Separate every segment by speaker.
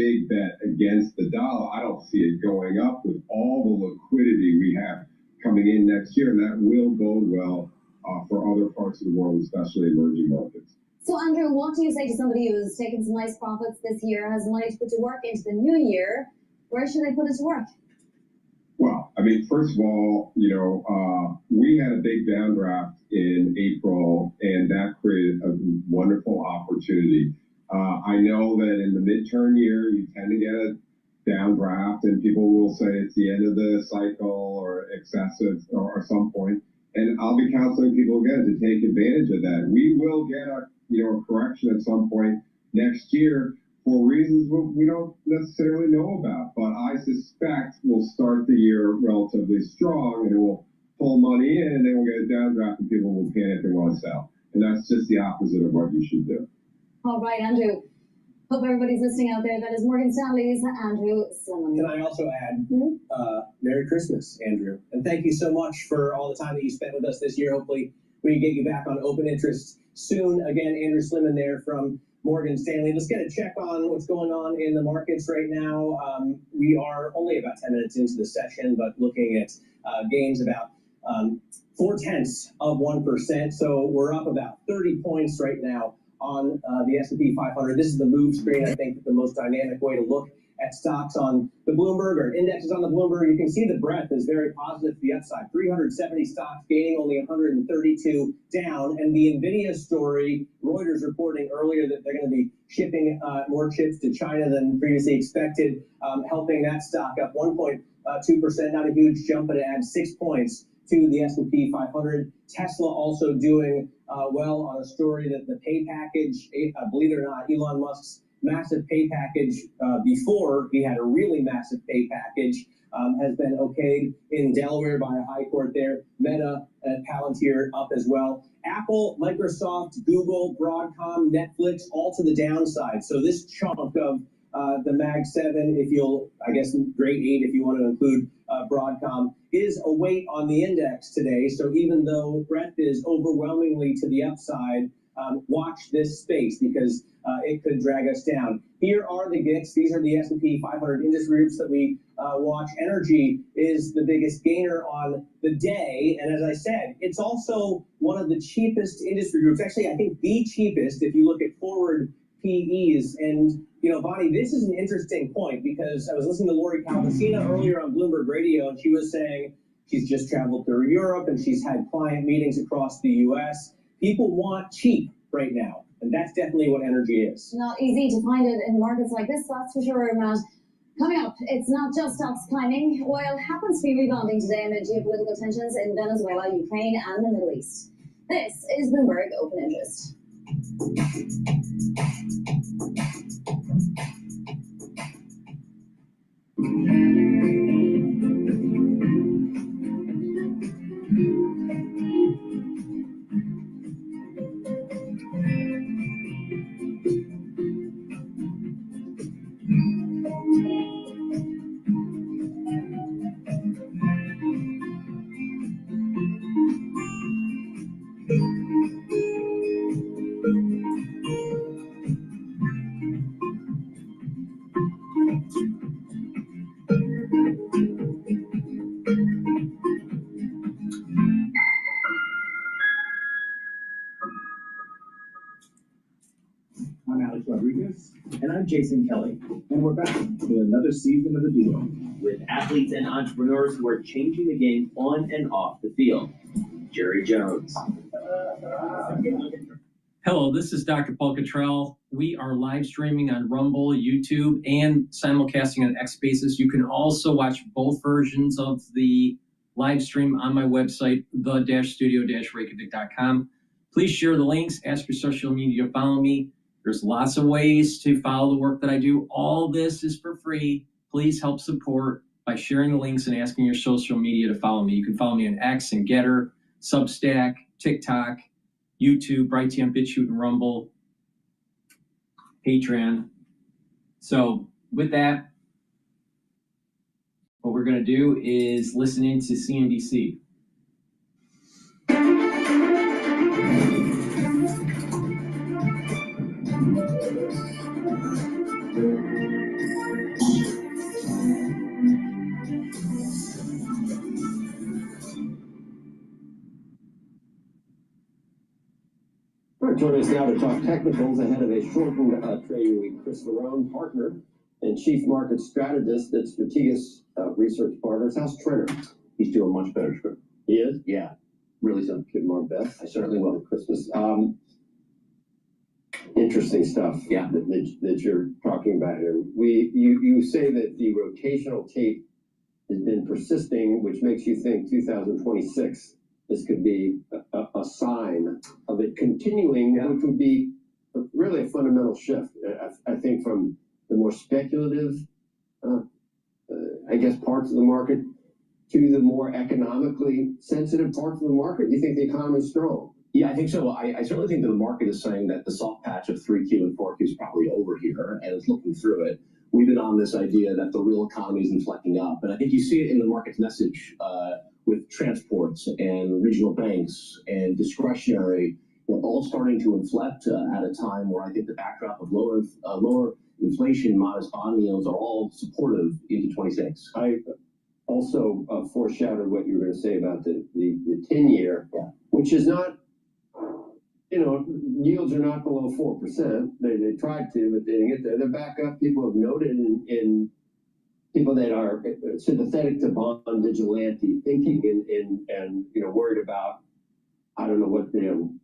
Speaker 1: big bet against the dollar. I don't see it going up with all the liquidity we have coming in next year, and that will bode well for other parts of the world, especially emerging markets.
Speaker 2: So, Andrew, what do you say to somebody who's taken some nice profits this year, has money to put to work into the new year? Where should they put it to work?
Speaker 1: Well, I mean, first of all, we had a big downdraft in April, and that created a wonderful opportunity. I know that in the midterm year, you tend to get a downdraft, and people will say it's the end of the cycle or excessive or some point. And I'll be counseling people again to take advantage of that. We will get a correction at some point next year for reasons we don't necessarily know about. But I suspect we'll start the year relatively strong, and it will pull money in, and then we'll get a downdraft, and people will panic and want to sell. And that's just the opposite of what you should do.
Speaker 2: All right, Andrew. Hope everybody's listening out there. That is Morgan Stanley's Andrew Sliman.
Speaker 3: Can I also add, Merry Christmas, Andrew. And thank you so much for all the time that you spent with us this year. Hopefully we can get you back on open interest soon. Again, Andrew Sliman there from Morgan Stanley. Let's get a check on what's going on in the markets right now. We are only about 10 minutes into the session, but looking at gains about 0.4%. So we're up about 30 points right now on the S&P 500. This is the move screen, I think, the most dynamic way to look at stocks on the Bloomberg or indexes on the Bloomberg. You can see the breadth is very positive to the upside. 370 stocks gaining, only 132 down. And the NVIDIA story, Reuters reporting earlier that they're going to be shipping more chips to China than previously expected, helping that stock up 1.2%. Not a huge jump, but it adds 6 points to the S&P 500. Tesla also doing well on a story that the pay package, believe it or not, Elon Musk's massive pay package before he had a really massive pay package has been okayed in Delaware by a high court there. Meta and Palantir up as well. Apple, Microsoft, Google, Broadcom, Netflix, all to the downside. So this chunk of the Mag 7, if you'll, I guess, grade 8 if you want to include Broadcom, is a weight on the index today. So even though breadth is overwhelmingly to the upside, watch this space because it could drag us down. Here are the GETTR. These are the S&P 500 industry groups that we watch. Energy is the biggest gainer on the day. And as I said, it's also one of the cheapest industry groups. Actually, I think the cheapest if you look at forward PEs. And, Bonnie, this is an interesting point because I was listening to Lori Calvasina earlier on Bloomberg Radio, and she was saying she's just traveled through Europe and she's had client meetings across the U.S. People want cheap right now, and that's definitely what energy is.
Speaker 2: Not easy to find it in markets like this, that's for sure, Matt. Coming up, it's not just stocks climbing. Oil happens to be rebounding today amid geopolitical tensions in Venezuela, Ukraine, and the Middle East. This is Bloomberg Open Interest.
Speaker 4: And I'm Jason Kelly, and we're back with another season of The Duo, with athletes and entrepreneurs who are changing the game on and off the field. Jerry Jones.
Speaker 5: Hello, this is DrPaulCottrell. We are live streaming on Rumble, YouTube, and simulcasting on X Spaces. You can also watch both versions of the live stream on my website, the-studio-reykjavik.com. Please share the links, ask your social media to follow me. There's lots of ways to follow the work that I do. All this is for free. Please help support by sharing the links and asking your social media to follow me. You can follow me on X and GETTR, Substack, TikTok, YouTube, Brighteon, Bitchute, and Rumble, Patreon. So with that, what we're going to do is listen into CNBC.
Speaker 6: Joining us now to talk technicals ahead of a shortened trading week, Chris Verone, partner and chief market strategist at Strategas Research Partners. How's Trenner?
Speaker 7: He's doing much better, Script.
Speaker 6: He is?
Speaker 7: Yeah, really so.
Speaker 6: Give him our best.
Speaker 7: I certainly will.
Speaker 6: Christmas. Interesting stuff.
Speaker 7: Yeah.
Speaker 6: That you're talking about here. You say that the rotational tape has been persisting, which makes you think 2026 this could be a sign of it continuing, which would be really a fundamental shift. I think from the more speculative, I guess, parts of the market to the more economically sensitive parts of the market. You think the economy is strong?
Speaker 7: Yeah, I think so. I certainly think that the market is saying that the soft patch of 3Q and 4Q is probably over here and is looking through it. We've been on this idea that the real economy is inflecting up. And I think you see it in the market's message with transports and regional banks and discretionary. We're all starting to inflect at a time where I think the backdrop of lower inflation, modest bond yields are all supportive into 26.
Speaker 6: I also foreshadowed what you were going to say about the 10-year, which is not, yields are not below 4%. They tried to, but they didn't get there. They're back up. People have noted in people that are sympathetic to bond vigilante thinking and worried about, I don't know what,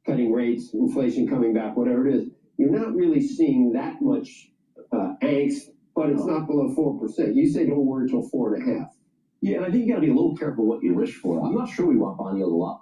Speaker 6: cutting rates, inflation coming back, whatever it is. You're not really seeing that much angst, but it's not below 4%. You say don't worry till 4.5%.
Speaker 7: Yeah, and I think you got to be a little careful what you wish for. I'm not sure we want bond yield a lot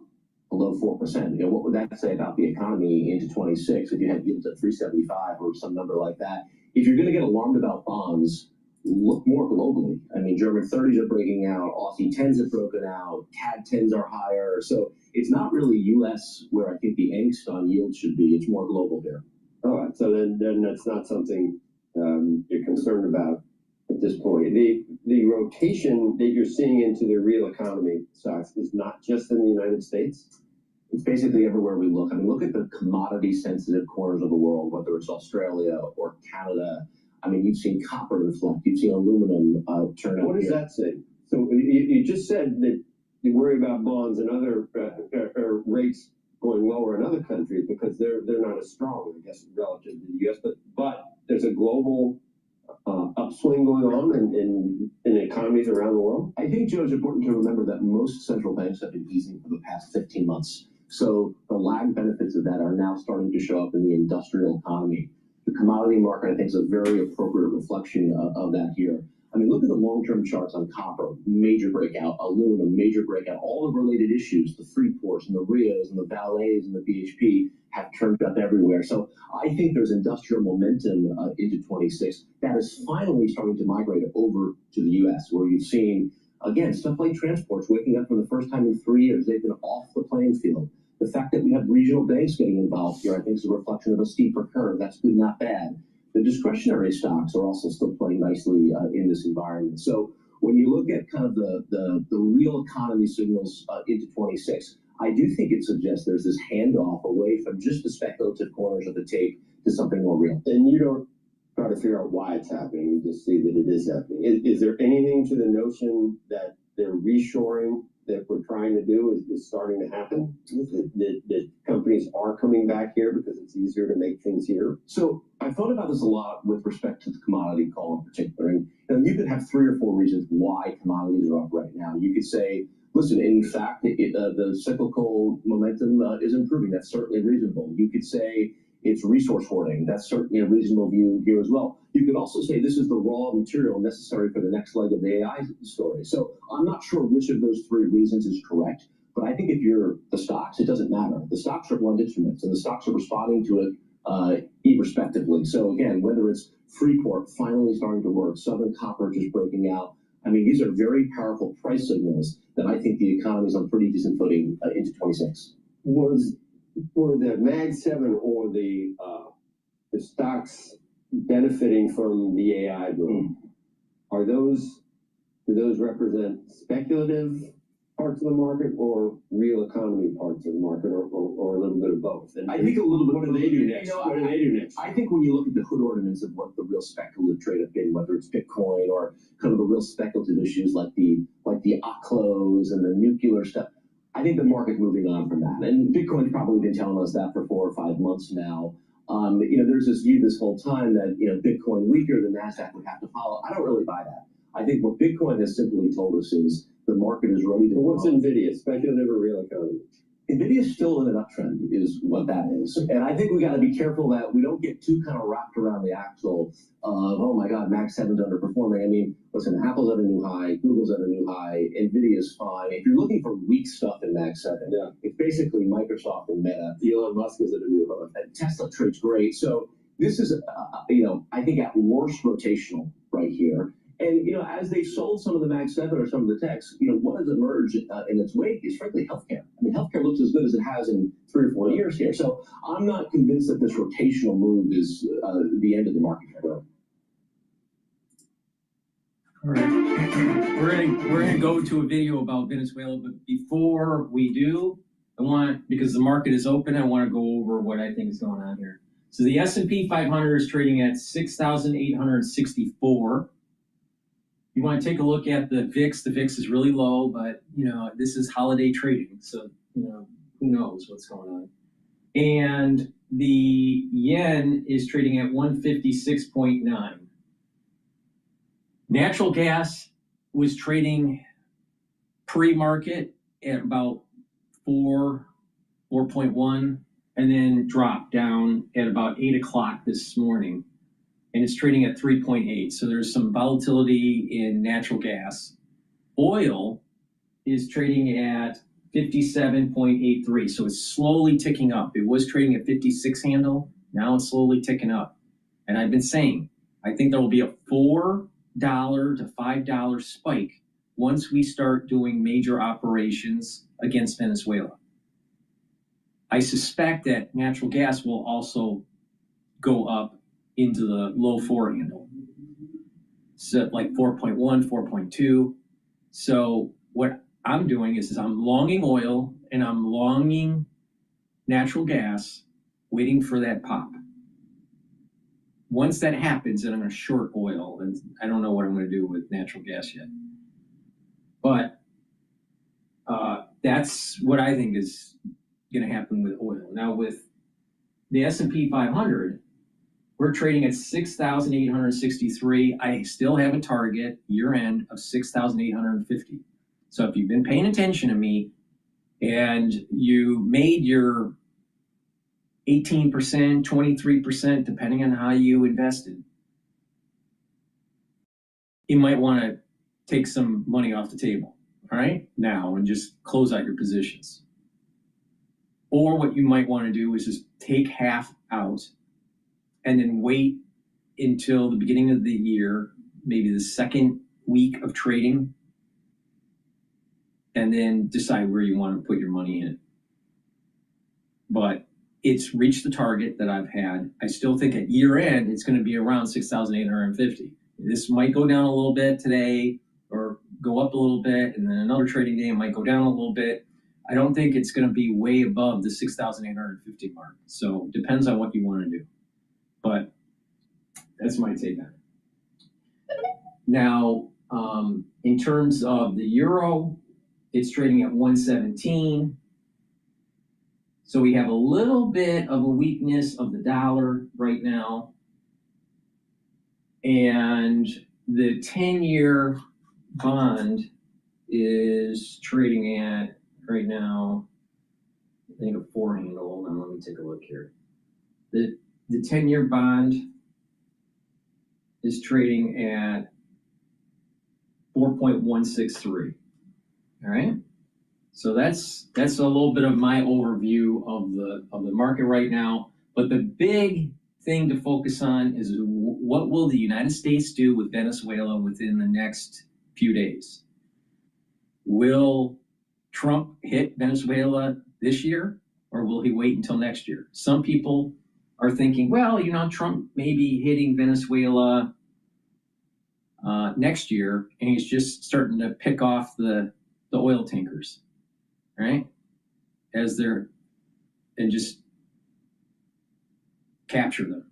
Speaker 7: below 4%. What would that say about the economy into 26 if you had yields at 3.75 or some number like that? If you're going to get alarmed about bonds, look more globally. I mean, German 30s are breaking out, Aussie 10s have broken out, CAD 10s are higher. So it's not really U.S. where I think the angst on yields should be. It's more global here.
Speaker 6: All right, so then that's not something you're concerned about at this point. The rotation that you're seeing into the real economy stocks is not just in the United States.
Speaker 7: It's basically everywhere we look. I mean, look at the commodity-sensitive corners of the world, whether it's Australia or Canada. I mean, you've seen copper inflect, you've seen aluminum turn up.
Speaker 6: What does that say? So you just said that you worry about bonds and other rates going lower in other countries because they're not as strong, I guess, relative to the U.S. But there's a global upswing going on in economies around the world.
Speaker 7: I think, Joe, it's important to remember that most central banks have been easing for the past 15 months. So the lag benefits of that are now starting to show up in the industrial economy. The commodity market, I think, is a very appropriate reflection of that here. I mean, look at the long-term charts on copper, major breakout, aluminum, major breakout, all the related issues, the Freeports and the Rios and the Valets and the BHP have turned up everywhere. So I think there's industrial momentum into 26 that is finally starting to migrate over to the U.S., where you've seen, again, stuff like transports waking up for the first time in 3 years. They've been off the playing field. The fact that we have regional banks getting involved here, I think, is a reflection of a steeper curve. That's good, not bad. The discretionary stocks are also still playing nicely in this environment. So when you look at kind of the real economy signals into 26, I do think it suggests there's this handoff away from just the speculative corners of the tape to something more real.
Speaker 6: And you don't try to figure out why it's happening. You just see that it is happening. Is there anything to the notion that they're reshoring that we're trying to do is starting to happen? That companies are coming back here because it's easier to make things here?
Speaker 7: So I thought about this a lot with respect to the commodity call in particular. And you could have 3 or 4 reasons why commodities are up right now. You could say, listen, in fact, the cyclical momentum is improving. That's certainly reasonable. You could say it's resource hoarding. That's certainly a reasonable view here as well. You could also say this is the raw material necessary for the next leg of the AI story. So I'm not sure which of those 3 reasons is correct, but I think if you're the stocks, it doesn't matter. The stocks are blunt instruments, and the stocks are responding to it irrespectively. So again, whether it's Freeport finally starting to work, Southern Copper just breaking out, I mean, these are very powerful price signals that I think the economy is on pretty decent footing into 26.
Speaker 6: Were the Mag 7 or the stocks benefiting from the AI boom? Do those represent speculative parts of the market or real economy parts of the market, or a little bit of both? And
Speaker 7: I think a little bit.
Speaker 6: What do they do next? What do they do next?
Speaker 7: I think when you look at the hood ornaments of what the real speculative trade have been, whether it's Bitcoin or kind of the real speculative issues like the OCLOs and the nuclear stuff, I think the market's moving on from that. And Bitcoin's probably been telling us that for 4 or 5 months now. There's this view this whole time that, Bitcoin weaker than NASDAQ would have to follow. I don't really buy that. I think what Bitcoin has simply told us is the market is ready to.
Speaker 6: What's NVIDIA? Speculative or real economy?
Speaker 7: NVIDIA is still in an uptrend, is what that is. And I think we got to be careful that we don't get too kind of wrapped around the axle of, oh my God, Mag 7's underperforming. I mean, listen, Apple's at a new high, Google's at a new high, NVIDIA is fine. If you're looking for weak stuff in Mag 7, it's basically Microsoft and Meta.
Speaker 6: Elon Musk is at a new high.
Speaker 7: Tesla trades great. So this is, I think at worst rotational right here. And, as they sold some of the Mag 7 or some of the techs, what has emerged in its wake is frankly healthcare. I mean, healthcare looks as good as it has in 3 or 4 years here. So I'm not convinced that this rotational move is the end of the market.
Speaker 5: All right. We're gonna go to a video about Venezuela, but before we do, because the market is open, I want to go over what I think is going on here. So the S&P 500 is trading at 6,864. You want to take a look at the VIX. The VIX is really low, but this is holiday trading, so who knows what's going on. And the yen is trading at 156.9. Natural gas was trading pre-market at about 4.1, and then dropped down at about 8 o'clock this morning. And it's trading at 3.8. So there's some volatility in natural gas. Oil is trading at 57.83. So it's slowly ticking up. It was trading at 56 handle. Now it's slowly ticking up. And I've been saying, I think there will be a $4 to $5 spike once we start doing major operations against Venezuela. I suspect that natural gas will also go up into the low 4 handle. So like 4.1, 4.2. So what I'm doing is I'm longing oil and I'm longing natural gas, waiting for that pop. Once that happens, then I'm going to short oil, and I don't know what I'm going to do with natural gas yet. But that's what I think is going to happen with oil. Now with the S&P 500, we're trading at 6,863. I still have a target year end of 6,850. So if you've been paying attention to me and you made your 18%, 23%, depending on how you invested, you might want to take some money off the table, all right, now, and just close out your positions. Or what you might want to do is just take half out and then wait until the beginning of the year, maybe the second week of trading, and then decide where you want to put your money in. But it's reached the target that I've had. I still think at year end, it's going to be around 6,850. This might go down a little bit today or go up a little bit, and then another trading day it might go down a little bit. I don't think it's going to be way above the 6,850 mark. So it depends on what you want to do. But that's my take on it. Now, in terms of the euro, it's trading at 117. So we have a little bit of a weakness of the dollar right now. And the 10-year bond is trading at, right now, I think a 4 handle. Hold on, let me take a look here. The 10-year bond is trading at 4.163. All right. So that's a little bit of my overview of the market right now. But the big thing to focus on is what will the United States do with Venezuela within the next few days? Will Trump hit Venezuela this year, or will he wait until next year? Some people are thinking, well, Trump may be hitting Venezuela next year, and he's just starting to pick off the oil tankers, right? And just capture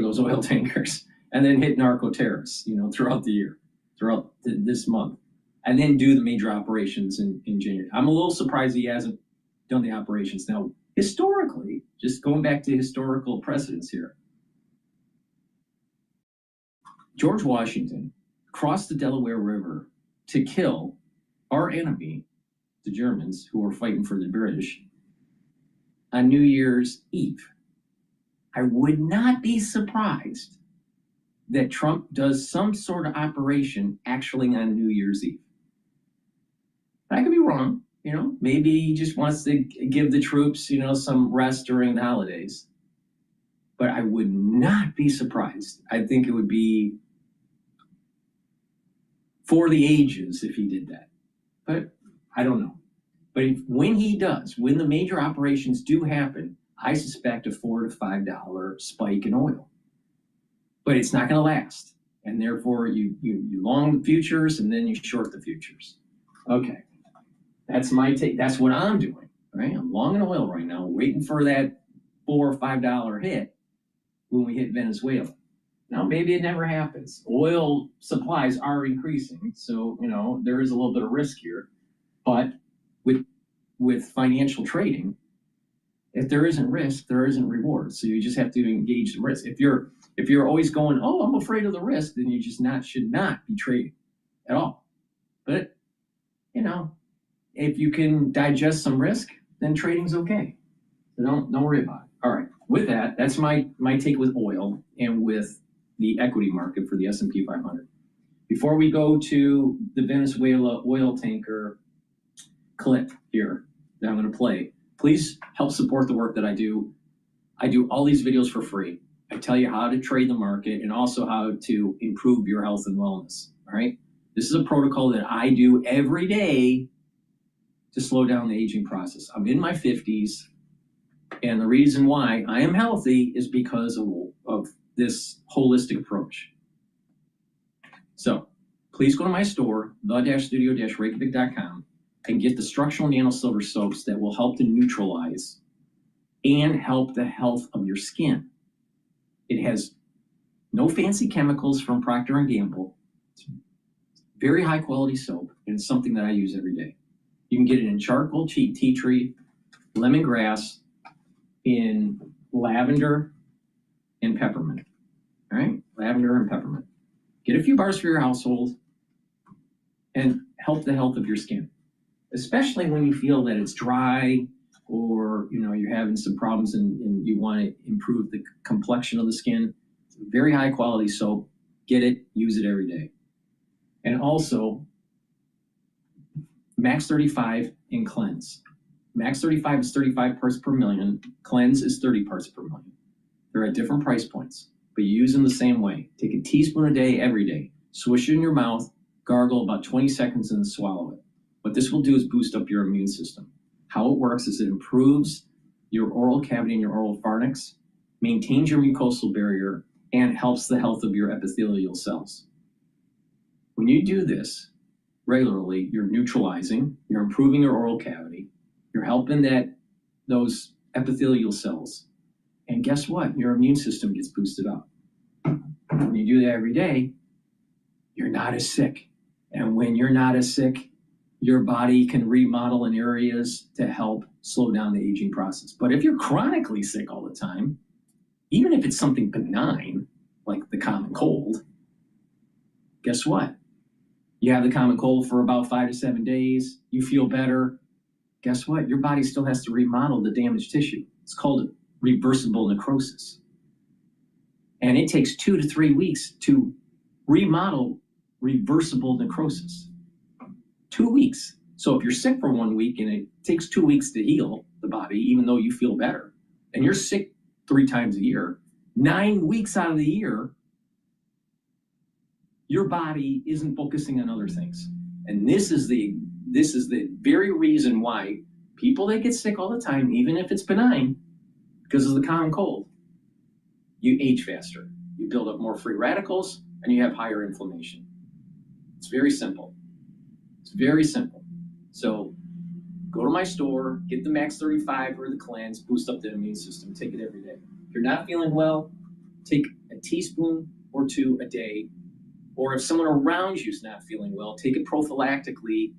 Speaker 5: those oil tankers, and then hit narco terrorists, throughout the year, throughout this month. and then do the major operations in January. I'm a little surprised he hasn't done the operations. Now, historically, just going back to historical precedents here, George Washington crossed the Delaware River to kill our enemy, the Germans, who were fighting for the British, on New Year's Eve. I would not be surprised that Trump does some sort of operation actually on New Year's Eve. I could be wrong, you know, maybe he just wants to give the troops, you know, some rest during the holidays. But I would not be surprised. I think it would be for the ages if he did that. But I don't know. But when he does, when the major operations do happen, I suspect a $4 to $5 spike in oil. But it's not going to last. And therefore, you long the futures and then you short the futures. Okay. That's my take. That's what I'm doing. Right? I'm long in oil right now, waiting for that $4 or $5 hit when we hit Venezuela. Now, maybe it never happens. Oil supplies are increasing. So, you know, there is a little bit of risk here. But with financial trading, if there isn't risk, there isn't reward. So you just have to engage the risk. If you're always going, oh, I'm afraid of the risk, then you just should not be trading at all. But, you know, if you can digest some risk, then trading's okay. So don't worry about it. All right. With that, that's my take with oil and with the equity market for the S&P 500. Before we go to the Venezuela oil tanker clip here that I'm going to play, please help support the work that I do. I do all these videos for free. I tell you how to trade the market and also how to improve your health and wellness. All right. This is a protocol that I do every day to slow down the aging process. I'm in my 50s, and the reason why I am healthy is because of this holistic approach. So please go to my store, the-studio-reykjavik.com, and get the structural nano silver soaps that will help to neutralize and help the health of your skin. It has no fancy chemicals from Procter & Gamble. It's very high quality soap, and it's something that I use every day. You can get it in charcoal, tea tree, lemongrass, in lavender and peppermint. All right, lavender and peppermint. Get a few bars for your household and help the health of your skin, especially when you feel that it's dry or you're having some problems and you want to improve the complexion of the skin. It's a very high quality soap. Get it, use it every day. And also, Max 35 and Cleanse. Max 35 is 35 parts per million. Cleanse is 30 parts per million. They're at different price points, but you use them the same way. Take a teaspoon a day, every day. Swish it in your mouth, gargle about 20 seconds, and then swallow it. What this will do is boost up your immune system. How it works is it improves your oral cavity and your oral pharynx, maintains your mucosal barrier, and helps the health of your epithelial cells. When you do this regularly, you're neutralizing, you're improving your oral cavity, you're helping those epithelial cells. And guess what? Your immune system gets boosted up. When you do that every day, you're not as sick. And when you're not as sick, your body can remodel in areas to help slow down the aging process. But if you're chronically sick all the time, even if it's something benign, like the common cold, guess what? You have the common cold for about 5 to 7 days, you feel better. Guess what? Your body still has to remodel the damaged tissue. It's called reversible necrosis. And it takes 2 to 3 weeks to remodel reversible necrosis. 2 weeks. So if you're sick for 1 week and it takes 2 weeks to heal the body, even though you feel better, and you're sick 3 times a year, 9 weeks out of the year, your body isn't focusing on other things. And this is the very reason why people that get sick all the time, even if it's benign, because of the common cold, you age faster. You build up more free radicals and you have higher inflammation. It's very simple. It's very simple. So go to my store, get the Max 35 or the Cleanse, boost up the immune system, take it every day. If you're not feeling well, take a teaspoon or 2 a day Or if someone around you is not feeling well, take it prophylactically,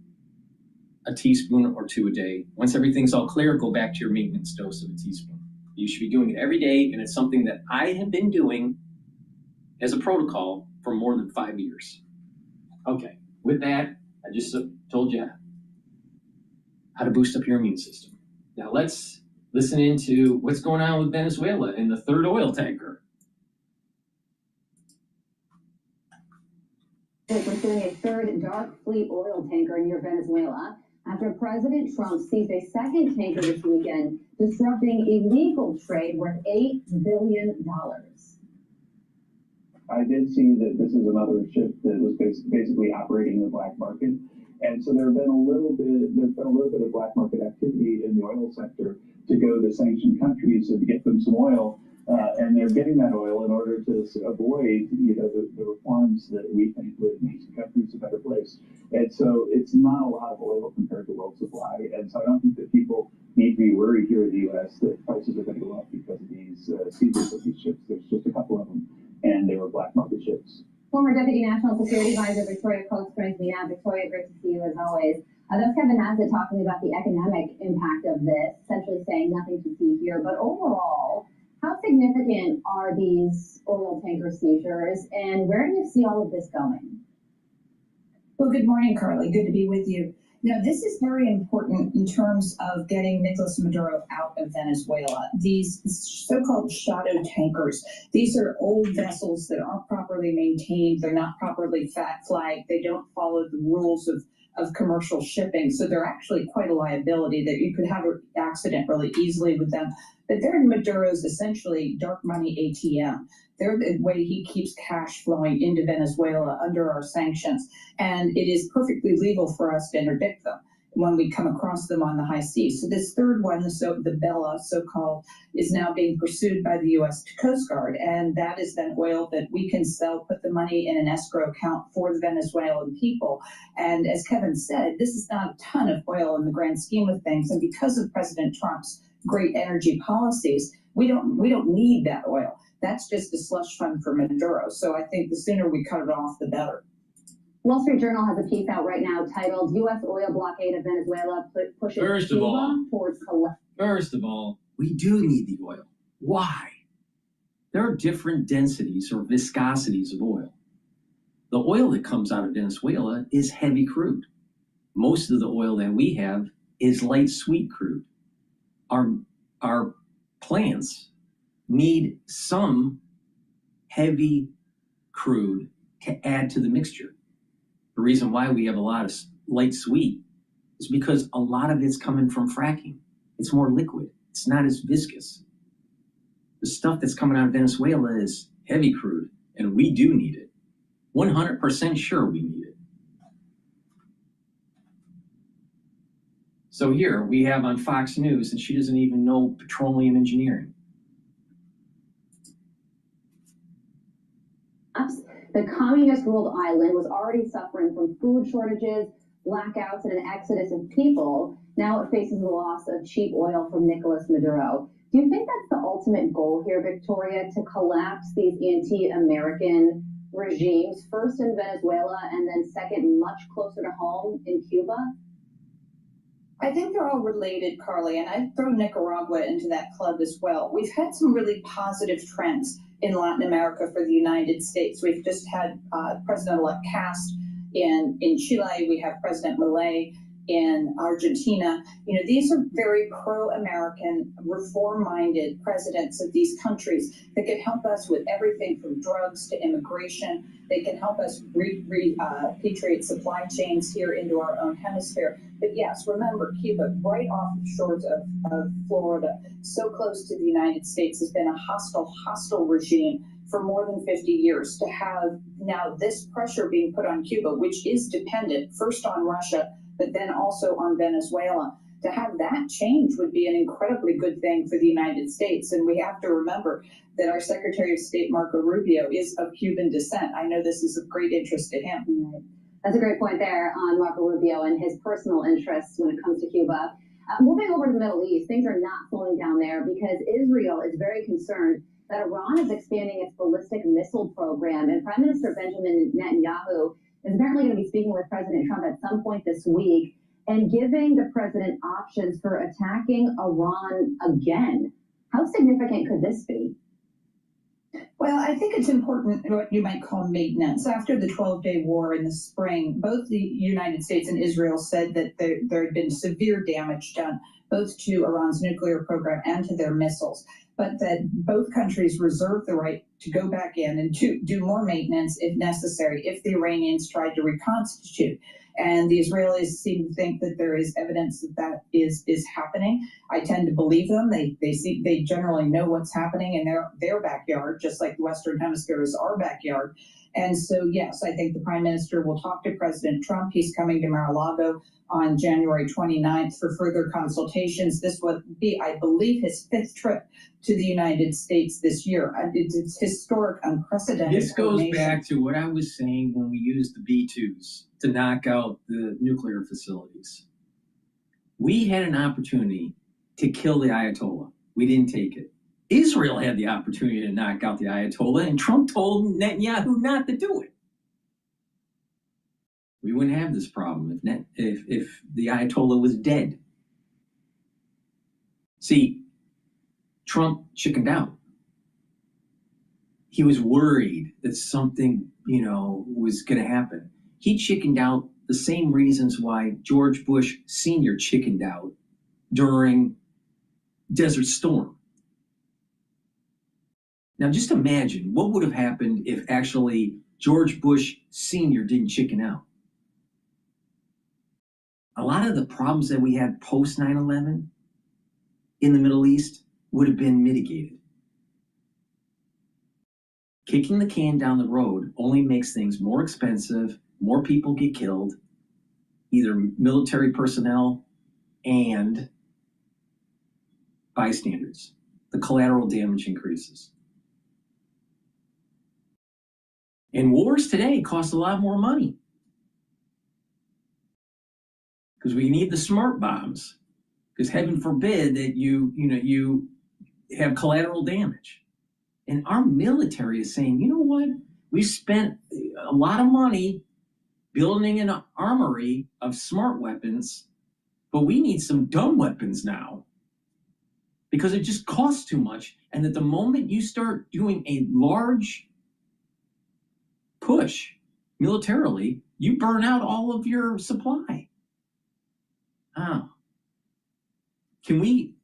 Speaker 5: a teaspoon or two a day. Once everything's all clear, go back to your maintenance dose of a teaspoon. You should be doing it every day, and it's something that I have been doing as a protocol for more than 5 years. Okay, with that, I just told you how to boost up your immune system. Now let's listen into what's going on with Venezuela and the third oil tanker.
Speaker 2: We're pursuing a third dark fleet oil tanker near Venezuela after President Trump seized a second tanker this weekend, disrupting illegal trade worth $8 billion.
Speaker 8: I did see that this is another ship that was basically operating in the black market. And so there's been a little bit of black market activity in the oil sector to go to sanctioned countries and to get them some oil. And they're getting that oil in order to avoid, the reforms that we think would make the countries a better place. And so it's not a lot of oil compared to world supply. And so I don't think that people need to be worried here in the U.S. that prices are going to go up because of these seizures of these ships. There's just a couple of them, and they were black market ships.
Speaker 2: Former Deputy National Security Advisor Victoria Coates joins me now. Victoria, great to see you as always. That's Kevin Hassett talking about the economic impact of this, essentially saying nothing to see here. But overall, how significant are these oil tanker seizures, and where do you see all of this going?
Speaker 9: Well, good morning, Carly. Good to be with you. Now, this is very important in terms of getting Nicolas Maduro out of Venezuela. These so-called shadow tankers, these are old vessels that aren't properly maintained. They're not properly flagged. They don't follow the rules of commercial shipping. So they're actually quite a liability that you could have an accident really easily with them. But they're Maduro's essentially dark money ATM. They're the way he keeps cash flowing into Venezuela under our sanctions. And it is perfectly legal for us to interdict them when we come across them on the high seas. So this third one, the Bella, so-called, is now being pursued by the U.S. Coast Guard. And that is then oil that we can sell, put the money in an escrow account for the Venezuelan people. And as Kevin said, this is not a ton of oil in the grand scheme of things. And because of President Trump's great energy policies, we don't need that oil. That's just a slush fund for Maduro. So I think the sooner we cut it off, the better.
Speaker 2: Wall Street Journal has a piece out right now titled U.S. Oil Blockade of Venezuela Pushes Cuba Towards Collapse.
Speaker 5: First of all, we do need the oil. Why? There are different densities or viscosities of oil. The oil that comes out of Venezuela is heavy crude. Most of the oil that we have is light sweet crude. Our plants need some heavy crude to add to the mixture. The reason why we have a lot of light sweet is because a lot of it's coming from fracking. It's more liquid. It's not as viscous. The stuff that's coming out of Venezuela is heavy crude, and we do need it. 100% sure we need it. So here we have on Fox News, and she doesn't even know petroleum engineering.
Speaker 2: The communist-ruled island was already suffering from food shortages, blackouts, and an exodus of people. Now it faces the loss of cheap oil from Nicolas Maduro. Do you think that's the ultimate goal here, Victoria, to collapse these anti-American regimes, first in Venezuela and then second, much closer to home, in Cuba?
Speaker 9: I think they're all related, Carly, and I'd throw Nicaragua into that club as well. We've had some really positive trends in Latin America for the United States. We've just had President-elect Cast in Chile. We have President Milei in Argentina. These are very pro-American, reform-minded presidents of these countries that can help us with everything from drugs to immigration. They can help us repatriate supply chains here into our own hemisphere. But yes, remember, Cuba, right off the shores of Florida, so close to the United States, has been a hostile regime for more than 50 years. To have now this pressure being put on Cuba, which is dependent first on Russia, but then also on Venezuela, to have that change would be an incredibly good thing for the United States. And we have to remember that our Secretary of State, Marco Rubio, is of Cuban descent. I know this is of great interest to him.
Speaker 2: Right. That's a great point there on Marco Rubio and his personal interests when it comes to Cuba. Moving over to the Middle East, things are not slowing down there because Israel is very concerned that Iran is expanding its ballistic missile program, and Prime Minister Benjamin Netanyahu is apparently going to be speaking with President Trump at some point this week and giving the president options for attacking Iran again. How significant could this be?
Speaker 9: Well, I think it's important what you might call maintenance. After the 12-day war in the spring, both the United States and Israel said that there had been severe damage done both to Iran's nuclear program and to their missiles, but that both countries reserve the right to go back in and to do more maintenance if necessary, if the Iranians tried to reconstitute. And the Israelis seem to think that there is evidence that is happening. I tend to believe them. They generally know what's happening in their backyard, just like the Western Hemisphere is our backyard. And so, yes, I think the Prime Minister will talk to President Trump. He's coming to Mar-a-Lago on January 29th for further consultations. This would be, I believe, his 5th trip to the United States this year. It's historic, unprecedented.
Speaker 5: This goes back to what I was saying when we used the B-2s to knock out the nuclear facilities. We had an opportunity to kill the Ayatollah. We didn't take it. Israel had the opportunity to knock out the Ayatollah, and Trump told Netanyahu not to do it. We wouldn't have this problem if the Ayatollah was dead. See, Trump chickened out. He was worried that something, was going to happen. He chickened out the same reasons why George Bush Sr. chickened out during Desert Storm. Now, just imagine what would have happened if actually George Bush Sr. didn't chicken out. A lot of the problems that we had post 9/11 in the Middle East would have been mitigated. Kicking the can down the road only makes things more expensive, more people get killed, either military personnel and bystanders. The collateral damage increases. And wars today cost a lot more money because we need the smart bombs. Because heaven forbid that you have collateral damage. And our military is saying, you know what? We spent a lot of money building an armory of smart weapons, but we need some dumb weapons now because it just costs too much. And that the moment you start doing a large push militarily, you burn out all of your supply. Oh. Can we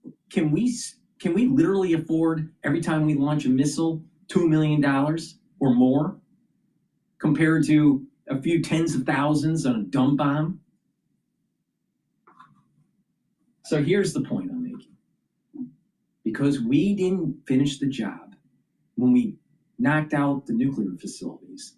Speaker 5: literally afford every time we launch a missile $2 million or more compared to a few tens of thousands on a dumb bomb? So here's the point I'm making. Because we didn't finish the job when we knocked out the nuclear facilities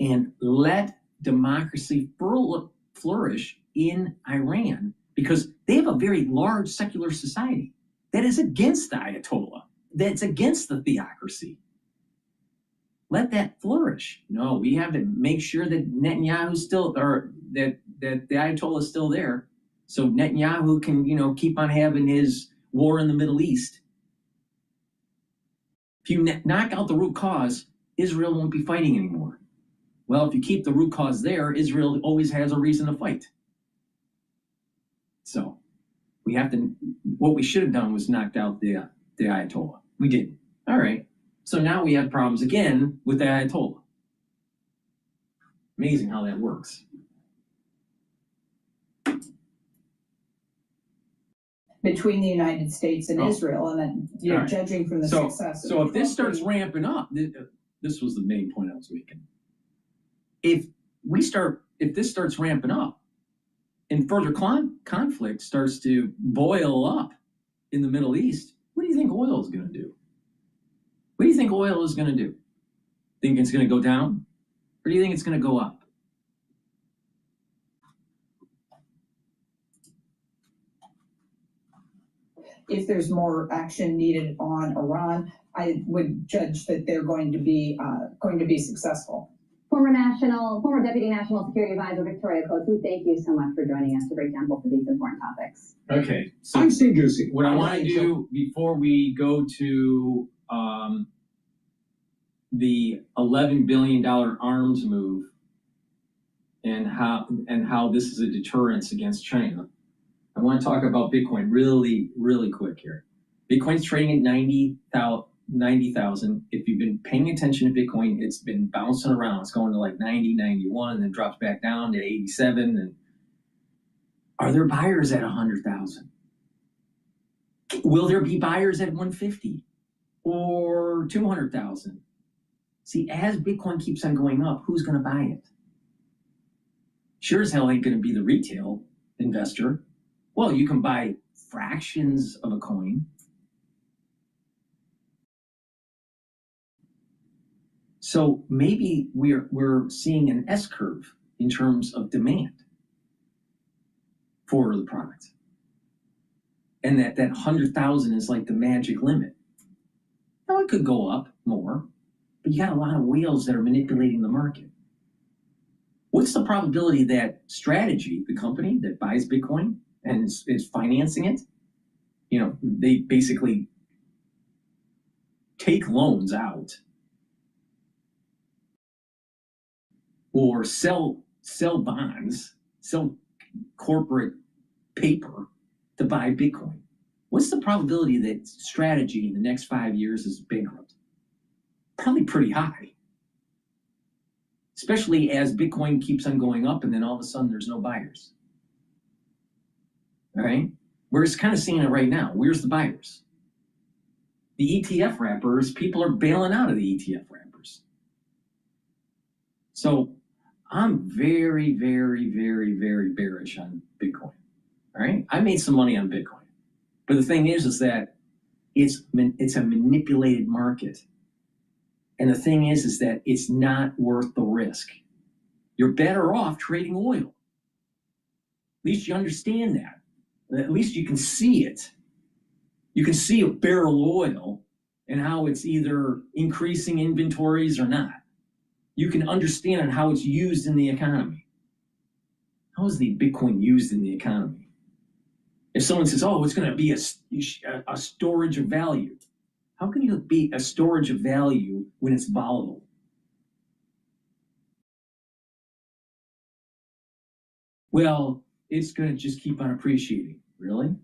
Speaker 5: and let democracy flourish in Iran, because they have a very large secular society that is against the Ayatollah, that's against the theocracy. Let that flourish. No, we have to make sure that Netanyahu's still, or that the Ayatollah is still there, so Netanyahu can, keep on having his war in the Middle East. If you knock out the root cause, Israel won't be fighting anymore. Well, if you keep the root cause there, Israel always has a reason to fight. So we have to, what we should have done was knocked out the Ayatollah. We didn't. All right. So now we have problems again with the Ayatollah. Amazing how that works.
Speaker 9: Between the United States and Israel, and then
Speaker 5: Right.
Speaker 9: judging from the success.
Speaker 5: So if this starts ramping up, this was the main point I was making. If this starts ramping up, and further conflict starts to boil up in the Middle East, what do you think oil is going to do? What do you think oil is going to do? Think it's going to go down? Or do you think it's going to go up?
Speaker 9: If there's more action needed on Iran, I would judge that they're going to be successful.
Speaker 2: Former Deputy National Security Advisor Victoria Cote, thank you so much for joining us to break down both of these important topics.
Speaker 5: Okay. So
Speaker 10: I'm Steve Juicy.
Speaker 5: what I want to do before we go to the $11 billion arms move and how this is a deterrence against China, I want to talk about Bitcoin really, really quick here. Bitcoin's trading at 90,000. If you've been paying attention to Bitcoin, it's been bouncing around. It's going to like 90, 91, and then drops back down to 87. And are there buyers at 100,000? Will there be buyers at 150 or 200,000? See, as Bitcoin keeps on going up, who's going to buy it? Sure as hell ain't going to be the retail investor. Well, you can buy fractions of a coin. So maybe we're seeing an S curve in terms of demand for the product. And that 100,000 is like the magic limit. Now it could go up more, but you got a lot of whales that are manipulating the market. What's the probability that Strategy, the company that buys Bitcoin and is financing it, they basically take loans out or sell bonds, sell corporate paper to buy Bitcoin? What's the probability that Strategy in the next 5 years is bankrupt? Probably pretty high. Especially as Bitcoin keeps on going up and then all of a sudden there's no buyers. All right? We're kind of seeing it right now. Where's the buyers? The ETF wrappers, people are bailing out of the ETF wrappers. So I'm very, very, very, very bearish on Bitcoin. All right? I made some money on Bitcoin. But the thing is that it's a manipulated market. And the thing is that it's not worth the risk. You're better off trading oil. At least you understand that. At least you can see it. You can see a barrel of oil and how it's either increasing inventories or not. You can understand how it's used in the economy. How is the Bitcoin used in the economy? If someone says, oh, it's going to be a storage of value. How can you be a storage of value when it's volatile? Well, it's going to just keep on appreciating. Really?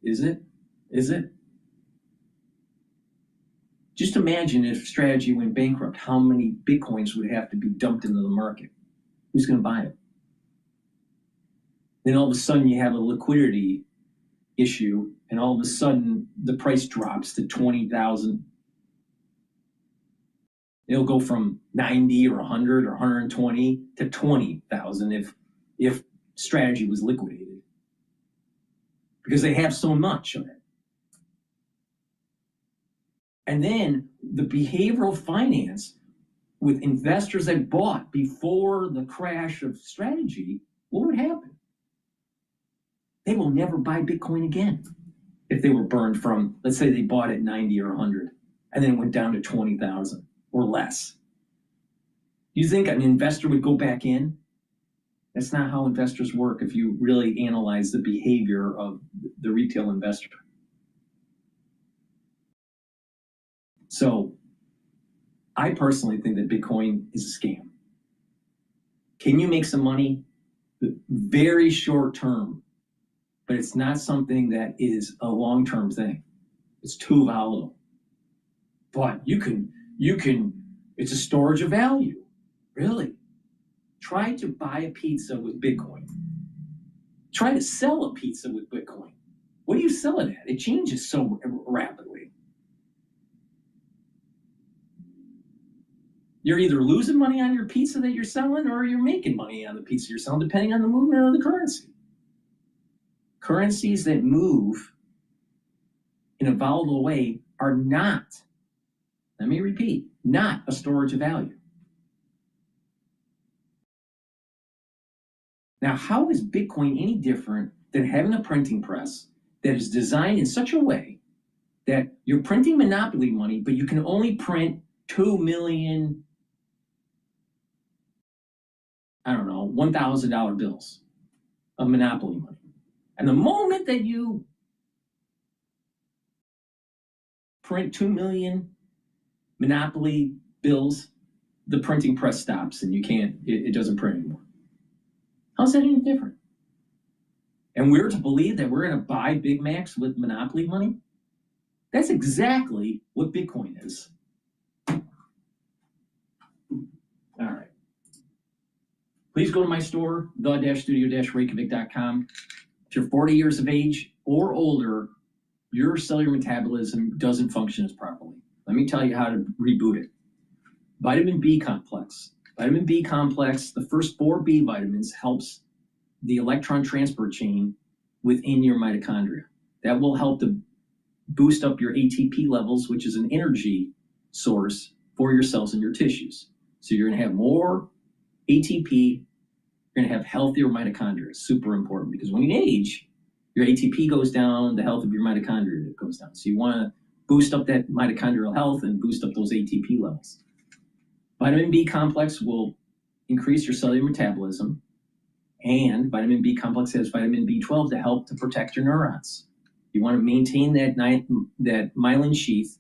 Speaker 5: Is it? Is it? Just imagine if Strategy went bankrupt, how many Bitcoins would have to be dumped into the market? Who's going to buy it? Then all of a sudden you have a liquidity issue, and all of a sudden the price drops to 20,000. It'll go from 90 or 100 or 120 to 20,000 if Strategy was liquidated, because they have so much of it. And then the behavioral finance with investors that bought before the crash of Strategy, what would happen? They will never buy Bitcoin again if they were burned from, let's say they bought at 90 or 100 and then it went down to 20,000 or less. You think an investor would go back in? That's not how investors work if you really analyze the behavior of the retail investor. So I personally think that Bitcoin is a scam. Can you make some money? Very short term. But it's not something that is a long-term thing. It's too volatile. But you can, it's a storage of value. Really. Try to buy a pizza with Bitcoin. Try to sell a pizza with Bitcoin. What do you sell it at? It changes so rapidly. You're either losing money on your pizza that you're selling or you're making money on the pizza you're selling, depending on the movement of the currency. Currencies that move in a volatile way are not, let me repeat, not a storage of value. Now, how is Bitcoin any different than having a printing press that is designed in such a way that you're printing monopoly money, but you can only print 2 million, $1,000 bills of monopoly money? And the moment that you print 2 million monopoly bills, the printing press stops and you can't, it doesn't print anymore. How's that any different? And we're to believe that we're going to buy Big Macs with monopoly money? That's exactly what Bitcoin is. All right. Please go to my store, the-studio-reykjavik.com. If you're 40 years of age or older, your cellular metabolism doesn't function as properly. Let me tell you how to reboot it. Vitamin B complex. Vitamin B complex, the first 4 B vitamins, helps the electron transport chain within your mitochondria. That will help to boost up your ATP levels, which is an energy source for your cells and your tissues. So you're going to have more ATP, you're going to have healthier mitochondria. Super important, because when you age, your ATP goes down, the health of your mitochondria goes down. So you want to boost up that mitochondrial health and boost up those ATP levels. Vitamin B complex will increase your cellular metabolism, and vitamin B complex has vitamin B12 to help to protect your neurons. You want to maintain that myelin sheath,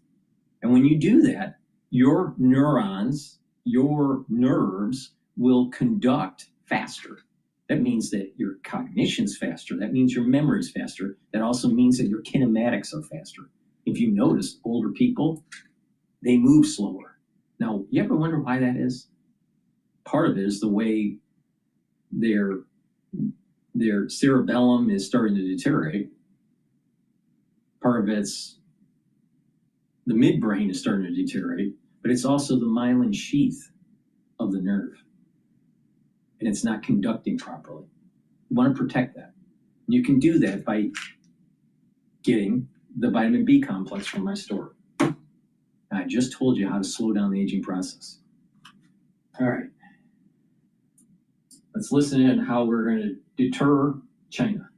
Speaker 5: and when you do that, your neurons, your nerves will conduct faster. That means that your cognition's faster. That means your memory's faster. That also means that your kinematics are faster. If you notice, older people, they move slower. Now, you ever wonder why that is? Part of it is the way their cerebellum is starting to deteriorate. Part of it's the midbrain is starting to deteriorate, but it's also the myelin sheath of the nerve. And it's not conducting properly. You want to protect that. You can do that by getting the vitamin B complex from my store. I just told you how to slow down the aging process. All right. Let's listen in how we're going to deter China.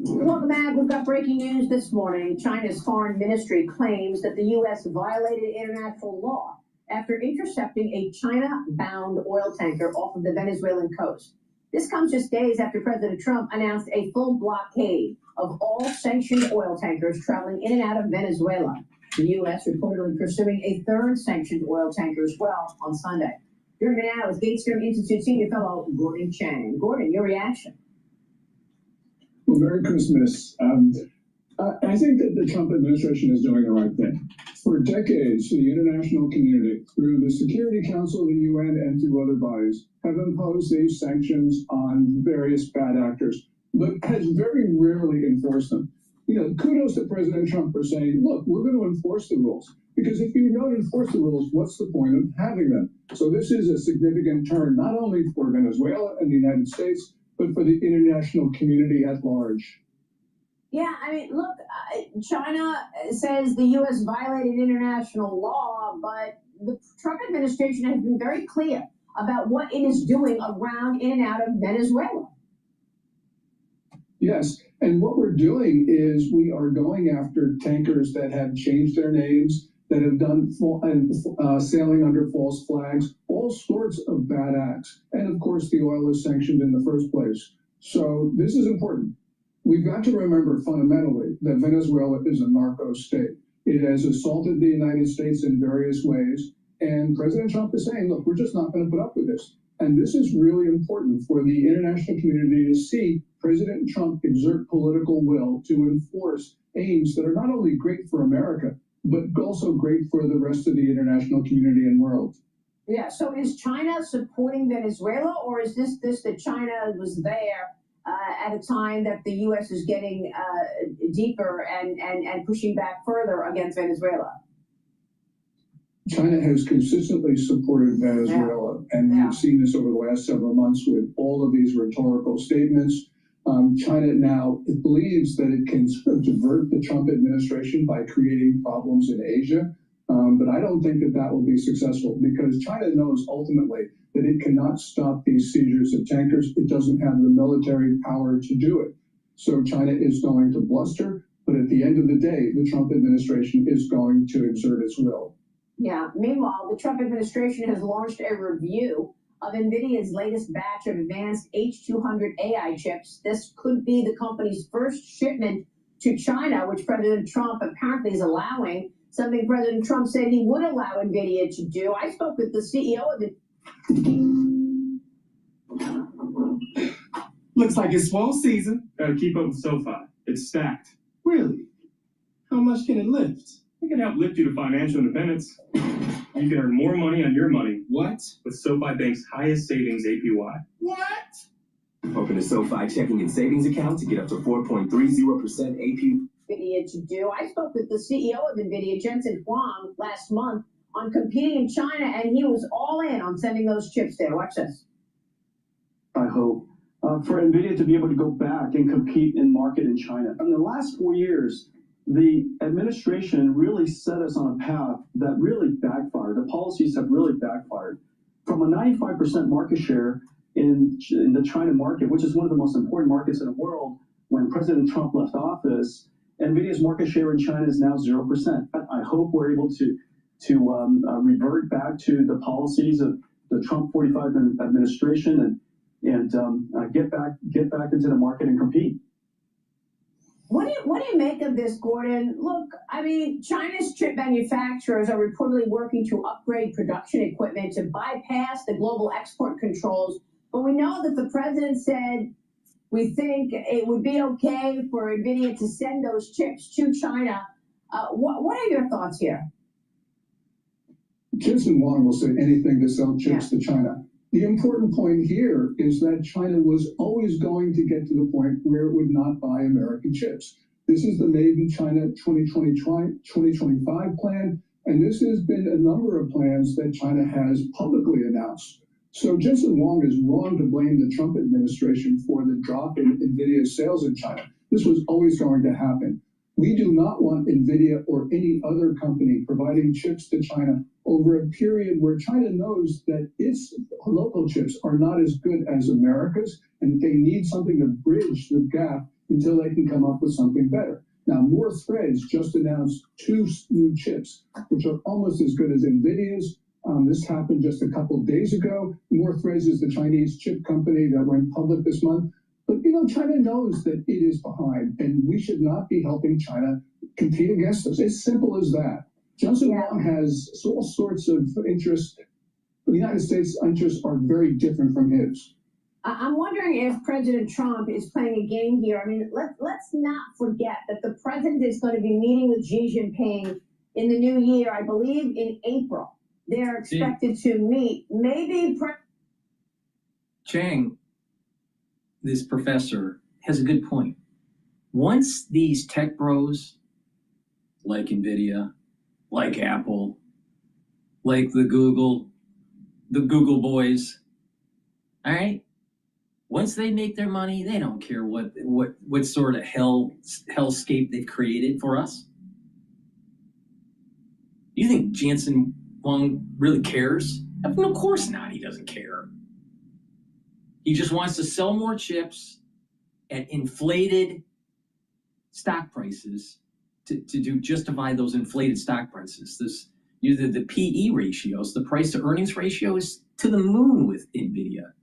Speaker 10: Welcome back. We've got breaking news this morning. China's foreign ministry claims that the U.S. violated international law after intercepting a China-bound oil tanker off of the Venezuelan coast. This comes just days after President Trump announced a full blockade of all sanctioned oil tankers traveling in and out of Venezuela. The U.S. reportedly pursuing a third sanctioned oil tanker as well on Sunday. Joining me now is GETTR Institute senior fellow Gordon Chang. Gordon, your reaction?
Speaker 8: Well, Merry Christmas. I think that the Trump administration is doing the right thing. For decades, the international community, through the Security Council of the UN and through other bodies, have imposed these sanctions on various bad actors, but has very rarely enforced them. Kudos to President Trump for saying, look, we're going to enforce the rules. Because if you don't enforce the rules, what's the point of having them? So this is a significant turn, not only for Venezuela and the United States, but for the international community at large.
Speaker 10: Yeah, I mean, look, China says the U.S. violated international law, but the Trump administration has been very clear about what it is doing around, in and out of Venezuela.
Speaker 8: Yes, and what we're doing is we are going after tankers that have changed their names, that have done sailing under false flags, all sorts of bad acts. And of course, the oil is sanctioned in the first place. So this is important. We've got to remember fundamentally that Venezuela is a narco state. It has assaulted the United States in various ways. And President Trump is saying, look, we're just not going to put up with this. And this is really important for the international community to see President Trump exert political will to enforce aims that are not only great for America, but also great for the rest of the international community and world.
Speaker 10: Yeah, so is China supporting Venezuela, or is this that China was there at a time that the U.S. is getting deeper and pushing back further against Venezuela?
Speaker 8: China has consistently supported Venezuela, and we've seen this over the last several months with all of these rhetorical statements. China now believes that it can sort of divert the Trump administration by creating problems in Asia, but I don't think that that will be successful because China knows ultimately that it cannot stop these seizures of tankers. It doesn't have the military power to do it. So China is going to bluster, but at the end of the day, the Trump administration is going to exert its will.
Speaker 10: Yeah. Meanwhile, the Trump administration has launched a review of NVIDIA's latest batch of advanced H200 AI chips. This could be the company's first shipment to China, which President Trump apparently is allowing, something President Trump said he would allow NVIDIA to do. I spoke with the CEO of the...
Speaker 11: Looks like it's swole season. Gotta keep up with SoFi. It's stacked. Really? How much can it lift? It can help lift you to financial independence. You can earn more money on your money. What? With SoFi Bank's highest savings APY. What?
Speaker 12: Open a SoFi checking and savings account to get up to 4.30% APY.
Speaker 10: NVIDIA to do. I spoke with the CEO of NVIDIA, Jensen Huang, last month on competing in China, and he was all in on sending those chips there. Watch this.
Speaker 13: I hope for NVIDIA to be able to go back and compete in market in China. In the last 4 years, the administration really set us on a path that really backfired. The policies have really backfired. From a 95% market share in the China market, which is one of the most important markets in the world, when President Trump left office, NVIDIA's market share in China is now 0%. I hope we're able to revert back to the policies of the Trump 45 administration and get back into the market and compete.
Speaker 10: What do you make of this, Gordon? Look, I mean, China's chip manufacturers are reportedly working to upgrade production equipment to bypass the global export controls. But we know that the president said, we think it would be okay for NVIDIA to send those chips to China. What are your thoughts here?
Speaker 14: Jensen Huang will say anything to sell chips to China. The important point here is that China was always going to get to the point where it would not buy American chips. This is the Made in China 2025 plan, and this has been a number of plans that China has publicly announced. So Jensen Huang is wrong to blame the Trump administration for the drop in NVIDIA's sales in China. This was always going to happen. We do not want NVIDIA or any other company providing chips to China over a period where China knows that its local chips are not as good as America's, and they need something to bridge the gap until they can come up with something better. Now, More Threads just announced 2 new chips, which are almost as good as NVIDIA's. This happened just a couple days ago. More Threads is the Chinese chip company that went public this month. But, you know, China knows that it is behind, and we should not be helping China compete against us. It's simple as that. Jensen Huang has all sorts of interests. The United States' interests are very different from his.
Speaker 10: I'm wondering if President Trump is playing a game here. I mean, let's not forget that the president is going to be meeting with Xi Jinping in the new year, I believe in April. They're expected to meet. Maybe
Speaker 5: Chang, this professor, has a good point. Once these tech bros, like NVIDIA, like Apple, like the Google boys, all right? Once they make their money, they don't care what sort of hellscape they've created for us. You think Jensen Huang really cares? Of course not, he doesn't care. He just wants to sell more chips at inflated stock prices to justify those inflated stock prices. The PE ratios, the price to earnings ratio, is to the moon with NVIDIA.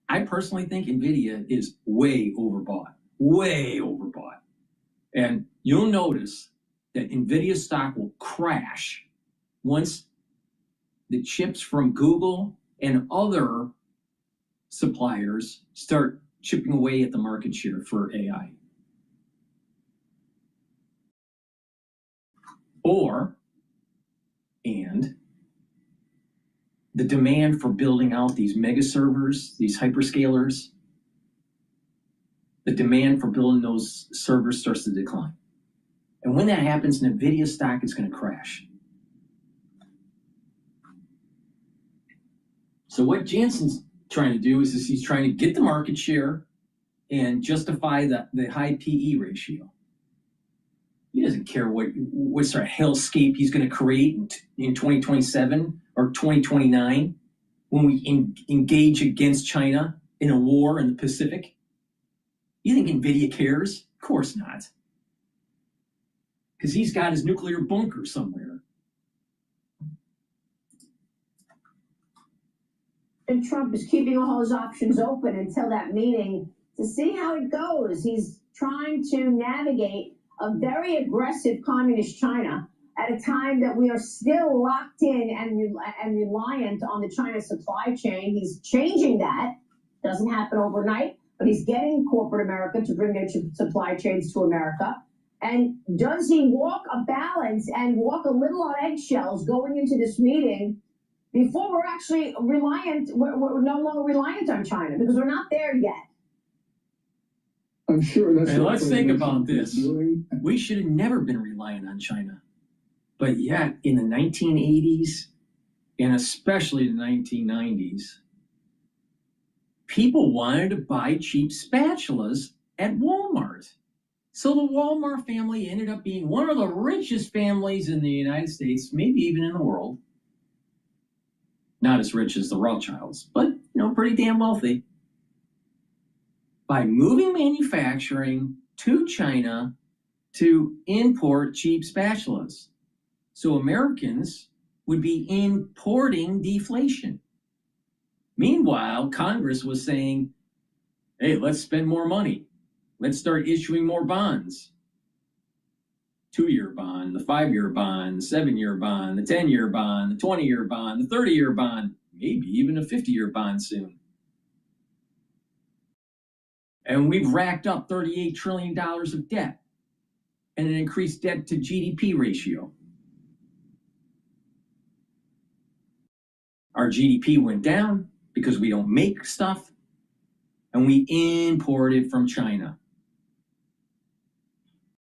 Speaker 5: I personally think NVIDIA is way overbought. And you'll notice that NVIDIA stock will crash once the chips from Google and other suppliers start chipping away at the market share for AI. And the demand for building out these mega servers, these hyperscalers, the demand for building those servers starts to decline. And when that happens, NVIDIA stock is going to crash. So what Jensen's trying to do is he's trying to get the market share and justify the high PE ratio. He doesn't care what sort of hellscape he's going to create in 2027 or 2029 when we engage against China in a war in the Pacific. You think NVIDIA cares? Of course not. Because he's got his nuclear bunker somewhere.
Speaker 10: And Trump is keeping all his options open until that meeting to see how it goes. He's trying to navigate a very aggressive communist China at a time that we are still locked in and reliant on the China supply chain. He's changing that. Doesn't happen overnight, but he's getting corporate America to bring their supply chains to America. And does he walk a balance and walk a little on eggshells going into this meeting before we're actually reliant, we're no longer reliant on China, because we're not there yet.
Speaker 14: I'm sure that's
Speaker 5: And
Speaker 14: what
Speaker 5: let's think
Speaker 14: President
Speaker 5: about
Speaker 14: Trump is
Speaker 5: this.
Speaker 14: doing.
Speaker 5: We should have never been reliant on China. But yet, in the 1980s, and especially the 1990s, people wanted to buy cheap spatulas at Walmart. So the Walmart family ended up being one of the richest families in the United States, maybe even in the world. Not as rich as the Rothschilds, but pretty damn wealthy. By moving manufacturing to China to import cheap spatulas. So Americans would be importing deflation. Meanwhile, Congress was saying, hey, let's spend more money. Let's start issuing more bonds. 2-year bond, the 5-year bond, the 7-year bond, the 10-year bond, the 20-year bond, the 30-year bond, maybe even a 50-year bond soon. And we've racked up $38 trillion of debt and an increased debt to GDP ratio. Our GDP went down because we don't make stuff and we import it from China.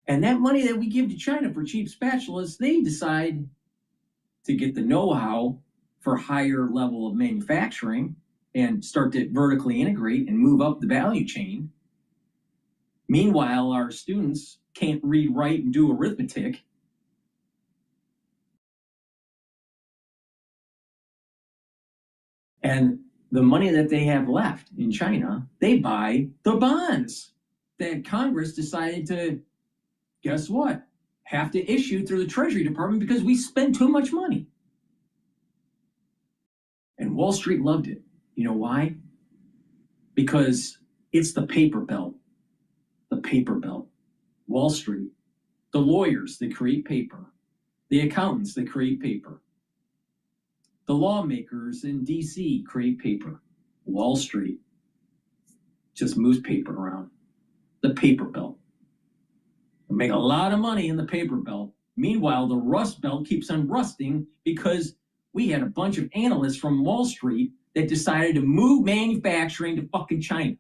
Speaker 5: And that money that we give to China for cheap spatulas, they decide to get the know-how for higher level of manufacturing and start to vertically integrate and move up the value chain. Meanwhile, our students can't read, write, and do arithmetic. And the money that they have left in China, they buy the bonds that Congress decided to, guess what, have to issue through the Treasury Department because we spend too much money. And Wall Street loved it. You know why? Because it's the paper belt. The paper belt. Wall Street. The lawyers, they create paper. The accountants, they create paper. The lawmakers in DC create paper. Wall Street just moves paper around. The paper belt. They make a lot of money in the paper belt. Meanwhile, the rust belt keeps on rusting because we had a bunch of analysts from Wall Street that decided to move manufacturing to fucking China.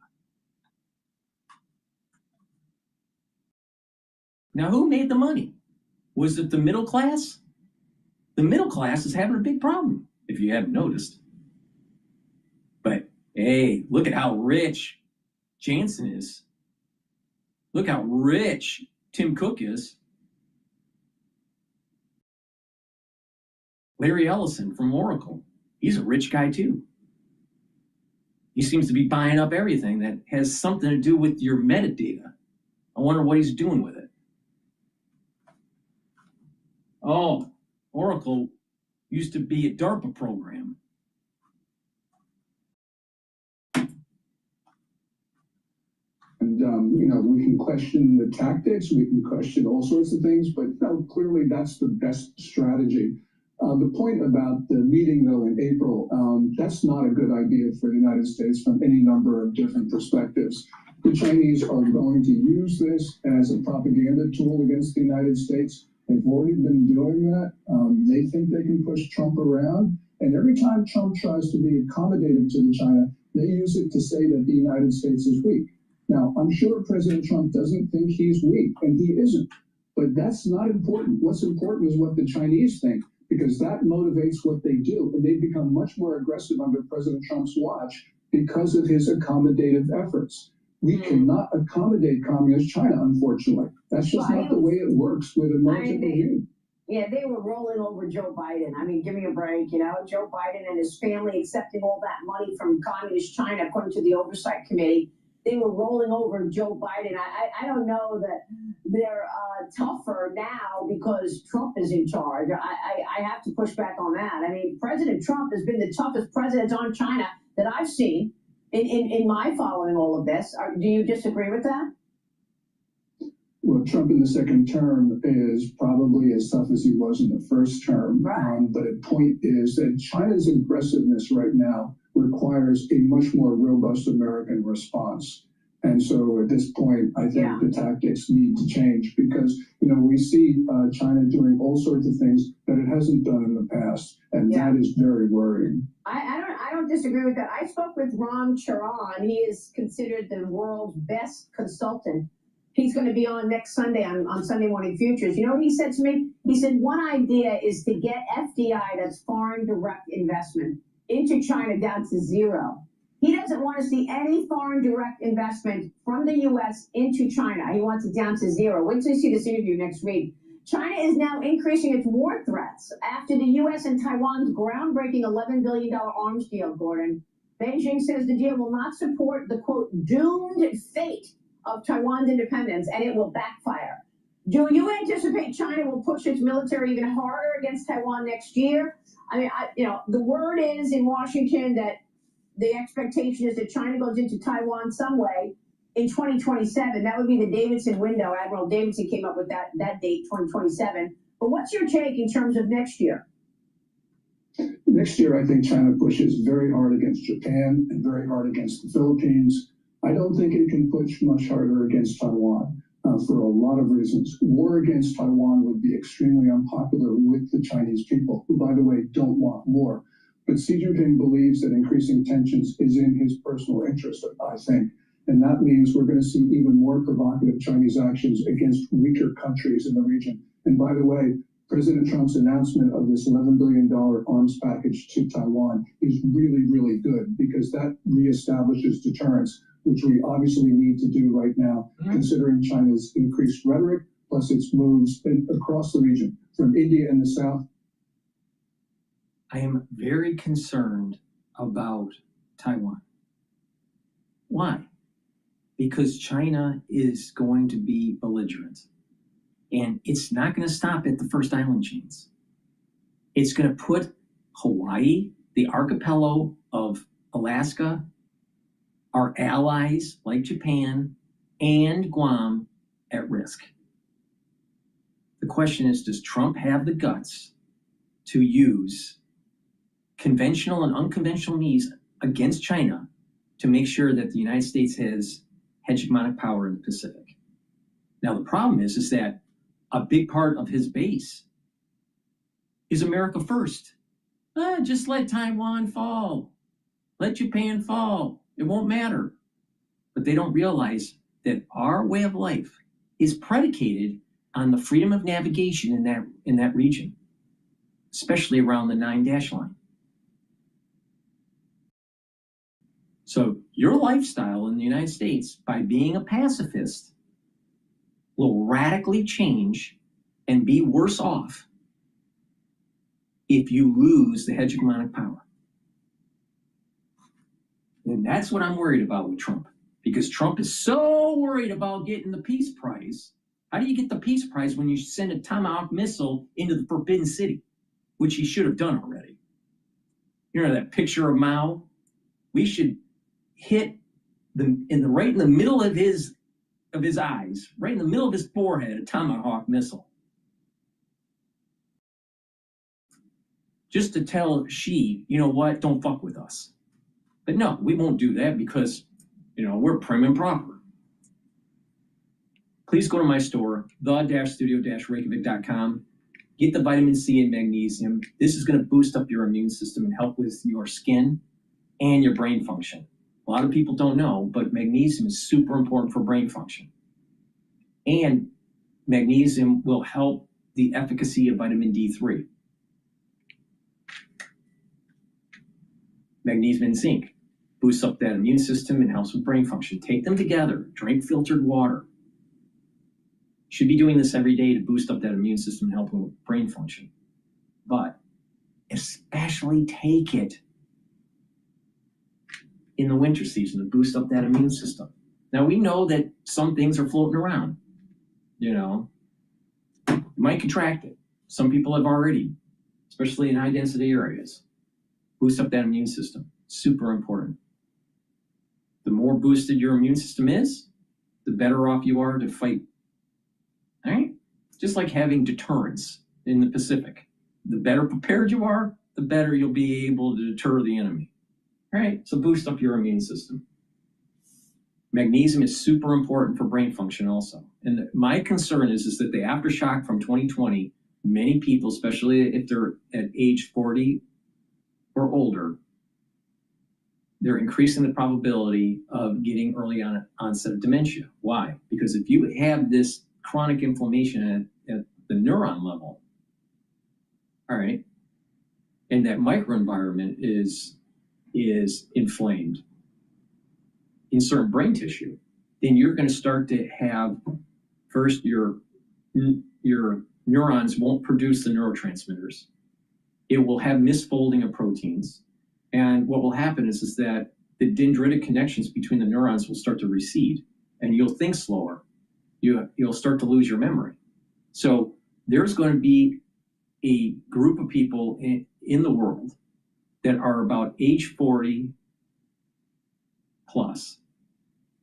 Speaker 5: Now, who made the money? Was it the middle class? The middle class is having a big problem, if you haven't noticed. But, hey, look at how rich Jansen is. Look how rich Tim Cook is. Larry Ellison from Oracle. He's a rich guy, too. He seems to be buying up everything that has something to do with your metadata. I wonder what he's doing with it. Oh, Oracle used to be a DARPA program.
Speaker 14: And, we can question the tactics, we can question all sorts of things, but clearly that's the best strategy. The point about the meeting, though, in April, that's not a good idea for the United States from any number of different perspectives. The Chinese are going to use this as a propaganda tool against the United States. They've already been doing that. They think they can push Trump around. And every time Trump tries to be accommodative to China, they use it to say that the United States is weak. Now, I'm sure President Trump doesn't think he's weak, and he isn't. But that's not important. What's important is what the Chinese think, because that motivates what they do. And they've become much more aggressive under President Trump's watch because of his accommodative efforts. We cannot accommodate communist China, unfortunately. That's just not the way it works with a militant regime.
Speaker 10: Yeah, they were rolling over Joe Biden. I mean, give me a break, Joe Biden and his family accepting all that money from communist China, according to the Oversight Committee. They were rolling over Joe Biden. I don't know that they're tougher now because Trump is in charge. I have to push back on that. I mean, President Trump has been the toughest president on China that I've seen in my following all of this. Do you disagree with that?
Speaker 14: Well, Trump in the second term is probably as tough as he was in the first term.
Speaker 10: Right.
Speaker 14: But the point is that China's aggressiveness right now requires a much more robust American response. And so at this point, I think the tactics need to change because, we see China doing all sorts of things that it hasn't done in the past. And that is very worrying.
Speaker 10: I don't disagree with that. I spoke with Ram Charan. He is considered the world's best consultant. He's going to be on next Sunday on Sunday Morning Futures. You know what he said to me? He said, one idea is to get FDI, that's foreign direct investment, into China down to zero. He doesn't want to see any foreign direct investment from the U.S. into China. He wants it down to zero. Wait till you see this interview next week. China is now increasing its war threats after the U.S. and Taiwan's groundbreaking $11 billion arms deal, Gordon. Beijing says the deal will not support the, quote, doomed fate of Taiwan's independence, and it will backfire. Do you anticipate China will push its military even harder against Taiwan next year? I mean, the word is in Washington that the expectation is that China goes into Taiwan some way in 2027. That would be the Davidson window. Admiral Davidson came up with that date, 2027. But what's your take in terms of next year?
Speaker 14: Next year, I think China pushes very hard against Japan and very hard against the Philippines. I don't think it can push much harder against Taiwan for a lot of reasons. War against Taiwan would be extremely unpopular with the Chinese people, who, by the way, don't want war. But Xi Jinping believes that increasing tensions is in his personal interest, I think. And that means we're going to see even more provocative Chinese actions against weaker countries in the region. And by the way, President Trump's announcement of this $11 billion arms package to Taiwan is really, really good because that reestablishes deterrence, which we obviously need to do right now, considering China's increased rhetoric, plus its moves across the region, from India in the south.
Speaker 5: I am very concerned about Taiwan. Why? Because China is going to be belligerent. And it's not going to stop at the first island chains. It's going to put Hawaii, the archipelago of Alaska, our allies like Japan, and Guam at risk. The question is, does Trump have the guts to use conventional and unconventional means against China to make sure that the United States has hegemonic power in the Pacific? Now, the problem is that a big part of his base is America first. Just let Taiwan fall. Let Japan fall. It won't matter. But they don't realize that our way of life is predicated on the freedom of navigation in that region, especially around the 9-dash line. So your lifestyle in the United States, by being a pacifist, will radically change and be worse off if you lose the hegemonic power. And that's what I'm worried about with Trump, because Trump is so worried about getting the peace prize. How do you get the peace prize when you send a Tomahawk missile into the Forbidden City, which he should have done already? You know that picture of Mao? We should hit right in the middle of his eyes, right in the middle of his forehead, a Tomahawk missile. Just to tell Xi, you know what, don't fuck with us. But no, we won't do that because, we're prim and proper. Please go to my store, the-studio-reykjavik.com. Get the vitamin C and magnesium. This is going to boost up your immune system and help with your skin and your brain function. A lot of people don't know, but magnesium is super important for brain function. And magnesium will help the efficacy of vitamin D3. Magnesium and zinc boosts up that immune system and helps with brain function. Take them together. Drink filtered water. Should be doing this every day to boost up that immune system and help with brain function. But especially take it in the winter season to boost up that immune system. Now, we know that some things are floating around. You might contract it. Some people have already, especially in high density areas. Boost up that immune system. Super important. The more boosted your immune system is, the better off you are to fight All right? Just like having deterrence in the Pacific. The better prepared you are, the better you'll be able to deter the enemy. All right? So boost up your immune system. Magnesium is super important for brain function also. And my concern is that the aftershock from 2020, many people, especially if they're at age 40 or older, they're increasing the probability of getting early onset of dementia. Why? Because if you have this chronic inflammation at the neuron level, all right, and that microenvironment is inflamed in certain brain tissue, then you're going to start to have, first, your neurons won't produce the neurotransmitters. It will have misfolding of proteins. And what will happen is that the dendritic connections between the neurons will start to recede, and you'll think slower. You'll start to lose your memory. So there's going to be a group of people in the world that are about age 40 plus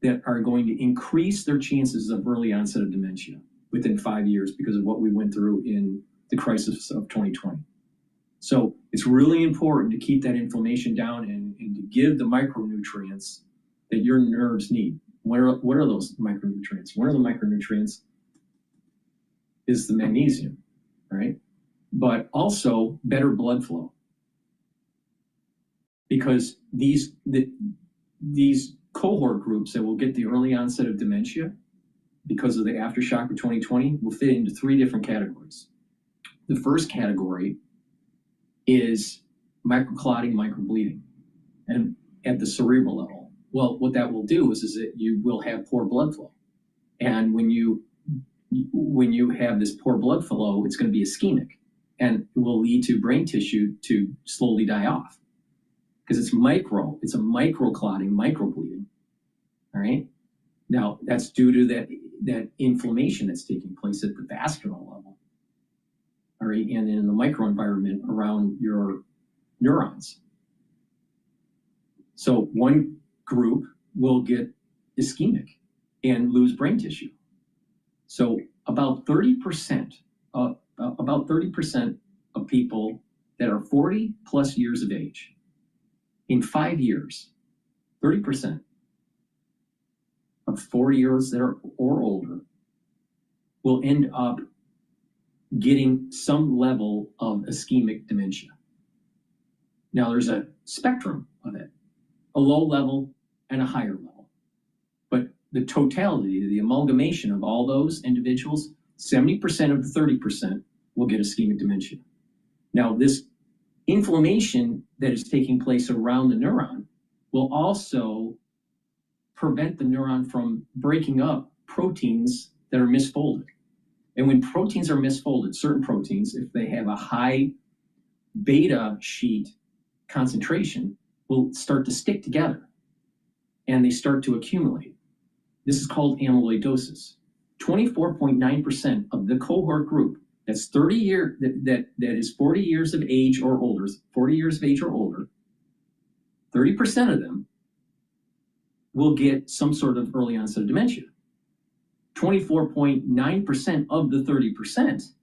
Speaker 5: that are going to increase their chances of early onset of dementia within 5 years because of what we went through in the crisis of 2020. So it's really important to keep that inflammation down and to give the micronutrients that your nerves need. What are those micronutrients? One of the micronutrients is the magnesium, right? But also better blood flow. Because these cohort groups that will get the early onset of dementia because of the aftershock of 2020 will fit into 3 different categories. The first category is microclotting, microbleeding, and at the cerebral level. Well, what that will do is that you will have poor blood flow. And when you have this poor blood flow, it's going to be ischemic, and it will lead to brain tissue to slowly die off. Because it's a microclotting, microbleeding. All right. Now that's due to that inflammation that's taking place at the vascular level. All right, and in the microenvironment around your neurons. So one group will get ischemic and lose brain tissue. So about 30% of people that are 40 plus years of age, in 5 years, 30% of 40 years that are or older will end up getting some level of ischemic dementia. Now there's a spectrum of it, a low level and a higher level. But the totality, the amalgamation of all those individuals, 70% of the 30% will get ischemic dementia. Now this inflammation that is taking place around the neuron will also prevent the neuron from breaking up proteins that are misfolded. And when proteins are misfolded, certain proteins, if they have a high beta sheet concentration, will start to stick together and they start to accumulate. This is called amyloidosis. 24.9% of the cohort group that's 30 years, that is 40 years of age or older, 40 years of age or older, 30% of them will get some sort of early onset of dementia. 24.9% of the 30%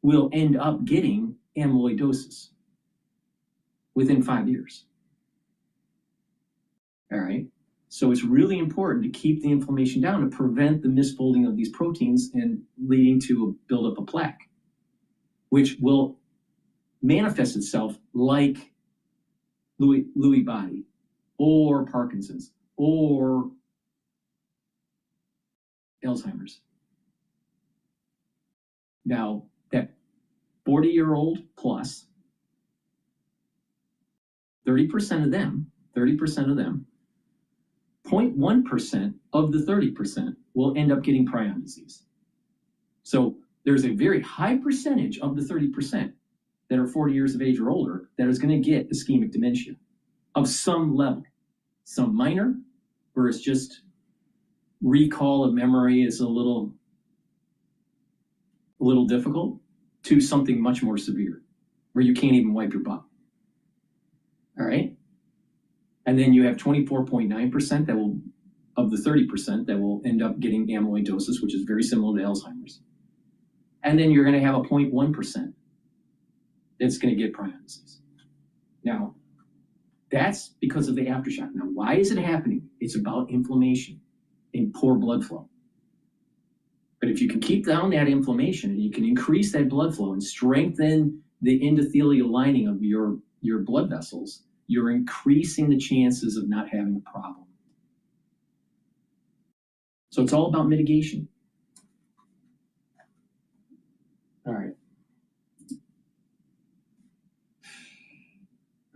Speaker 5: will end up getting amyloidosis within 5 years. All right. So it's really important to keep the inflammation down to prevent the misfolding of these proteins and leading to a buildup of plaque, which will manifest itself like Lewy body or Parkinson's or Alzheimer's. Now, that 40-year-old plus, 30% of them, 0.1% of the 30% will end up getting prion disease. So there's a very high percentage of the 30% that are 40 years of age or older that is going to get ischemic dementia of some level. Some minor, where it's just recall of memory is a little difficult, to something much more severe, where you can't even wipe your butt. All right? And then you have 24.9% that will of the 30% that will end up getting amyloidosis, which is very similar to Alzheimer's. And then you're going to have a 0.1% that's going to get prion disease. Now, that's because of the aftershock. Now, why is it happening? It's about inflammation and poor blood flow. But if you can keep down that inflammation and you can increase that blood flow and strengthen the endothelial lining of your blood vessels, you're increasing the chances of not having a problem. So it's all about mitigation. All right.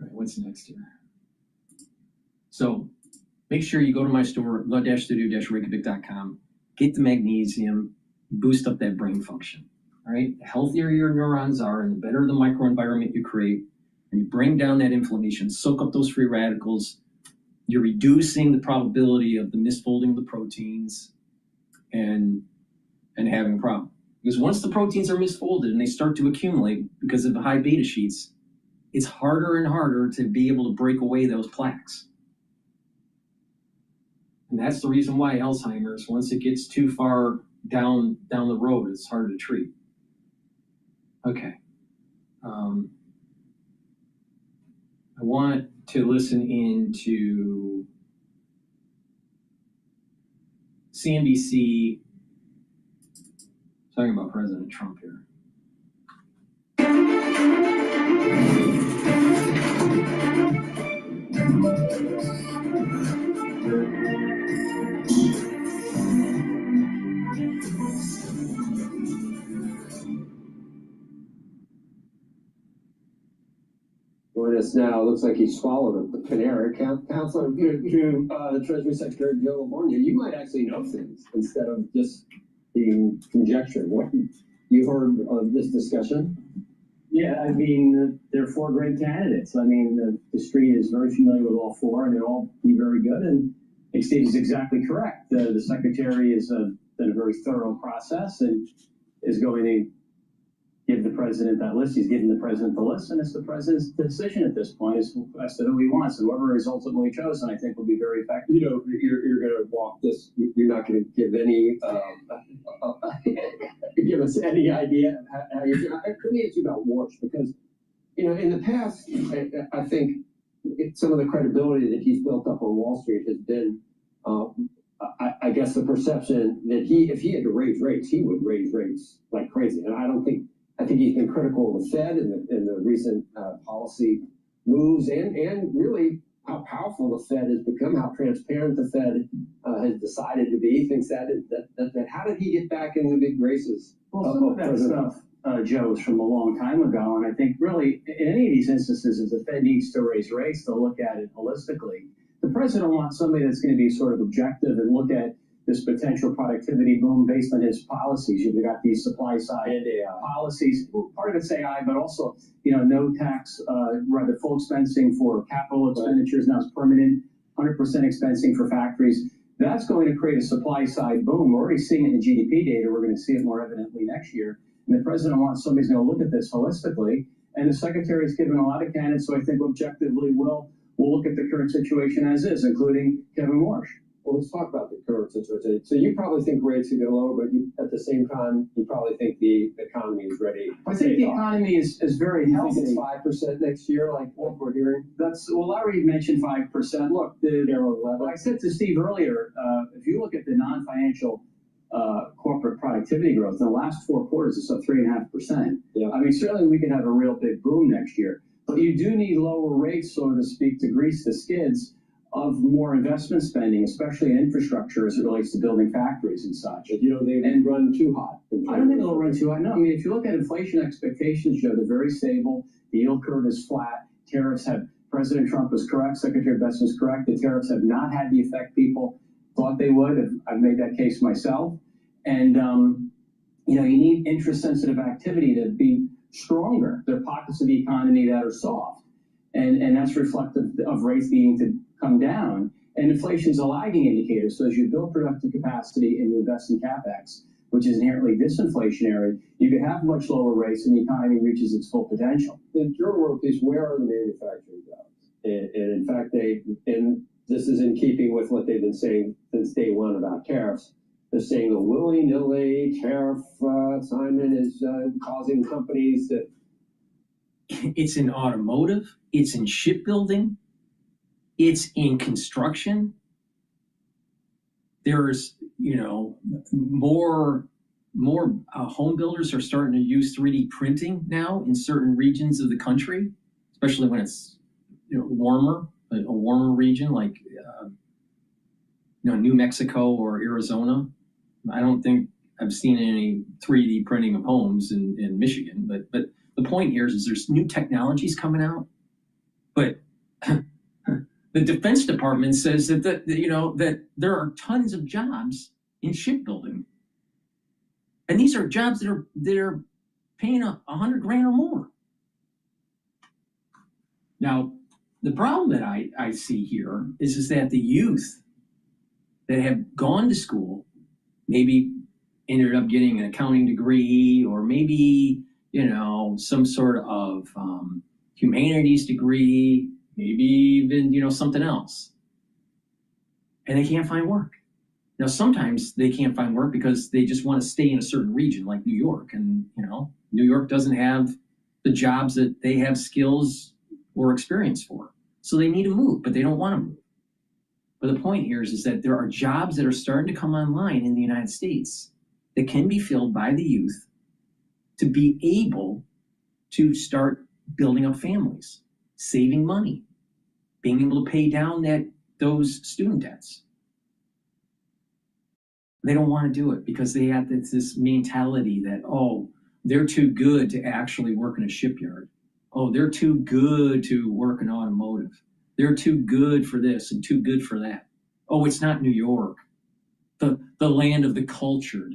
Speaker 5: All right, what's next here? So make sure you go to my store, the-studio-reykjavik.com, get the magnesium, boost up that brain function. All right, the healthier your neurons are and the better the microenvironment you create, and you bring down that inflammation, soak up those free radicals, you're reducing the probability of the misfolding of the proteins and having a problem. Because once the proteins are misfolded and they start to accumulate because of the high beta sheets, it's harder and harder to be able to break away those plaques. And that's the reason why Alzheimer's, once it gets too far down the road, it's hard to treat. Okay. I want to listen into CNBC talking about President Trump here.
Speaker 6: Join us now. Looks like he swallowed a canary. Counselor, to the Treasury Secretary Joe Lavorgna, you might actually know things instead of just being conjecture. What you heard of this discussion?
Speaker 15: Yeah, I mean, there are four great candidates. I mean, the street is very familiar with all four, and they'll all be very good. And Steve is exactly correct. The secretary has done a very thorough process and is going to give the president that list. He's given the president the list, and it's the president's decision at this point as to who he wants. And whoever is ultimately chosen, I think, will be very effective.
Speaker 6: You know, you're going to walk this. You're not going to give any give us any idea of how you're going to. Let me ask you about Warsh, because you know in the past, I think some of the credibility that he's built up on Wall Street has been. I guess the perception that if he had to raise rates, he would raise rates like crazy. And I think he's been critical of the Fed and the recent policy moves and really how powerful the Fed has become, how transparent the Fed has decided to be. He thinks that how did he get back in the big graces?
Speaker 15: Well, some of that stuff, Joe, is from a long time ago. And I think really in any of these instances, if the Fed needs to raise rates, they'll look at it holistically. The president wants somebody that's going to be sort of objective and look at this potential productivity boom based on his policies. You've got these supply side policies. Part of it's AI, but also, no tax, rather full expensing for capital expenditures. Now it's permanent, 100% expensing for factories. That's going to create a supply side boom. We're already seeing it in GDP data. We're going to see it more evidently next year. And the president wants somebody who's going to look at this holistically. And the secretary has given a lot of candidates, so I think objectively we'll look at the current situation as is, including Kevin Warsh.
Speaker 6: Well, let's talk about the current situation. So you probably think rates could go lower, but at the same time, you probably think the economy is ready.
Speaker 15: I think the economy is very healthy.
Speaker 6: You think it's 5% next year, like what we're hearing?
Speaker 15: Larry mentioned 5%. Look, I said to Steve earlier, if you look at the non-financial corporate productivity growth, in the last 4 quarters, it's up 3.5%.
Speaker 6: Yeah.
Speaker 15: I mean, certainly we could have a real big boom next year, but you do need lower rates, so to speak, to grease the skids of more investment spending, especially in infrastructure as it relates to building factories and such.
Speaker 6: But they run too hot.
Speaker 15: I don't think they'll run too hot. No, I mean, if you look at inflation expectations, Joe, they're very stable. The yield curve is flat. President Trump was correct. Secretary Best was correct. The tariffs have not had the effect people thought they would. I've made that case myself. And, you need interest-sensitive activity to be stronger. There are pockets of the economy that are soft. And that's reflective of rates needing to come down. And inflation is a lagging indicator. So as you build productive capacity and you invest in CapEx, which is inherently disinflationary, you can have much lower rates and the economy reaches its full potential.
Speaker 6: In your world, where are the manufacturing jobs? And in fact, this is in keeping with what they've been saying since day one about tariffs. They're saying a willy-nilly tariff assignment is causing companies to.
Speaker 5: It's in automotive, it's in shipbuilding, it's in construction. There's, more home builders are starting to use 3D printing now in certain regions of the country, especially when it's warmer, a warmer region like New Mexico or Arizona. I don't think I've seen any 3D printing of homes in Michigan, but the point here is there's new technologies coming out, but the Defense Department says that that there are tons of jobs in shipbuilding, and these are jobs that are paying $100 grand or more. Now, the problem that I see here is that the youth that have gone to school, maybe ended up getting an accounting degree, or maybe some sort of humanities degree, maybe even something else, and they can't find work. Now, sometimes they can't find work because they just want to stay in a certain region, like New York, and New York doesn't have the jobs that they have skills or experience for, so they need to move, but they don't want to move. But the point here is that there are jobs that are starting to come online in the United States that can be filled by the youth to be able to start building up families, saving money, being able to pay down those student debts. They don't want to do it because they have this mentality that, oh, they're too good to actually work in a shipyard. Oh, they're too good to work in automotive. They're too good for this and too good for that. Oh, it's not New York, the land of the cultured.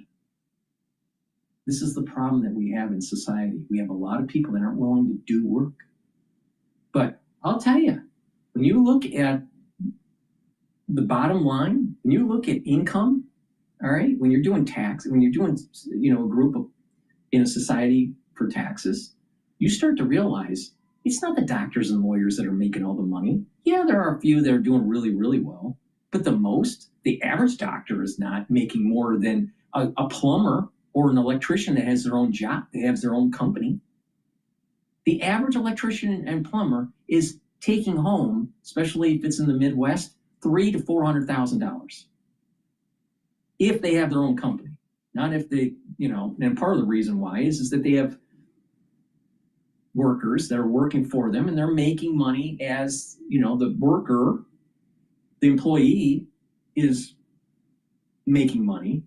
Speaker 5: This is the problem that we have in society. We have a lot of people that aren't willing to do work. But I'll tell you, when you look at the bottom line, when you look at income, all right, when you're doing tax, when you're doing, a group in a society for taxes, you start to realize it's not the doctors and lawyers that are making all the money. Yeah, there are a few that are doing really, really well, but the average doctor is not making more than a plumber or an electrician that has their own job, that has their own company. The average electrician and plumber is taking home, especially if it's in the Midwest, $300,000 to $400,000 if they have their own company. Not if they, and part of the reason why is that they have workers that are working for them, and they're making money as the worker, the employee is making money,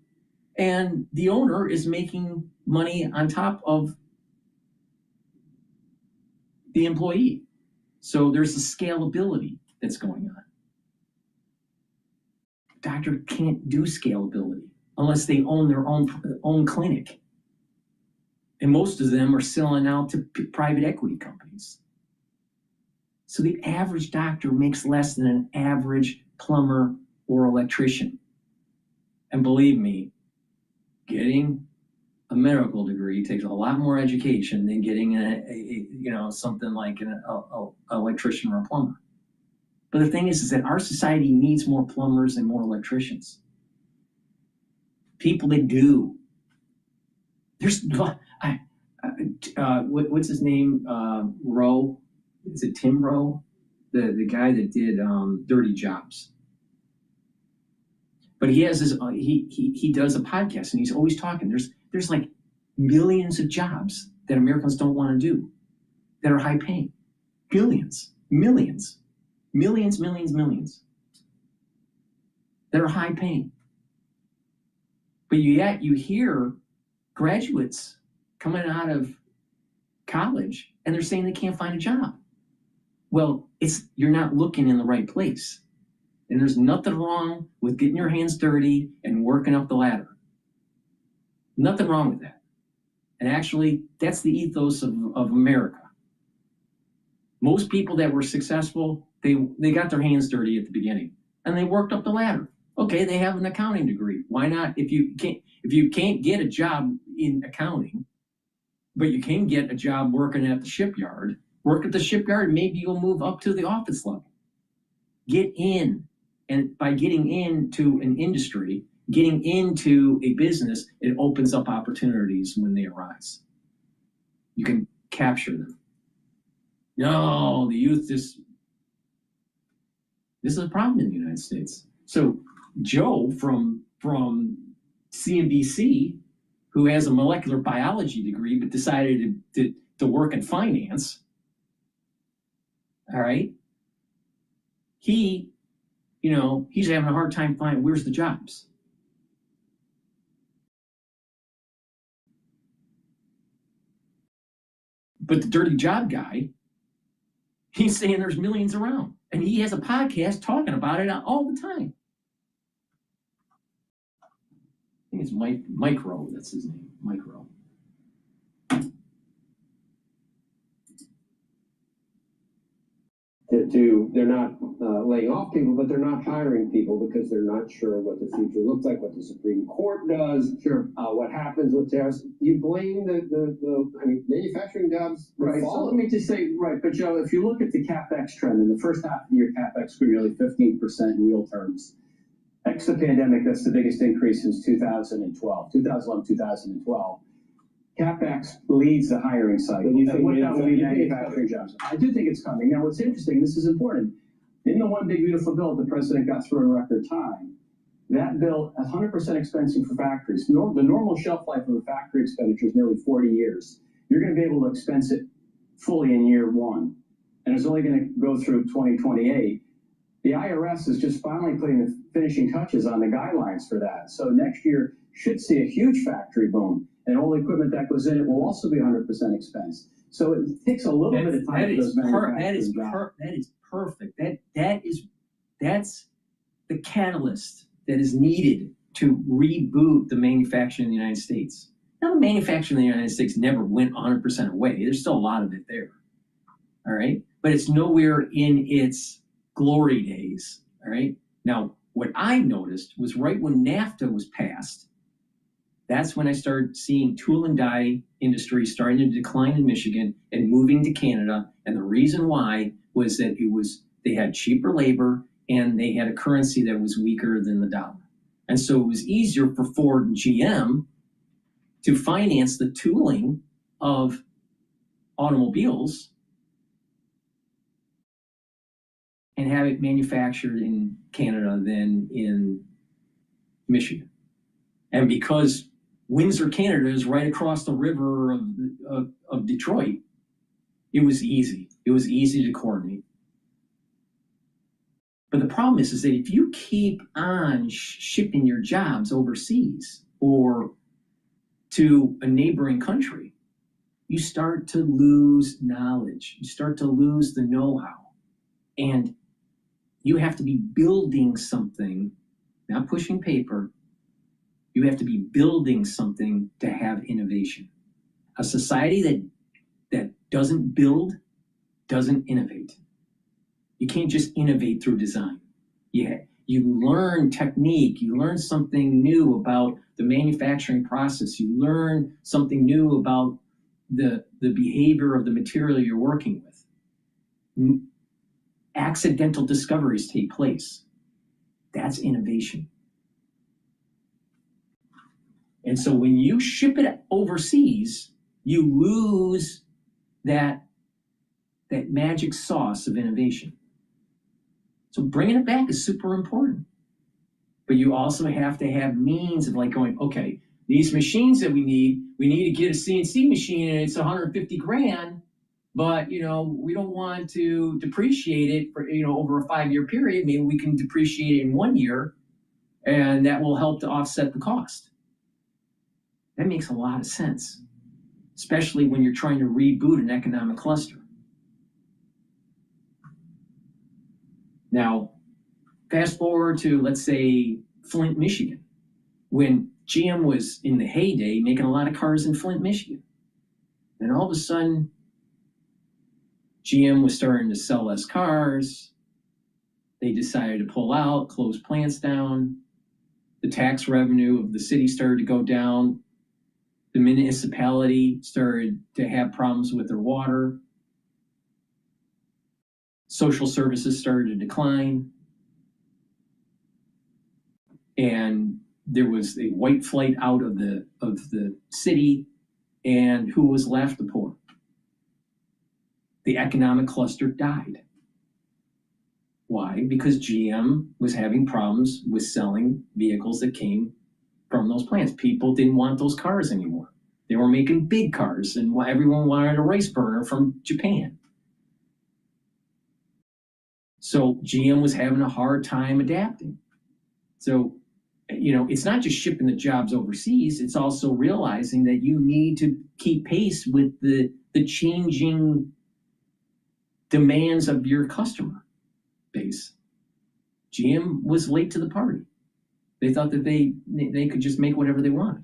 Speaker 5: and the owner is making money on top of the employee. So there's a scalability that's going on. Doctor can't do scalability unless they own their own clinic. And most of them are selling out to private equity companies. So the average doctor makes less than an average plumber or electrician. And believe me, getting a medical degree takes a lot more education than getting something like an electrician or a plumber. But the thing is that our society needs more plumbers and more electricians. People that do. There's what's his name? Rowe? Is it Tim Rowe? The guy that did Dirty Jobs. But he has this. He does a podcast, and he's always talking. There's like millions of jobs that Americans don't want to do, that are high paying. Billions, millions, that are high paying. But yet you hear graduates coming out of college and they're saying they can't find a job. Well, you're not looking in the right place. And there's nothing wrong with getting your hands dirty and working up the ladder. Nothing wrong with that. And actually, that's the ethos of America. Most people that were successful, they got their hands dirty at the beginning and they worked up the ladder. Okay, they have an accounting degree. Why not? If you can't get a job in accounting, but you can get a job working at the shipyard, work at the shipyard, maybe you'll move up to the office level. Get in. And by getting into an industry, getting into a business, it opens up opportunities when they arise. You can capture them. No, the youth, this is a problem in the United States. So Joe from CNBC, who has a molecular biology degree but decided to work in finance, all right, he's having a hard time finding where's the jobs. But the dirty job guy, he's saying there's millions around. And he has a podcast talking about it all the time. I think it's Micro, that's his name, Micro.
Speaker 6: They're not laying off people, but they're not hiring people because they're not sure what the future looks like, what the Supreme Court does, what happens with tariffs. You blame the manufacturing jobs.
Speaker 15: Right. So let me just say, right, but Joe, if you look at the CapEx trend, in the first half of the year, CapEx grew nearly 15% in real terms. Ex the pandemic, that's the biggest increase since 2011, 2012. CapEx leads the hiring cycle. And what that will be manufacturing jobs. I do think it's coming. Now, what's interesting, this is important. In the one big beautiful bill the president got through in record time, that bill, 100% expensing for factories. The normal shelf life of a factory expenditure is nearly 40 years. You're going to be able to expense it fully in year one. And it's only going to go through 2028. The IRS is just finally putting the finishing touches on the guidelines for that. So next year should see a huge factory boom. And all the equipment that goes in it will also be 100% expense. So it takes a little bit of time.
Speaker 5: That is perfect. That's the catalyst that is needed to reboot the manufacturing in the United States. Now, the manufacturing in the United States never went 100% away. There's still a lot of it there. All right, but it's nowhere in its glory days. All right. Now, what I noticed was right when NAFTA was passed. That's when I started seeing tool and die industry starting to decline in Michigan and moving to Canada. And the reason why was that they had cheaper labor and they had a currency that was weaker than the dollar. And so it was easier for Ford and GM to finance the tooling of automobiles and have it manufactured in Canada than in Michigan. And because Windsor, Canada is right across the river of Detroit, it was easy. It was easy to coordinate. But the problem is that if you keep on shipping your jobs overseas or to a neighboring country, you start to lose knowledge. You start to lose the know-how. And you have to be building something, not pushing paper. You have to be building something to have innovation. A society that doesn't build doesn't innovate. You can't just innovate through design. You learn technique, you learn something new about the manufacturing process, you learn something new about the behavior of the material you're working with. Accidental discoveries take place. That's innovation. And so when you ship it overseas, you lose that magic sauce of innovation. So bringing it back is super important. But you also have to have means of like going, okay, these machines that we need to get a CNC machine and it's 150 grand, but we don't want to depreciate it for over a 5-year period. Maybe we can depreciate it in 1 year, and that will help to offset the cost. That makes a lot of sense, especially when you're trying to reboot an economic cluster. Now, fast forward to, let's say, Flint, Michigan, when GM was in the heyday making a lot of cars in Flint, Michigan. And all of a sudden, GM was starting to sell less cars. They decided to pull out, close plants down. The tax revenue of the city started to go down. The municipality started to have problems with their water. Social services started to decline. and there was a white flight out of the city, and who was left? The poor. The economic cluster died. Why? Because GM was having problems with selling vehicles that came from those plants. People didn't want those cars anymore. They were making big cars, and everyone wanted a race burner from Japan. So GM was having a hard time adapting. So, it's not just shipping the jobs overseas, it's also realizing that you need to keep pace with the changing demands of your customer base. GM was late to the party. They thought that they could just make whatever they wanted.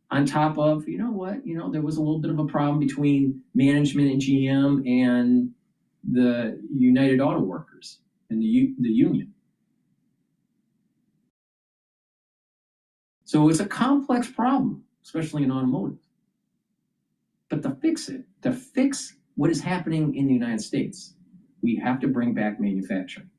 Speaker 5: On top of, there was a little bit of a problem between management and GM and the United Auto Workers and the union. So it's a complex problem, especially in automotive. But to fix what is happening in the United States, we have to bring back manufacturing.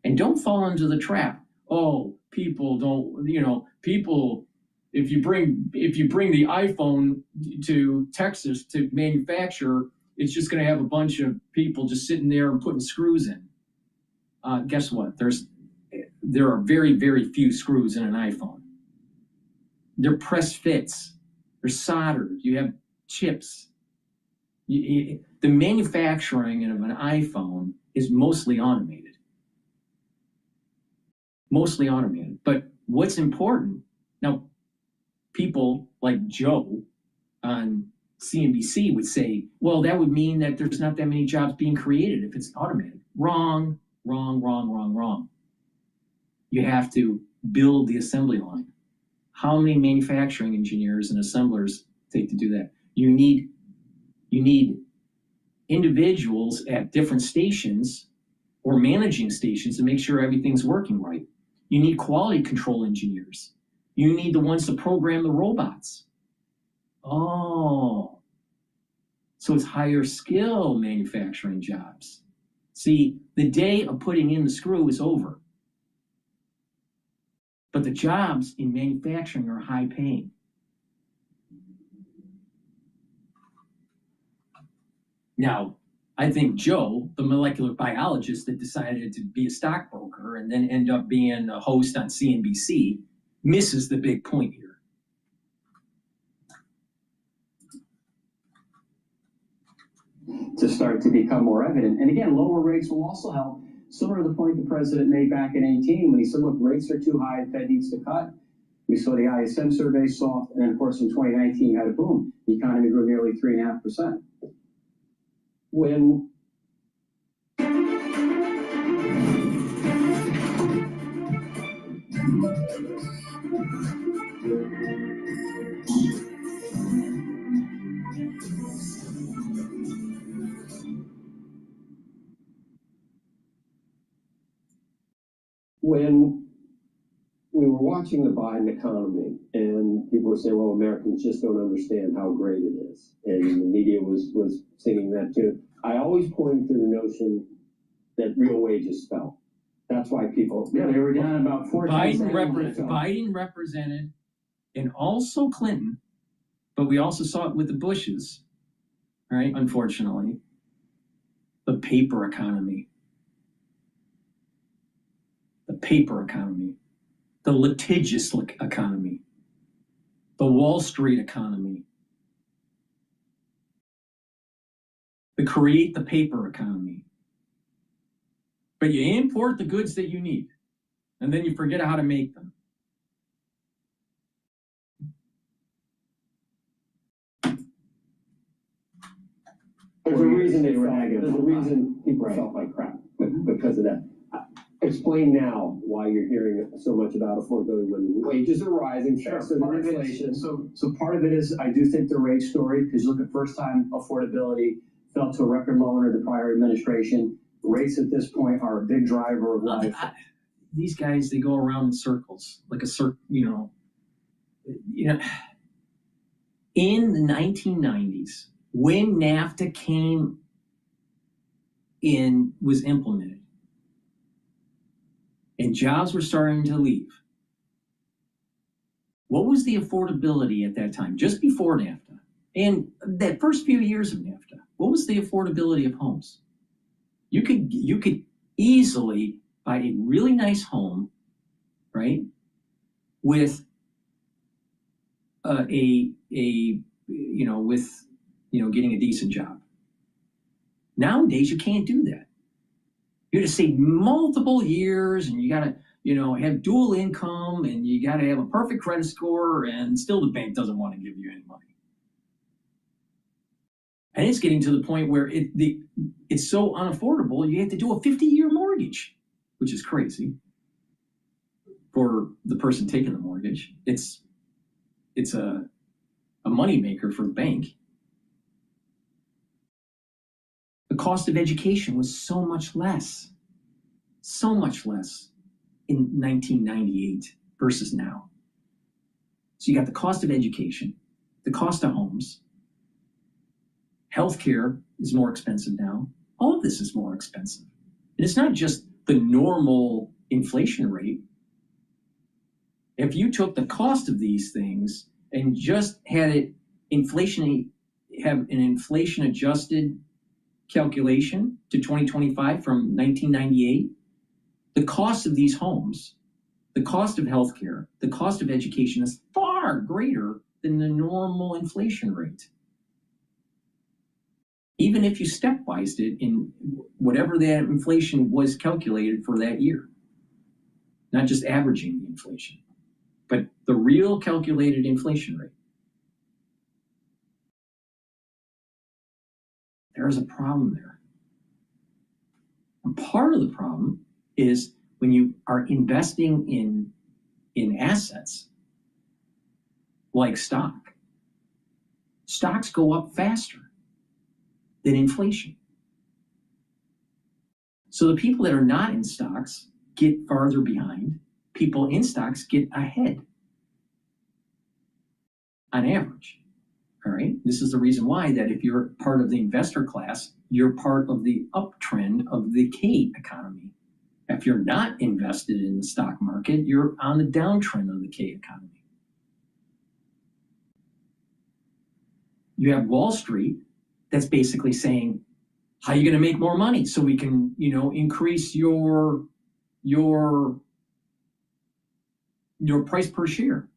Speaker 5: And don't fall into the trap. Oh, people don't, people, if you bring the iPhone to Texas to manufacture, it's just going to have a bunch of people just sitting there and putting screws in. Guess what? There are very, very few screws in an iPhone. They're press fits. They're soldered. You have chips. The manufacturing of an iPhone is mostly automated. Mostly automated. But what's important, now, people like Joe on CNBC would say, well, that would mean that there's not that many jobs being created if it's automated. Wrong, wrong, wrong, wrong, wrong. You have to build the assembly line. How many manufacturing engineers and assemblers take to do that? You need individuals at different stations or managing stations to make sure everything's working right. You need quality control engineers. You need the ones to program the robots. Oh, so it's higher skill manufacturing jobs. See, the day of putting in the screw is over. But the jobs in manufacturing are high paying. Now, I think Joe, the molecular biologist that decided to be a stockbroker and then end up being a host on CNBC, misses the big point here.
Speaker 15: To start to become more evident. And again, lower rates will also help. Similar to the point the president made back in 2018 when he said, look, rates are too high, the Fed needs to cut. We saw the ISM survey soft, and then of course in 2019 had a boom. The economy grew nearly 3.5%. When
Speaker 6: we were watching the Biden economy, and people were saying, well, Americans just don't understand how great it is. And the media was singing that too. I always point to the notion that real wages fell. That's why people...
Speaker 15: Yeah, they were down about 14%.
Speaker 5: Biden represented, and also Clinton, but we also saw it with the Bushes, right, unfortunately, the paper economy. The paper economy, the litigious economy, the Wall Street economy, the create the paper economy. But you import the goods that you need, and then you forget how to make them.
Speaker 6: There's a reason they were negative. There's a reason people felt like crap because of that. Explain now why you're hearing so much about affordability when wages are rising faster than inflation.
Speaker 15: So part of it is I do think the rate story, because look at first-time affordability fell to a record low under the prior administration. Rates at this point are a big driver of life.
Speaker 5: These guys, they go around in circles, like a circle, in the 1990s, when NAFTA was implemented, and jobs were starting to leave, What was the affordability at that time, just before NAFTA? And that first few years of NAFTA, what was the affordability of homes? You could easily buy a really nice home, right, with getting a decent job. Nowadays, you can't do that. You have to save multiple years, and you gotta, have dual income, and you gotta have a perfect credit score, and still the bank doesn't want to give you any money. And it's getting to the point where it's so unaffordable, you have to do a 50-year mortgage, which is crazy for the person taking the mortgage. It's a moneymaker for the bank. The cost of education was so much less in 1998 versus now. So you got the cost of education, the cost of homes, healthcare is more expensive now. All of this is more expensive. And it's not just the normal inflation rate. If you took the cost of these things and just had it have an inflation adjusted calculation to 2025 from 1998, the cost of these homes, the cost of healthcare, the cost of education is far greater than the normal inflation rate. Even if you stepwised it in whatever that inflation was calculated for that year, not just averaging the inflation, but the real calculated inflation rate. There is a problem there. And part of the problem is when you are investing in assets like stocks go up faster than inflation. So the people that are not in stocks get farther behind. People in stocks get ahead on average. All right. This is the reason why that if you're part of the investor class, you're part of the uptrend of the K economy. If you're not invested in the stock market, you're on the downtrend of the K economy. You have Wall Street that's basically saying, how are you going to make more money so we can, increase your price per share?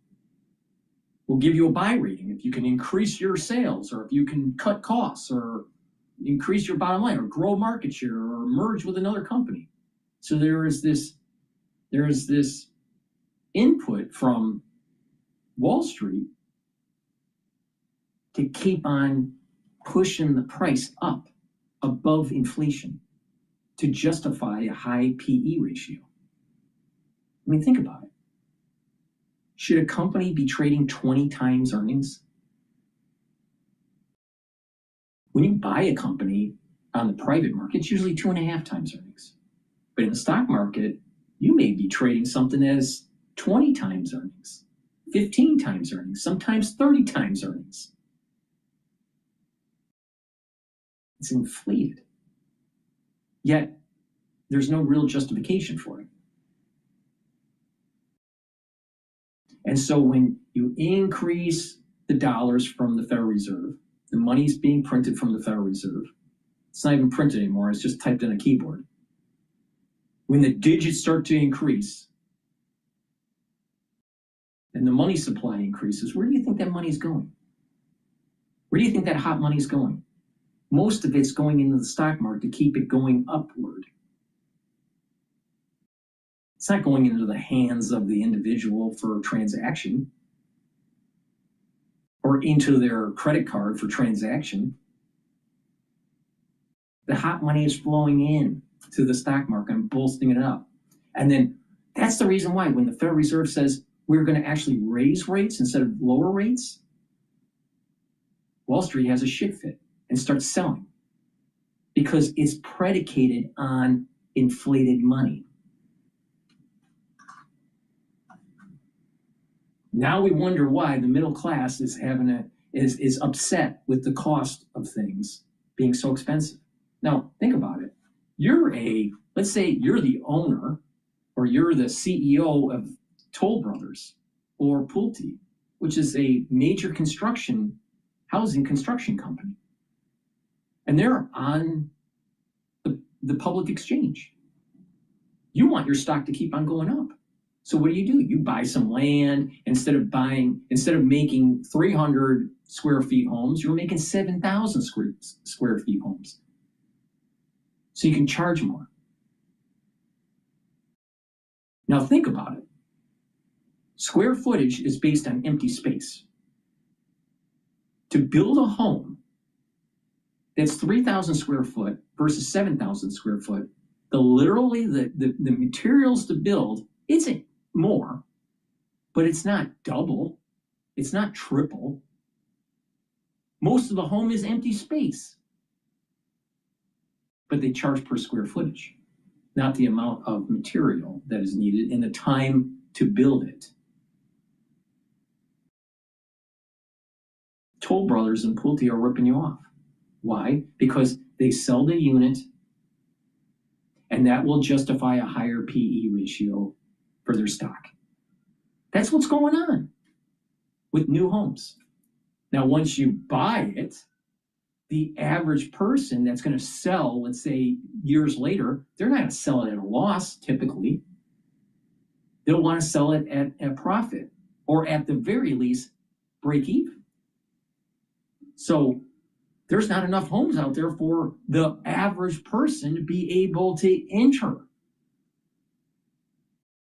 Speaker 5: We'll give you a buy rating if you can increase your sales, or if you can cut costs, or increase your bottom line, or grow market share, or merge with another company. So there is this input from Wall Street to keep on pushing the price up above inflation to justify a high PE ratio. I mean, think about it. Should a company be trading 20 times earnings? When you buy a company on the private market, it's usually 2.5 times earnings. But in the stock market, you may be trading something as 20 times earnings, 15 times earnings, sometimes 30 times earnings. It's inflated. Yet, there's no real justification for it. And so when you increase the dollars from the Federal Reserve, the money's being printed from the Federal Reserve. It's not even printed anymore, it's just typed in a keyboard. When the digits start to increase and the money supply increases, where do you think that money's going? Where do you think that hot money's going? Most of it's going into the stock market to keep it going upward. It's not going into the hands of the individual for a transaction or into their credit card for transaction. The hot money is flowing in to the stock market and bolstering it up. And then that's the reason why when the Federal Reserve says we're going to actually raise rates instead of lower rates, Wall Street has a shit fit and starts selling because it's predicated on inflated money. Now we wonder why the middle class is is upset with the cost of things being so expensive. Now, think about it. Let's say you're the owner or you're the CEO of Toll Brothers or Pulte which is a major housing construction company. And they're on the public exchange. You want your stock to keep on going up. So what do? You buy some land instead of making 300 square feet homes, you're making 7,000 square feet homes. So you can charge more. Now think about it. Square footage is based on empty space. To build a home that's 3,000 square foot versus 7,000 square foot, the materials to build, it's more, but it's not double. It's not triple. Most of the home is empty space. But they charge per square footage, not the amount of material that is needed and the time to build it. Toll Brothers and Pulte are ripping you off. Why? Because they sell the unit, and that will justify a higher PE ratio for their stock. That's what's going on with new homes. Now, once you buy it, the average person that's going to sell, let's say years later, they're not going to sell it at a loss typically. They'll want to sell it at a profit, or at the very least, break even. So there's not enough homes out there for the average person to be able to enter.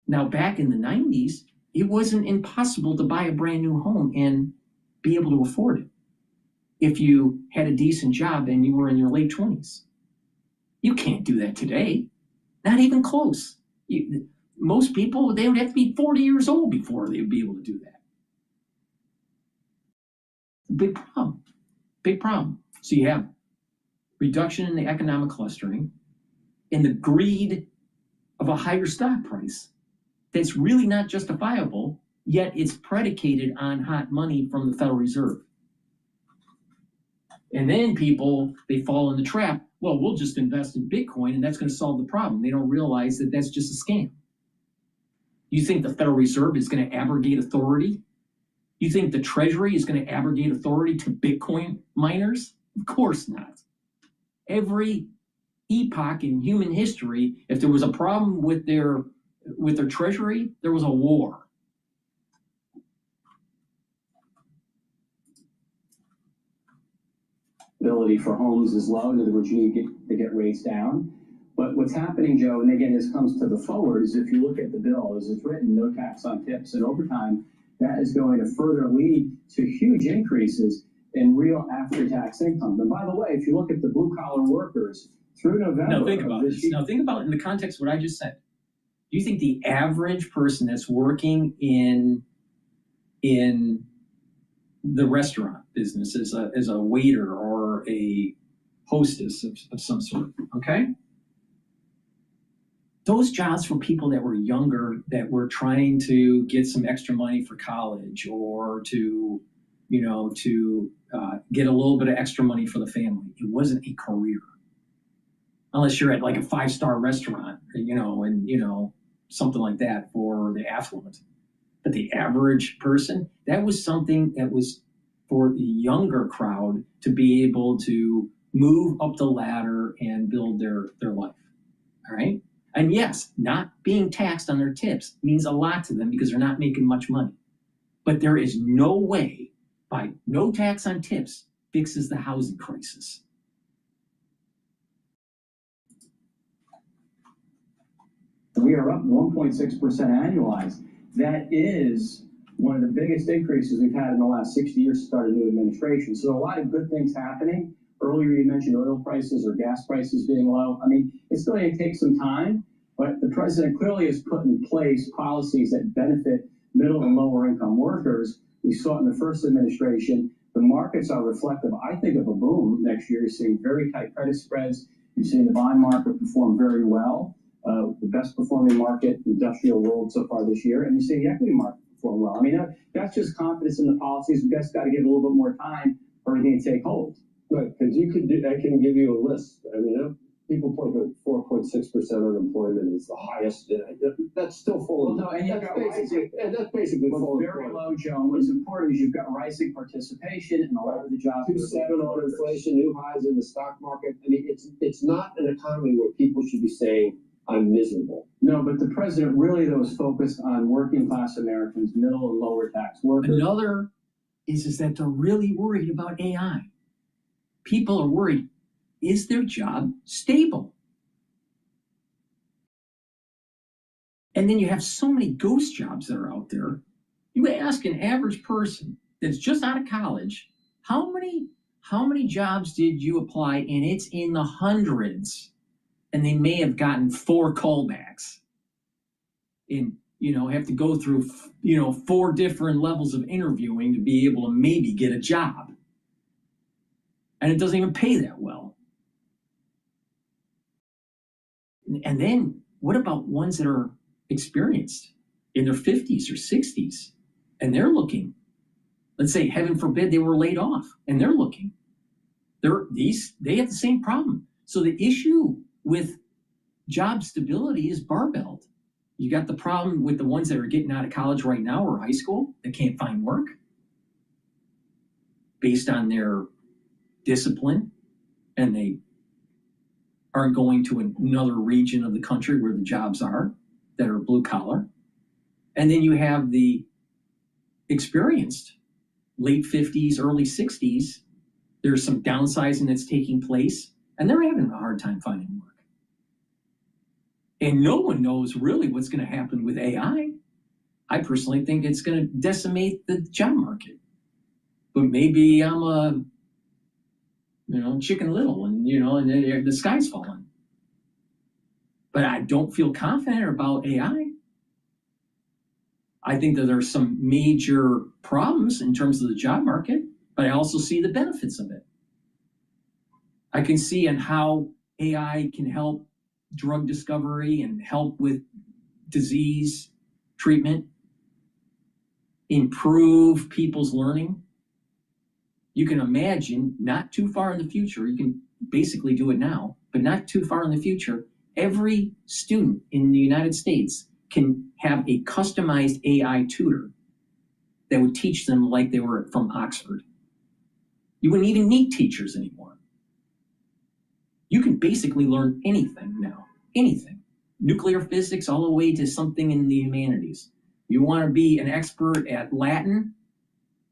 Speaker 5: Now, back in the 90s, it wasn't impossible to buy a brand new home and be able to afford it if you had a decent job and you were in your late 20s. You can't do that today. Not even close. Most people, they would have to be 40 years old before they would be able to do that. Big problem. Big problem. So you have reduction in the economic clustering and the greed of a higher stock price that's really not justifiable, yet it's predicated on hot money from the Federal Reserve. And then people, they fall in the trap. Well, we'll just invest in Bitcoin and that's going to solve the problem. They don't realize that that's just a scam. You think the Federal Reserve is going to abrogate authority? You think the Treasury is going to abrogate authority to Bitcoin miners? Of course not. Every epoch in human history, if there was a problem with their Treasury, there was a war.
Speaker 15: Ability for homes is low. In other words, you need to get rates down. But what's happening, Joe, and again, this comes to the forward, is if you look at the bill, as it's written, no tax on tips, and over time, that is going to further lead to huge increases in real after-tax income. And by the way, if you look at the blue-collar workers through November...
Speaker 5: Now think about this. Now think about it in the context of what I just said. Do you think the average person that's working in the restaurant business as a waiter or a hostess of some sort, okay? Those jobs for people that were younger, that were trying to get some extra money for college or to get a little bit of extra money for the family. It wasn't a career. Unless you're at like a 5-star restaurant, and something like that for the affluent. But the average person, that was something that was for the younger crowd to be able to move up the ladder and build their life, all right? And yes, not being taxed on their tips means a lot to them because they're not making much money. But there is no way by no tax on tips fixes the housing crisis.
Speaker 15: We are up 1.6% annualized. That is one of the biggest increases we've had in the last 60 years to start a new administration. So a lot of good things happening. Earlier you mentioned oil prices or gas prices being low. I mean, it's going to take some time, but the president clearly has put in place policies that benefit middle and lower income workers. We saw it in the first administration. The markets are reflective, I think, of a boom next year. You're seeing very tight credit spreads. You're seeing the bond market perform very well. The best performing market in the industrial world so far this year, and you're seeing the equity market perform well. I mean, that's just confidence in the policies. We just got to give it a little bit more time for everything to take hold.
Speaker 6: Right, because I can give you a list. I mean, people point to 4.6% unemployment is the highest. That's still full of.
Speaker 15: Well, no, and you've
Speaker 6: that's
Speaker 15: got
Speaker 6: basically, and that's basically full
Speaker 15: What's
Speaker 6: of.
Speaker 15: very low, Joe, what's important is you've got rising participation in a lot of the jobs.
Speaker 6: 2.7 on inflation, new highs in the stock market. I mean, it's not an economy where people should be saying, I'm miserable.
Speaker 15: No, but the president really, though, is focused on working class Americans, middle and lower tax workers.
Speaker 5: Another is that they're really worried about AI. People are worried, is their job stable? And then you have so many ghost jobs that are out there. You ask an average person that's just out of college, how many jobs did you apply? And it's in the hundreds. And they may have gotten 4 callbacks. And, have to go through, 4 different levels of interviewing to be able to maybe get a job. And it doesn't even pay that well. And then what about ones that are experienced in their 50s or 60s and they're looking? Let's say, heaven forbid, they were laid off and they're looking. They have the same problem. So the issue with job stability is barbelled. You got the problem with the ones that are getting out of college right now or high school that can't find work based on their discipline, and they aren't going to another region of the country where the jobs are that are blue collar. And then you have the experienced late 50s, early 60s. There's some downsizing that's taking place, and they're having a hard time finding work. And no one knows really what's going to happen with AI. I personally think it's going to decimate the job market. But maybe I'm a Chicken Little, and and the sky's falling. But I don't feel confident about AI. I think that there's some major problems in terms of the job market, but I also see the benefits of it. I can see on how AI can help drug discovery and help with disease treatment, improve people's learning. You can imagine not too far in the future, you can basically do it now, but not too far in the future, every student in the United States can have a customized AI tutor that would teach them like they were from Oxford. You wouldn't even need teachers anymore. You can basically learn anything now, anything. Nuclear physics all the way to something in the humanities. You want to be an expert at Latin,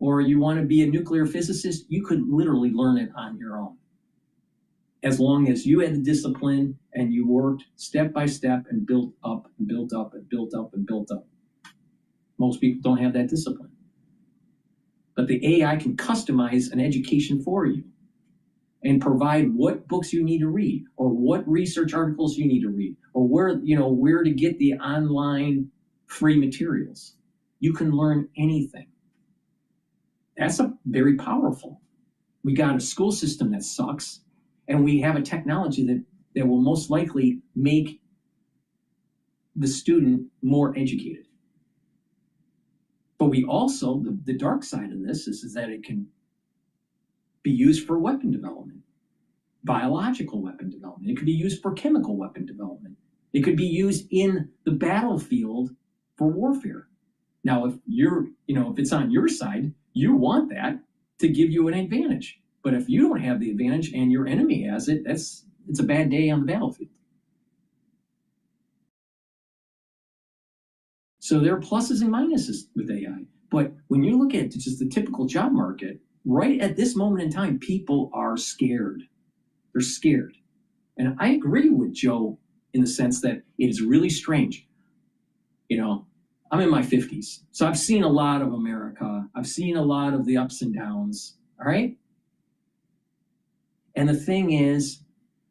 Speaker 5: or you want to be a nuclear physicist, you could literally learn it on your own. As long as you had the discipline and you worked step by step and built up and built up and built up and built up. Most people don't have that discipline. But the AI can customize an education for you and provide what books you need to read, or what research articles you need to read, or where to get the online free materials. You can learn anything. That's very powerful. We got a school system that sucks, and we have a technology that will most likely make the student more educated. But we also, the dark side of this is that it can be used for weapon development, biological weapon development. It could be used for chemical weapon development. It could be used in the battlefield for warfare. Now, if if it's on your side, you want that to give you an advantage. But if you don't have the advantage and your enemy has it, it's a bad day on the battlefield. So there are pluses and minuses with AI. But when you look at just the typical job market, right at this moment in time, people are scared. They're scared. And I agree with Joe in the sense that it is really strange. I'm in my 50s, so I've seen a lot of America. I've seen a lot of the ups and downs, all right? And the thing is,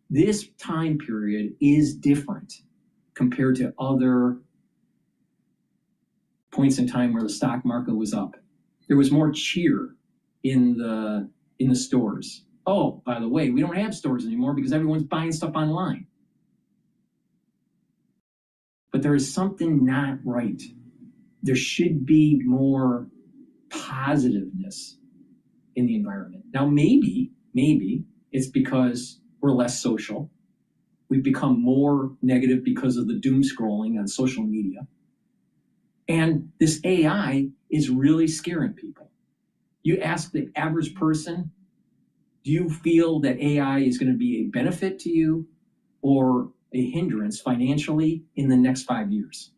Speaker 5: this time period is different compared to other points in time where the stock market was up. There was more cheer in the stores. Oh, by the way, we don't have stores anymore because everyone's buying stuff online. But there is something not right. There should be more positiveness in the environment. Now, maybe it's because we're less social. We've become more negative because of the doom scrolling on social media. And this AI is really scaring people. You ask the average person, do you feel that AI is going to be a benefit to you or a hindrance financially in the next 5 years?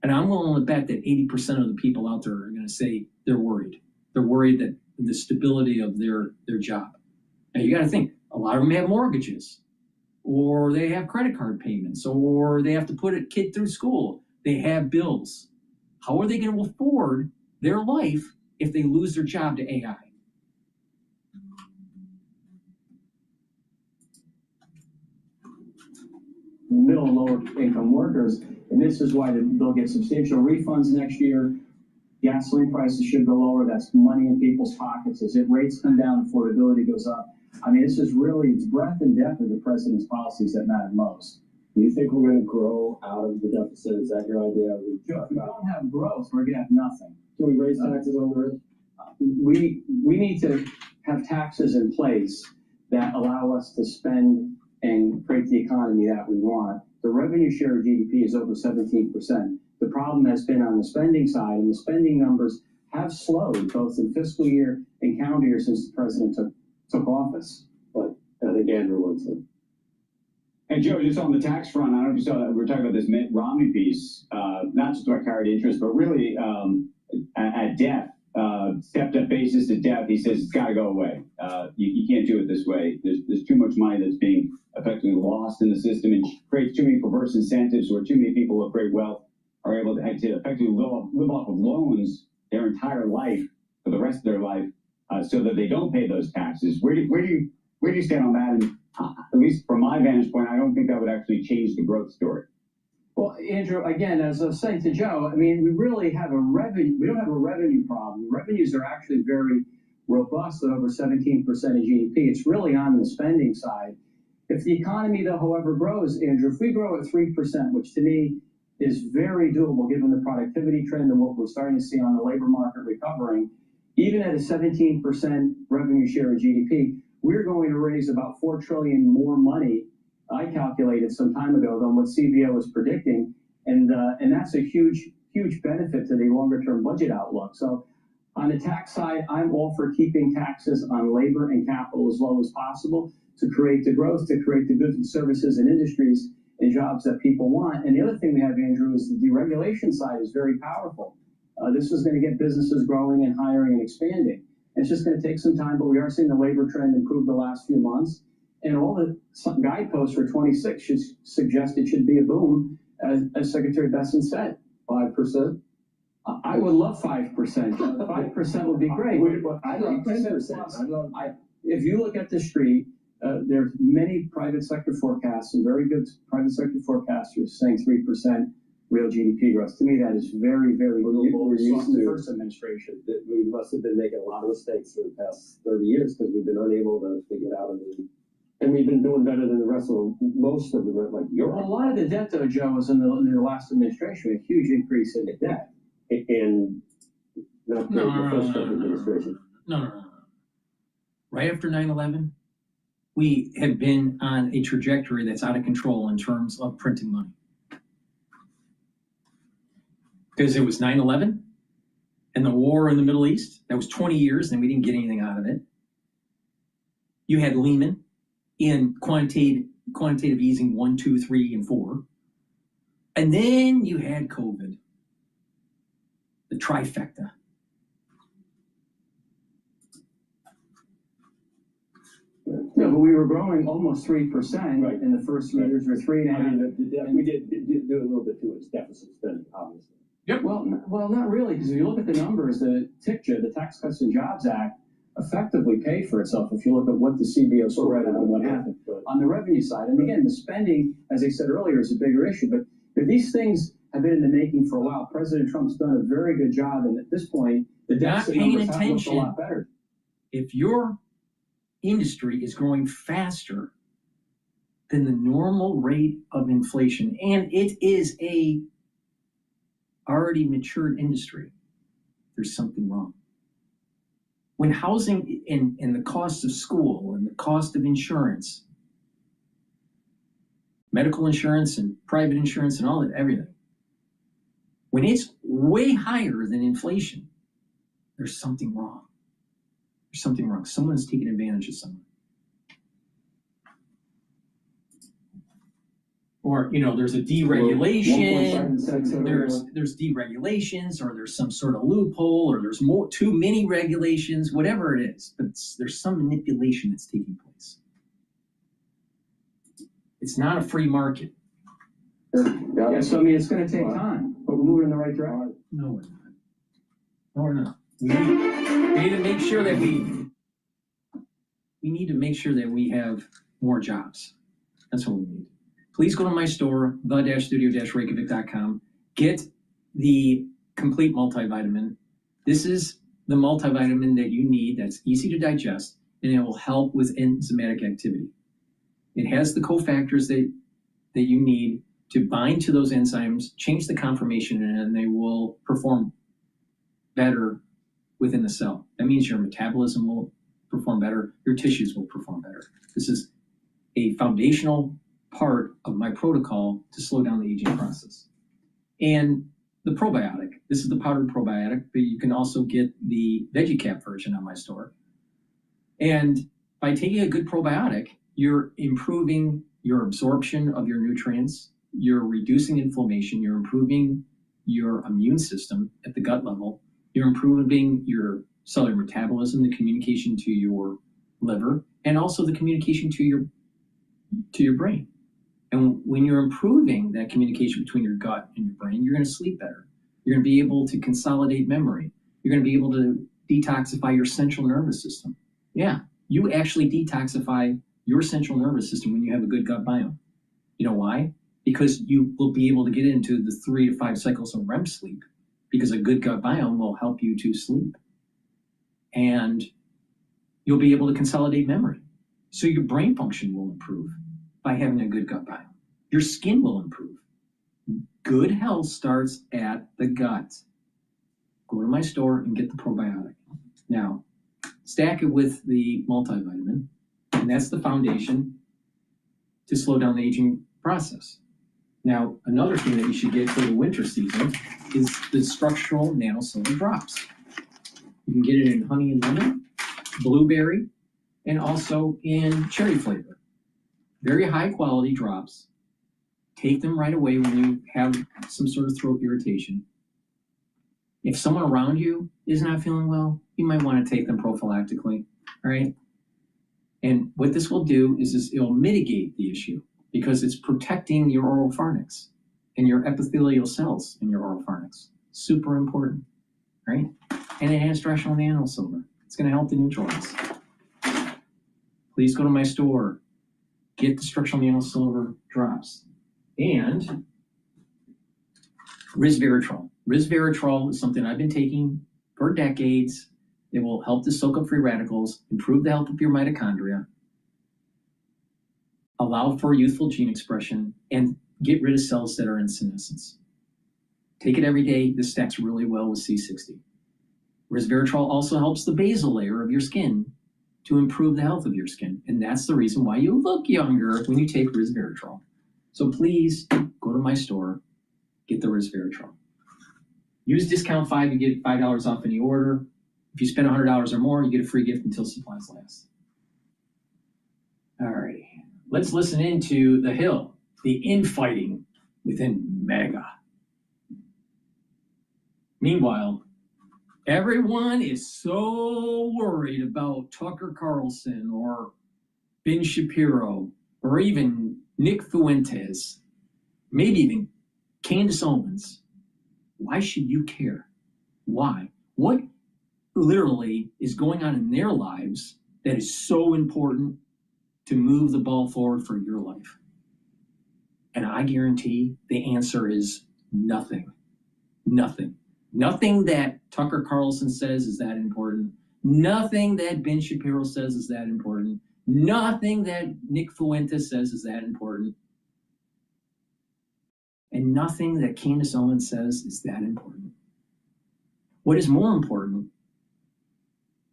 Speaker 5: And I'm willing to bet that 80% of the people out there are going to say they're worried. They're worried that the stability of their job. Now you got to think, a lot of them have mortgages, or they have credit card payments, or they have to put a kid through school. They have bills. How are they going to afford their life if they lose their job to AI?
Speaker 15: Middle and lower income workers, and this is why they'll get substantial refunds next year. Gasoline prices should go lower. That's money in people's pockets. As rates come down, affordability goes up. I mean, this is really, it's breadth and depth of the president's policies that matter most.
Speaker 6: Do you think we're going to grow out of the deficit? Is that your idea?
Speaker 15: If we don't have growth, we're going to have nothing.
Speaker 6: Can we raise taxes on the rich?
Speaker 15: We need to have taxes in place that allow us to spend and create the economy that we want. The revenue share of GDP is over 17%. The problem has been on the spending side, and the spending numbers have slowed both in fiscal year and calendar year since the president took office.
Speaker 6: But I think Andrew wants to.
Speaker 16: And Joe, just on the tax front, I don't know if you saw that, we were talking about this Mitt Romney piece, not just about carried interest, but really at death, stepped up basis at death. He says it's got to go away. You can't do it this way. There's too much money that's being effectively lost in the system and creates too many perverse incentives where too many people of great wealth are able to effectively live off of loans their entire life for the rest of their life, so that they don't pay those taxes. Where do you stand on that? And at least from my vantage point, I don't think that would actually change the growth story.
Speaker 15: Well, Andrew, again, as I was saying to Joe, I mean, we really have a revenue. We don't have a revenue problem. Revenues are actually very robust at over 17% of GDP. It's really on the spending side. If the economy, though, however, grows, Andrew, if we grow at 3%, which to me is very doable given the productivity trend and what we're starting to see on the labor market recovering, even at a 17% revenue share of GDP, we're going to raise about $4 trillion more money, I calculated some time ago, than what CBO was predicting, and that's a huge benefit to the longer term budget outlook. So on the tax side, I'm all for keeping taxes on labor and capital as low as possible to create the growth, to create the goods and services and industries and jobs that people want. And the other thing we have, Andrew, is the deregulation side is very powerful. This is going to get businesses growing and hiring and expanding. It's just going to take some time, but we are seeing the labor trend improve the last few months. And all the guideposts for 26 should suggest it should be a boom, as Secretary Besson said.
Speaker 6: 5%?
Speaker 15: I would love 5%. 5% would be great.
Speaker 6: I love 10%.
Speaker 15: If you look at the street, there's many private sector forecasts, and very good private sector forecasters saying 3% real GDP growth. To me, that is very, very good.
Speaker 6: We're used to
Speaker 15: the first administration.
Speaker 6: We must have been making a lot of mistakes for the past 30 years because we've been unable to get out of the. And we've been doing better than the rest of most of the, like Europe.
Speaker 15: Well, a lot of the debt, though, Joe, was in the last administration, a huge increase in the debt.
Speaker 6: And not the first administration.
Speaker 5: No. Right after 9/11, we have been on a trajectory that's out of control in terms of printing money. Because it was 9/11 and the war in the Middle East. That was 20 years, and we didn't get anything out of it. You had Lehman in quantitative easing 1, 2, 3, and 4. And then you had COVID, the trifecta.
Speaker 15: No, but we were growing almost 3% right in the first 3 years, or 3.5%.
Speaker 6: We did do a little bit too much deficit spending, obviously.
Speaker 5: Yep.
Speaker 15: Well, not really, because if you look at the numbers, the TICJA, the Tax Cuts and Jobs Act, effectively paid for itself if you look at what the CBO spread out and what happened on the revenue side. And again, the spending, as I said earlier, is a bigger issue. But these things have been in the making for a while. President Trump's done a very good job, and at this point, the deficit numbers have looked a lot better.
Speaker 5: If your industry is growing faster than the normal rate of inflation, and it is a already matured industry, there's something wrong. When housing and the cost of school and the cost of insurance medical insurance and private insurance and all that, everything. When it's way higher than inflation, there's something wrong. There's something wrong. Someone's taking advantage of someone. Or, you know, there's a deregulation, there's deregulations, or there's some sort of loophole, or there's too many regulations, whatever it is, but there's some manipulation that's taking place. It's not a free market.
Speaker 15: Yeah, so I mean, it's going to take time, but we're moving in the right direction.
Speaker 5: No, we're not. No, we're not. We need to make sure that we need to make sure that we have more jobs. That's what we need. Please go to my store, the-studio-reykjavik.com. Get the complete multivitamin. This is the multivitamin that you need that's easy to digest, and it will help with enzymatic activity. It has the cofactors that you need to bind to those enzymes, change the conformation, and they will perform better within the cell. That means your metabolism will perform better, your tissues will perform better. This is a foundational part of my protocol to slow down the aging process. And the probiotic, this is the powdered probiotic, but you can also get the VeggieCap version on my store. And by taking a good probiotic, you're improving your absorption of your nutrients, you're reducing inflammation, you're improving your immune system at the gut level, you're improving your cellular metabolism, the communication to your liver, and also the communication to your brain. And when you're improving that communication between your gut and your brain, you're going to sleep better. You're going to be able to consolidate memory. You're going to be able to detoxify your central nervous system. Yeah, you actually detoxify your central nervous system when you have a good gut biome. You know why? Because you will be able to get into the 3 to 5 cycles of REM sleep, because a good gut biome will help you to sleep. And you'll be able to consolidate memory. So your brain function will improve by having a good gut biome. Your skin will improve. Good health starts at the gut. Go to my store and get the probiotic. Now, stack it with the multivitamin, and that's the foundation to slow down the aging process. Now, another thing that you should get for the winter season is the structural nanosilver drops. You can get it in honey and lemon, blueberry, and also in cherry flavor. Very high quality drops. Take them right away when you have some sort of throat irritation. If someone around you is not feeling well, you might want to take them prophylactically, all right? And what this will do is it'll mitigate the issue because it's protecting your oral pharynx and your epithelial cells in your oral pharynx. Super important, right? And it has structural nanosilver. It's going to help to neutralize. Please go to my store. Get the structural nanosilver drops. And resveratrol. Resveratrol is something I've been taking for decades. It will help to soak up free radicals, improve the health of your mitochondria, allow for youthful gene expression, and get rid of cells that are in senescence. Take it every day. This stacks really well with C60. Resveratrol also helps the basal layer of your skin to improve the health of your skin. And that's the reason why you look younger when you take resveratrol. So please go to my store, get the resveratrol. Use discount 5, you get $5 off any order. If you spend $100 or more, you get a free gift until supplies last. All right, let's listen into the Hill, the infighting within MAGA. Meanwhile, everyone is so worried about Tucker Carlson or Ben Shapiro or even Nick Fuentes, maybe even Candace Owens. Why should you care? Why? What literally is going on in their lives that is so important to move the ball forward for your life? And I guarantee the answer is nothing. Nothing. Nothing that Tucker Carlson says is that important. Nothing that Ben Shapiro says is that important. Nothing that Nick Fuentes says is that important. And nothing that Candace Owens says is that important. What is more important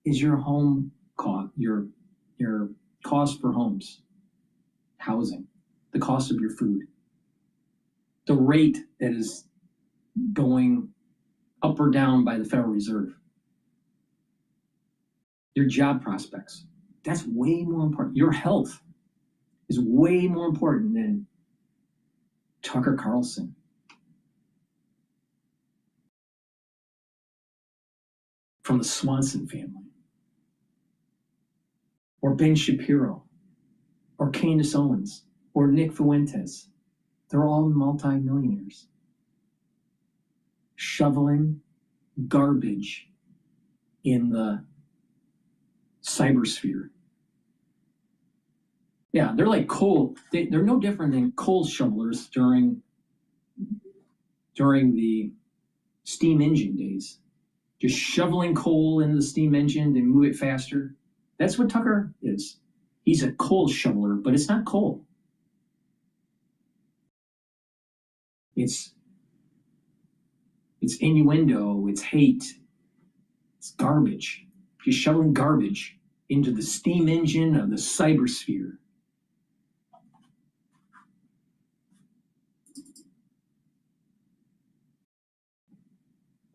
Speaker 5: is your home cost, your cost for homes, housing. the cost of your food, the rate that is going up or down by the Federal Reserve, your job prospects. That's way more important. Your health is way more important than Tucker Carlson. From the Swanson family, or Ben Shapiro, or Candace Owens, or Nick Fuentes. They're all multimillionaires shoveling garbage in the cybersphere. Yeah, they're like coal. They're no different than coal shovelers during the steam engine days. Just shoveling coal into the steam engine to move it faster. That's what Tucker is. He's a coal shoveler, but it's not coal. It's innuendo, it's hate, it's garbage. Just shoveling garbage into the steam engine of the cybersphere.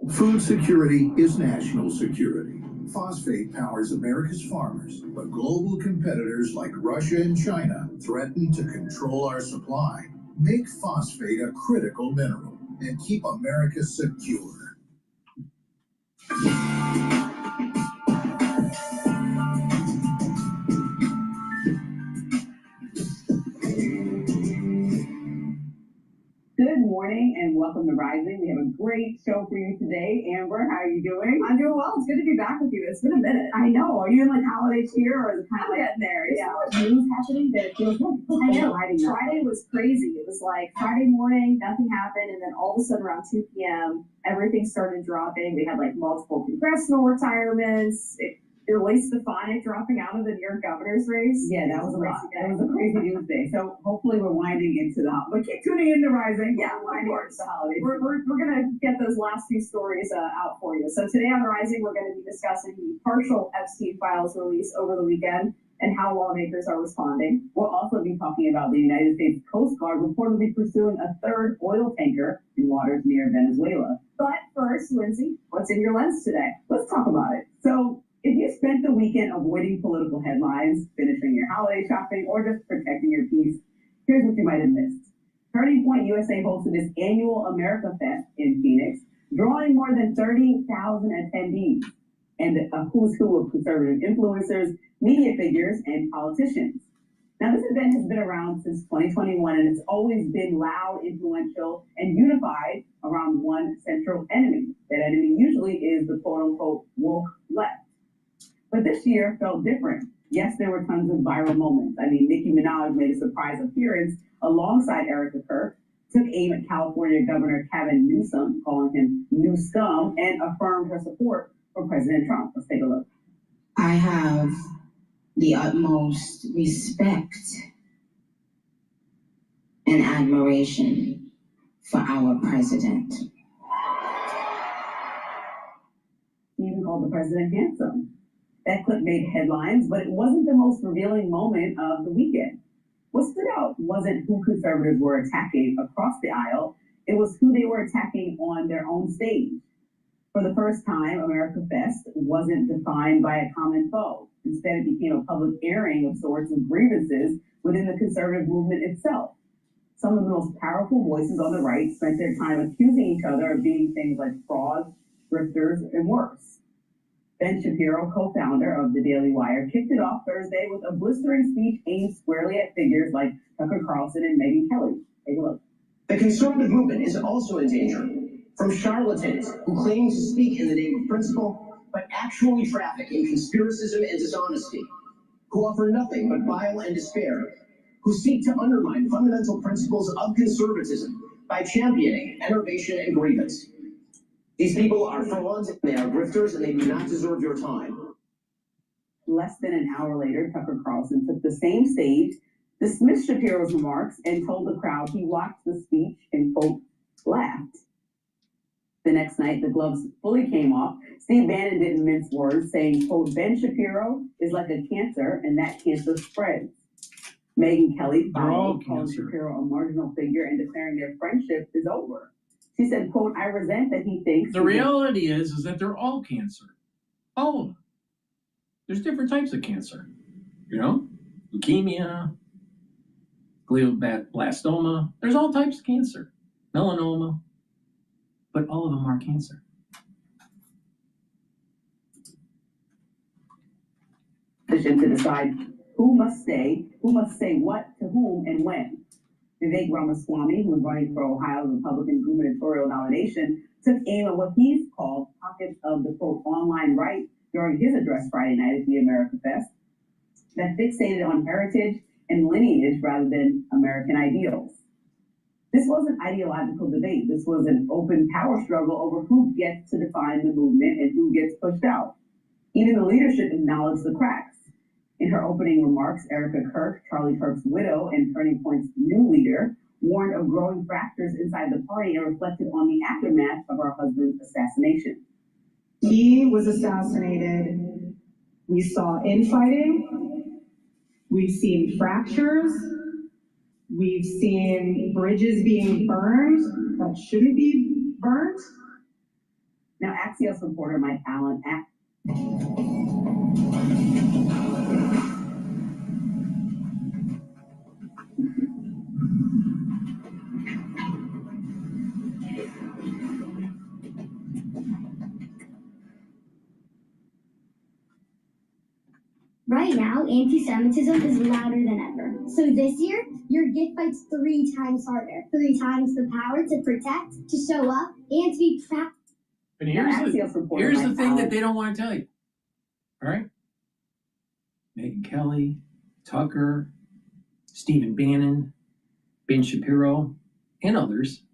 Speaker 17: Food security is national security. Phosphate powers America's farmers, but global competitors like Russia and China threaten to control our supply. Make phosphate a critical mineral and keep America secure.
Speaker 18: Good morning and welcome to Rising. We have a great show for you today. Amber, how are you doing?
Speaker 19: I'm doing well. It's good to be back with you. It's been a minute.
Speaker 18: I know. Are you in like holiday cheer or is it kind of like
Speaker 19: getting there?
Speaker 18: Yeah.
Speaker 19: There's so much news happening that it feels like
Speaker 18: I know.
Speaker 19: Friday was crazy. It was like Friday morning, nothing happened, and then all of a sudden around 2 p.m., everything started dropping. We had like multiple congressional retirements. Elise Stefanik dropping out of the New York governor's race.
Speaker 18: Yeah, that was a lot. That was a crazy news day. So hopefully we're winding into the holiday. But keep tuning in to Rising.
Speaker 19: Yeah,
Speaker 18: winding into the holidays.
Speaker 19: We're going to get those last few stories out for you. So today on Rising, we're going to be discussing the partial Epstein files released over the weekend and how lawmakers are responding.
Speaker 18: We'll also be talking about the United States Coast Guard reportedly pursuing a third oil tanker in waters near Venezuela.
Speaker 19: But first, Lindsay, what's in your lens today?
Speaker 18: Let's talk about it. So, if you spent the weekend avoiding political headlines, finishing your holiday shopping, or just protecting your peace, here's what you might have missed. Turning Point USA hosted its annual America Fest in Phoenix, drawing more than 30,000 attendees, and a who's who of conservative influencers, media figures, and politicians. Now, this event has been around since 2021, and it's always been loud, influential, and unified around one central enemy. That enemy usually is the quote-unquote woke left. But this year felt different. Yes, there were tons of viral moments. I mean, Nicki Minaj made a surprise appearance alongside Erica Kirk, took aim at California Governor Gavin Newsom, calling him New Scum, and affirmed her support for President Trump. Let's take a look.
Speaker 20: I have the utmost respect and admiration for our president.
Speaker 18: He even called the president handsome. That clip made headlines, but it wasn't the most revealing moment of the weekend. What stood out wasn't who conservatives were attacking across the aisle, it was who they were attacking on their own stage. For the first time, America Fest wasn't defined by a common foe. Instead, it became a public airing of sorts of grievances within the conservative movement itself. Some of the most powerful voices on the right spent their time accusing each other of being things like frauds, grifters, and worse. Ben Shapiro, co-founder of The Daily Wire, kicked it off Thursday with a blistering speech aimed squarely at figures like Tucker Carlson and Megyn Kelly. Take a look.
Speaker 21: The conservative movement is also in danger from charlatans who claim to speak in the name of principle, but actually traffic in conspiracism and dishonesty, who offer nothing but bile and despair, who seek to undermine fundamental principles of conservatism by championing enervation and grievance. These people are frauds, they are grifters, and they do not deserve your time.
Speaker 18: Less than an hour later, Tucker Carlson took the same stage, dismissed Shapiro's remarks, and told the crowd he watched the speech and, quote, laughed. The next night, the gloves fully came off. Steve Bannon didn't mince words, saying, quote, Ben Shapiro is like a cancer, and that cancer spreads. Megyn Kelly
Speaker 5: They're all
Speaker 18: followed, calling
Speaker 5: cancer.
Speaker 18: Shapiro a marginal figure and declaring their friendship is over. She said, quote, I resent that he thinks...
Speaker 5: The reality is that they're all cancer. All of them. There's different types of cancer. You know? Leukemia, glioblastoma. There's all types of cancer. Melanoma. But all of them are cancer.
Speaker 18: To decide who must say what to whom and when. Vivek Ramaswamy, who was running for Ohio's Republican gubernatorial nomination, took aim at what he's called pockets of the quote online right during his address Friday night at the America Fest that fixated on heritage and lineage rather than American ideals. This wasn't ideological debate. This was an open power struggle over who gets to define the movement and who gets pushed out. Even the leadership acknowledged the cracks. In her opening remarks, Erica Kirk, Charlie Kirk's widow and Turning Point's new leader, warned of growing fractures inside the party and reflected on the aftermath of her husband's assassination.
Speaker 1: He was assassinated. We saw infighting. We've seen fractures. We've seen bridges being burned that shouldn't be burnt.
Speaker 18: Now, Axios reporter Mike Allen
Speaker 22: Right now, anti-Semitism is louder than ever. So this year, your gift fights 3 times harder. 3 times the power to protect, to show up, and to be proud.
Speaker 5: And here's the thing that they don't want to tell you. All right? Megyn Kelly, Tucker, Stephen Bannon, Ben Shapiro, and others,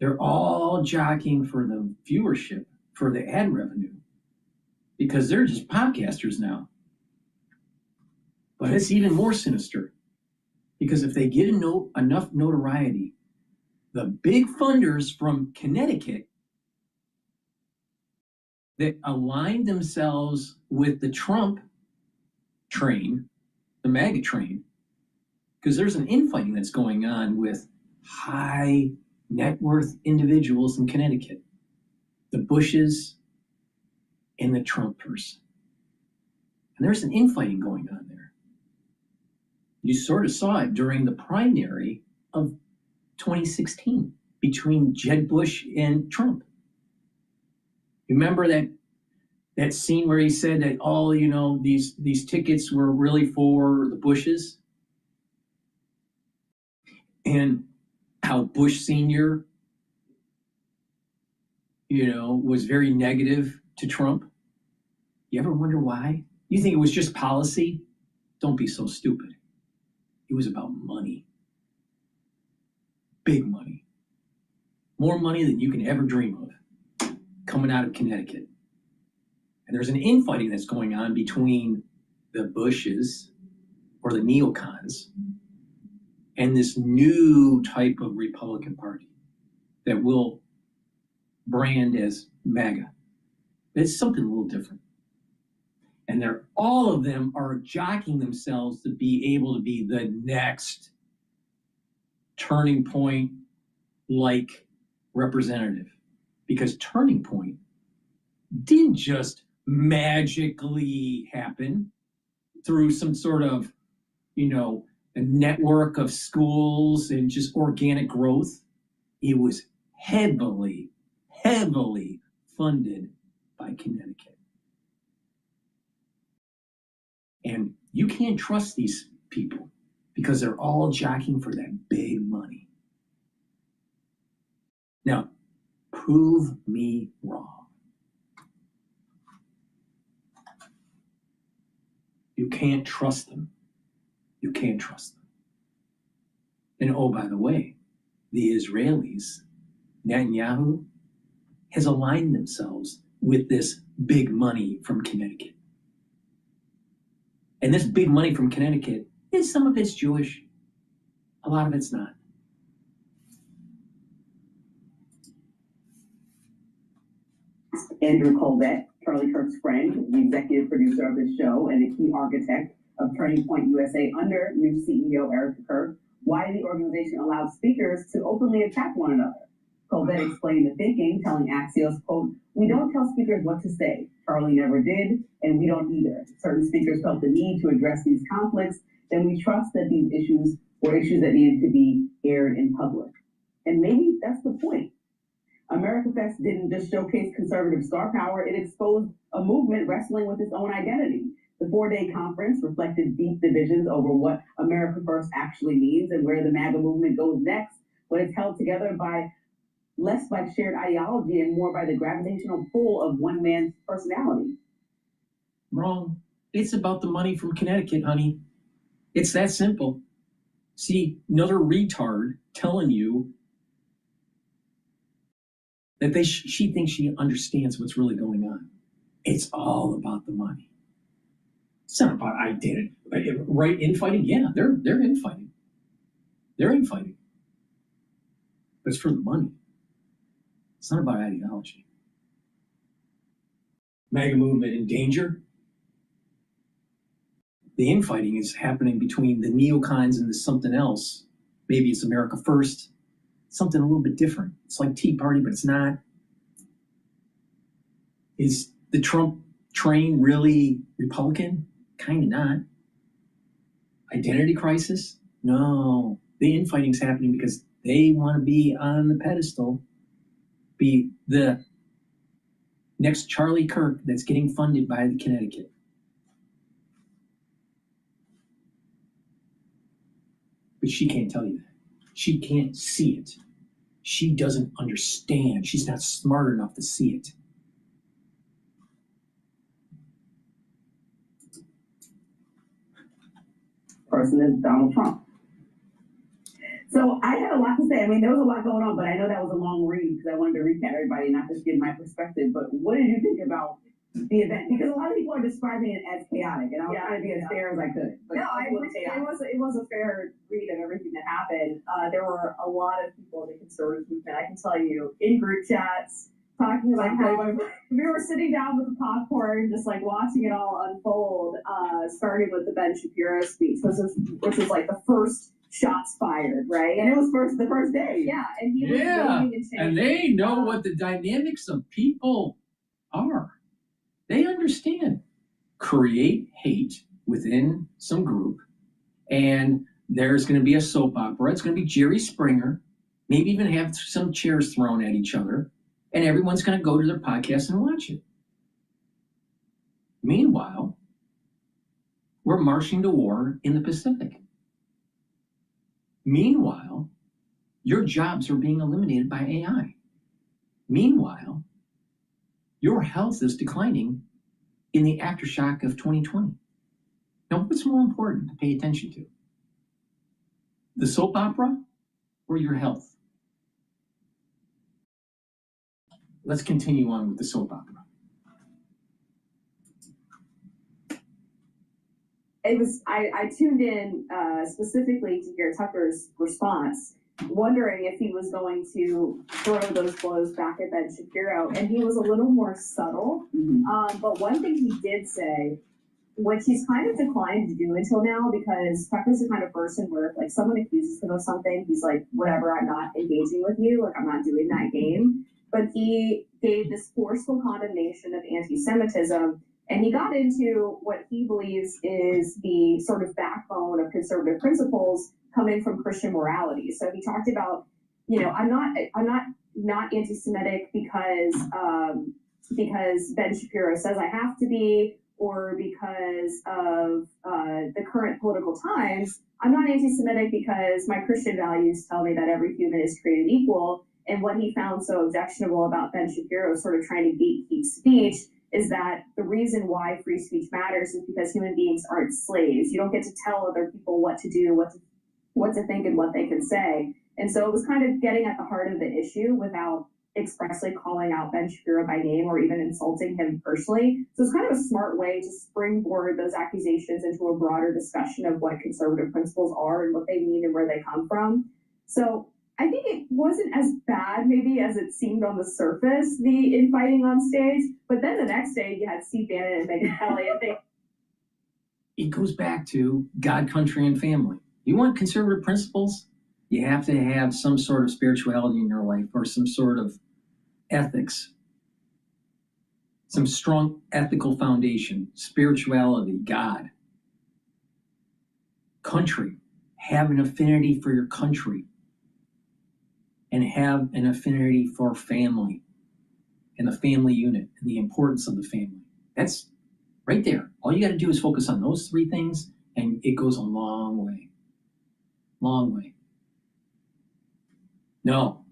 Speaker 5: they're all jockeying for the viewership, for the ad revenue, because they're just podcasters now. But it's even more sinister, because if they get enough notoriety, the big funders from Connecticut that aligned themselves with the Trump train, the MAGA train, because there's an infighting that's going on with high net worth individuals in Connecticut, the Bushes and the Trumpers. And there's an infighting going on there. You sort of saw it during the primary of 2016 between Jeb Bush and Trump. Remember that scene where he said that all, these tickets were really for the Bushes? And how Bush Sr., was very negative to Trump? You ever wonder why? You think it was just policy? Don't be so stupid. It was about money. Big money. More money than you can ever dream of coming out of Connecticut. And there's an infighting that's going on between the Bushes, or the neocons, and this new type of Republican Party that will brand as MAGA. It's something a little different. And all of them are jockeying themselves to be able to be the next Turning Point like representative. Because Turning Point didn't just magically happen through some sort of, a network of schools and just organic growth. It was heavily funded by Connecticut. And you can't trust these people because they're all jockeying for that big money. Now, prove me wrong. You can't trust them. You can't trust them. And oh, by the way, the Israelis, Netanyahu, has aligned themselves with this big money from Connecticut. And this big money from Connecticut, some of it's Jewish, a lot of it's not.
Speaker 18: Andrew Colbert, Charlie Kirk's friend, the executive producer of the show and the key architect of Turning Point USA under new CEO Erica Kirk why the organization allowed speakers to openly attack one another. Colbert explained the thinking, telling Axios, quote, "We don't tell speakers what to say. Charlie never did, and we don't either. Certain speakers felt the need to address these conflicts, then we trust that these issues were issues that needed to be aired in public." And maybe that's the point. America Fest didn't just showcase conservative star power, it exposed a movement wrestling with its own identity. The 4-day conference reflected deep divisions over what America First actually means and where the MAGA movement goes next, when it's held together by less by shared ideology and more by the gravitational pull of one man's personality.
Speaker 5: Wrong. It's about the money from Connecticut, honey. It's that simple. See, another retard telling you that she thinks she understands what's really going on. It's all about the money. It's not about identity. Right, infighting? Yeah, they're infighting. They're infighting. But it's for the money. It's not about ideology. MAGA movement in danger. The infighting is happening between the neocons and the something else. Maybe it's America First. Something a little bit different. It's like Tea Party, but it's not. Is the Trump train really Republican? Kind of not. Identity crisis? No. The infighting's happening because they want to be on the pedestal, be the next Charlie Kirk that's getting funded by the Connecticut. But she can't tell you that. She can't see it. She doesn't understand. She's not smart enough to see it.
Speaker 18: Person is Donald Trump. So I had a lot to say. I mean, there was a lot going on, but I know that was a long read because I wanted to recap everybody, not just give my perspective. But what did you think about the event? Because a lot of people are describing it as chaotic, and I was trying to be as fair as I could. But
Speaker 19: No, it was a fair read of everything that happened. There were a lot of people in the conservative movement. I can tell you in group chats talking about how we were sitting down with the popcorn, just like watching it all unfold. Starting with the Ben Shapiro speech, which was like the first shots fired, right?
Speaker 18: And it was the first day.
Speaker 19: Yeah, and he was waving and saying,
Speaker 5: and they know what the dynamics of people are. They understand. Create hate within some group, and there's going to be a soap opera. It's going to be Jerry Springer, maybe even have some chairs thrown at each other, and everyone's going to go to their podcast and watch it. Meanwhile, we're marching to war in the Pacific. Meanwhile, your jobs are being eliminated by AI. Meanwhile, your health is declining in the aftershock of 2020. Now, what's more important to pay attention to? The soap opera or your health? Let's continue on with the soap opera.
Speaker 19: I tuned in specifically to hear Tucker's response, wondering if he was going to throw those blows back at Ben Shapiro, and he was a little more subtle. But one thing he did say, which he's kind of declined to do until now, because Tucker's the kind of person where if like someone accuses him of something, he's like, whatever, I'm not engaging with you, like I'm not doing that game. But he gave this forceful condemnation of anti-Semitism, and he got into what he believes is the sort of backbone of conservative principles coming from Christian morality. So he talked about, I'm not anti-Semitic because Ben Shapiro says I have to be, or because of the current political times. I'm not anti-Semitic because my Christian values tell me that every human is created equal. And what he found so objectionable about Ben Shapiro sort of trying to gatekeep speech is that the reason why free speech matters is because human beings aren't slaves. You don't get to tell other people what to do, what to think, and what they can say. And so it was kind of getting at the heart of the issue without expressly calling out Ben Shapiro by name or even insulting him personally. So it's kind of a smart way to springboard those accusations into a broader discussion of what conservative principles are and what they mean and where they come from. So I think it wasn't as bad maybe as it seemed on the surface, the infighting on stage. But then the next day you had Steve Bannon and Megyn Kelly, and
Speaker 5: it goes back to God, country, and family. You want conservative principles? You have to have some sort of spirituality in your life or some sort of ethics, some strong ethical foundation, spirituality, God. Country. Have an affinity for your country and have an affinity for family and the family unit and the importance of the family. That's right there. All you got to do is focus on those three things and it goes a long way. Long way. No,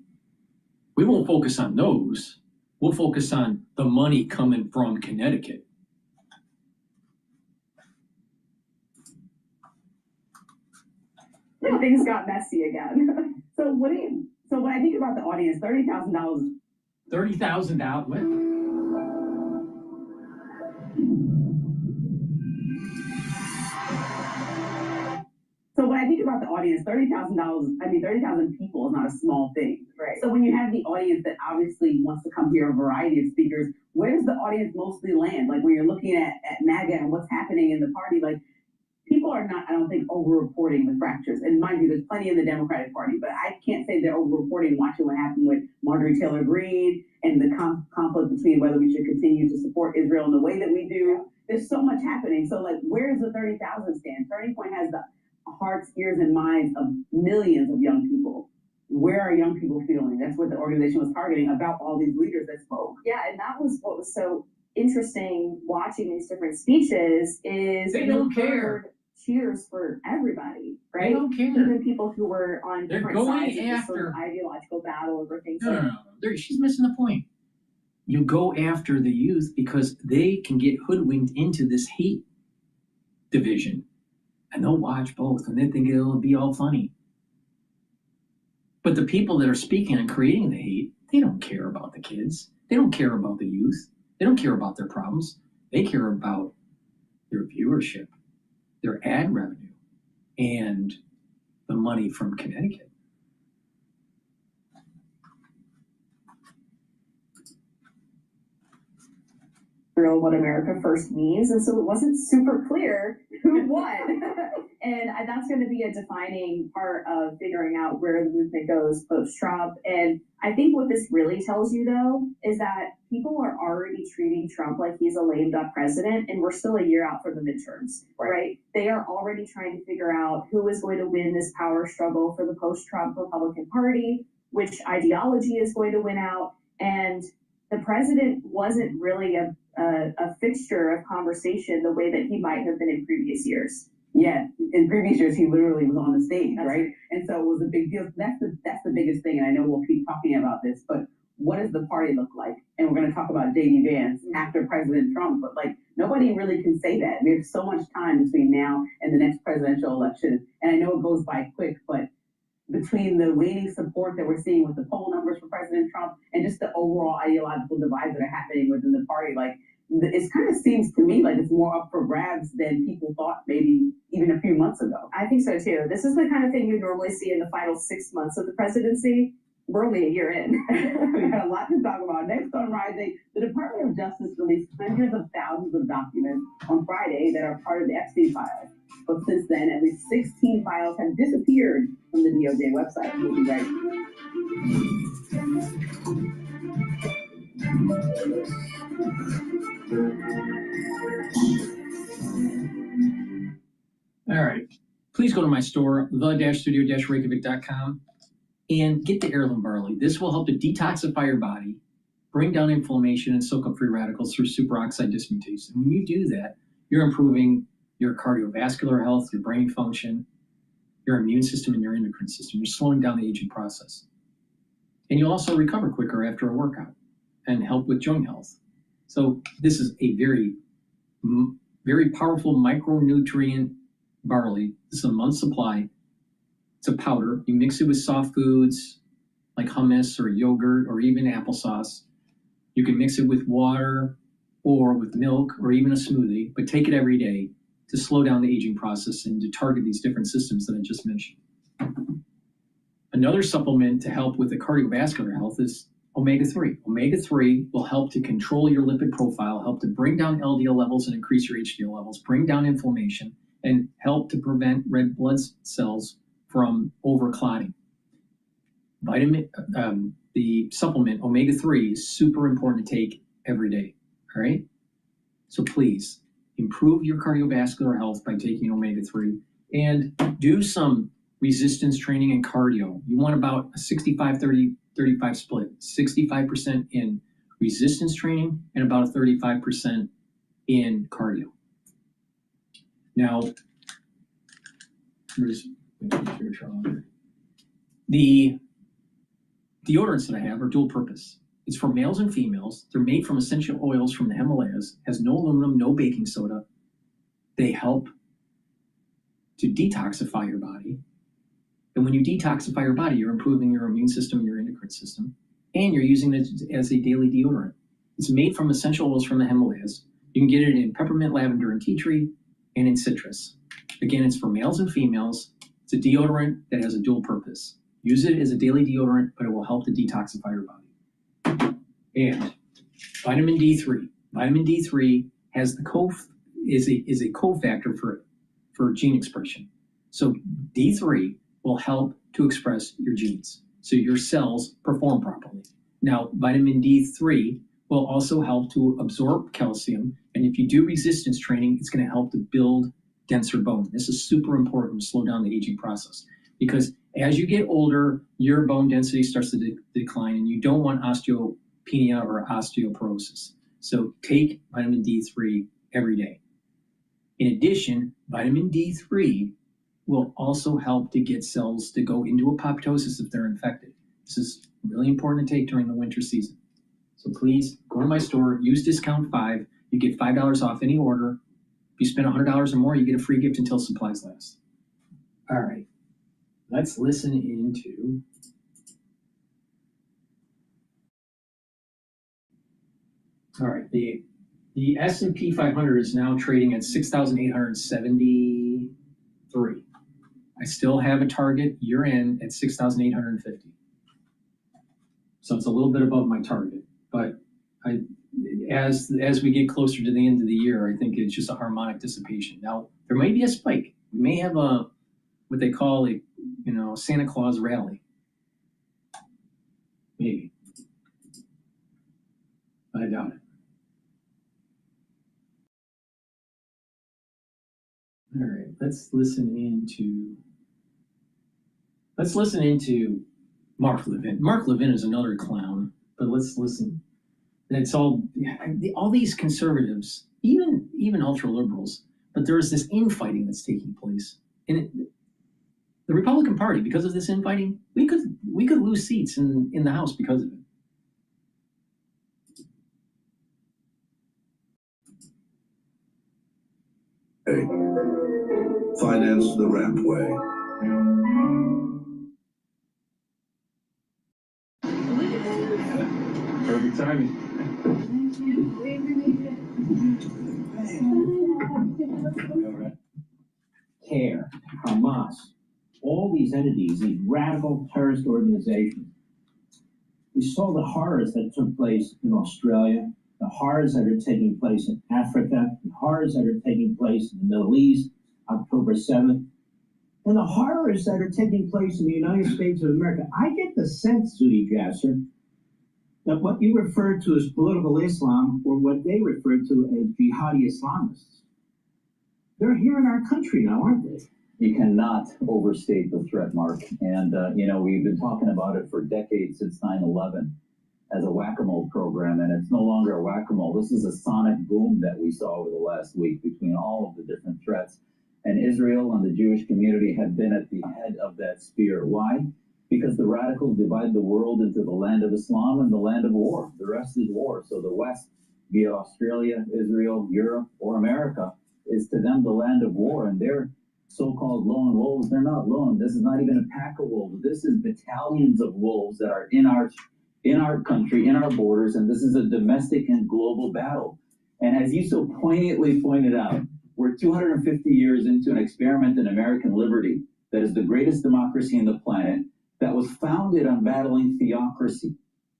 Speaker 5: we won't focus on those. We'll focus on the money coming from Connecticut.
Speaker 18: Things got messy again. So when I think about the audience, $30,000.
Speaker 5: $30,000. What?
Speaker 18: So when I think about the audience, $30,000 people is not a small thing.
Speaker 19: Right.
Speaker 18: So when you have the audience that obviously wants to come hear a variety of speakers, where does the audience mostly land? Like when you're looking at MAGA and what's happening in the party, like people are not, I don't think, over-reporting the fractures. And mind you, there's plenty in the Democratic Party, but I can't say they're over-reporting watching what happened with Marjorie Taylor Greene and the conflict between whether we should continue to support Israel in the way that we do. There's so much happening. So like, where does the 30,000 stand? Turning Point has the hearts, ears, and minds of millions of young people. Where are young people feeling? That's what the organization was targeting about all these leaders that spoke.
Speaker 19: Yeah, and that was what was so interesting watching these different speeches is
Speaker 5: they don't care.
Speaker 19: Cheers for everybody, right?
Speaker 5: They don't care.
Speaker 19: Even people who were on
Speaker 5: They're
Speaker 19: different
Speaker 5: going
Speaker 19: sides of this sort
Speaker 5: after
Speaker 19: of ideological battle over things.
Speaker 5: No. She's missing the point. You go after the youth because they can get hoodwinked into this hate division. And they'll watch both and they think it'll be all funny. But the people that are speaking and creating the hate, they don't care about the kids. They don't care about the youth. They don't care about their problems. They care about their viewership, their ad revenue, and the money from Connecticut.
Speaker 19: What America First means, and so it wasn't super clear who won. And that's going to be a defining part of figuring out where the movement goes post-Trump. And I think what this really tells you, though, is that people are already treating Trump like he's a lame duck president, and we're still a year out from the midterms, right? They are already trying to figure out who is going to win this power struggle for the post-Trump Republican Party, which ideology is going to win out, and the president wasn't really a fixture of conversation the way that he might have been in previous years.
Speaker 18: Yeah, in previous years, he literally was on the stage, right? And so it was a big deal. That's the biggest thing, and I know we'll keep talking about this, but what does the party look like? And we're going to talk about J.D. Vance after President Trump, but like nobody really can say that. We have so much time between now and the next presidential election, and I know it goes by quick, but between the waning support that we're seeing with the poll numbers for President Trump and just the overall ideological divides that are happening within the party, like it kind of seems to me like it's more up for grabs than people thought maybe even a few months ago.
Speaker 19: I think so too. This is the kind of thing you normally see in the final 6 months of the presidency. We're only a year in.
Speaker 18: We got a lot to talk about. Next on Rising, the Department of Justice released hundreds of thousands of documents on Friday that are part of the Epstein files. But since then, at least 16 files have disappeared from the DOJ website. We'll be right
Speaker 5: All right. Please go to my store, the-studio-reykjavik.com, and get the heirloom barley. This will help to detoxify your body, bring down inflammation, and soak up free radicals through superoxide dismutase. And when you do that, you're improving your cardiovascular health, your brain function, your immune system, and your endocrine system. You're slowing down the aging process. And you'll also recover quicker after a workout and help with joint health. So this is a very, very powerful micronutrient barley. This is a month's supply. It's a powder. You mix it with soft foods like hummus or yogurt or even applesauce. You can mix it with water or with milk or even a smoothie, but take it every day to slow down the aging process and to target these different systems that I just mentioned. Another supplement to help with the cardiovascular health is Omega-3. Omega-3 will help to control your lipid profile, help to bring down LDL levels and increase your HDL levels, bring down inflammation, and help to prevent red blood cells from overclotting. The supplement Omega-3 is super important to take every day, all right? So please improve your cardiovascular health by taking Omega-3 and do some resistance training and cardio. You want about a 65-30-35 split, 65% in resistance training and about 35% in cardio. Now, the deodorants that I have are dual purpose. It's for males and females. They're made from essential oils from the Himalayas, has no aluminum, no baking soda. They help to detoxify your body. And when you detoxify your body, you're improving your immune system and your endocrine system, and you're using it as a daily deodorant. It's made from essential oils from the Himalayas. You can get it in peppermint, lavender, and tea tree, and in citrus. Again, it's for males and females. It's a deodorant that has a dual purpose. Use it as a daily deodorant, but it will help to detoxify your body. And vitamin D3. Vitamin D3 has is a cofactor for gene expression. So D3 will help to express your genes, so your cells perform properly. Now, vitamin D3 will also help to absorb calcium, and if you do resistance training, it's going to help to build denser bone. This is super important to slow down the aging process, because as you get older, your bone density starts to decline, and you don't want osteopenia or osteoporosis. So take vitamin D3 every day. In addition, vitamin D3 will also help to get cells to go into apoptosis if they're infected. This is really important to take during the winter season. So please go to my store, use discount 5. You get $5 off any order. If you spend $100 or more, you get a free gift until supplies last. All right, let's listen into the S&P 500 is now trading at 6,873. I still have a target year end at 6,850. So it's a little bit above my target, but as we get closer to the end of the year, I think it's just a harmonic dissipation. Now, there may be a spike. We may have what they call a Santa Claus rally. Maybe. I doubt it. All right, let's listen into Mark Levin. Mark Levin is another clown, but let's listen. It's all these conservatives, even ultra liberals, but there is this infighting that's taking place. And the Republican Party, because of this infighting, we could lose seats in the House because of it.
Speaker 17: Hey, finance the rampway.
Speaker 11: Perfect timing.
Speaker 15: CARE, Hamas, all these entities, these radical terrorist organizations. We saw the horrors that took place in Australia, the horrors that are taking place in Africa, the horrors that are taking place in the Middle East, October 7th, and the horrors that are taking place in the United States of America. I get the sense, Zudy Jasser, that what you refer to as political Islam, or what they refer to as jihadi Islamists, they're here in our country now, aren't they?
Speaker 3: You cannot overstate the threat, Mark. And, we've been talking about it for decades, since 9/11, as a whack-a-mole program, and it's no longer a whack-a-mole. This is a sonic boom that we saw over the last week between all of the different threats. And Israel and the Jewish community have been at the head of that spear. Why? Because the radicals divide the world into the land of Islam and the land of war. The rest is war. So the West, be it Australia, Israel, Europe, or America, is to them the land of war. And they're so-called lone wolves. They're not lone. This is not even a pack of wolves. This is battalions of wolves that are in our country, in our borders, and this is a domestic and global battle. And as you so poignantly pointed out, we're 250 years into an experiment in American liberty that is the greatest democracy on the planet, that was founded on battling theocracy.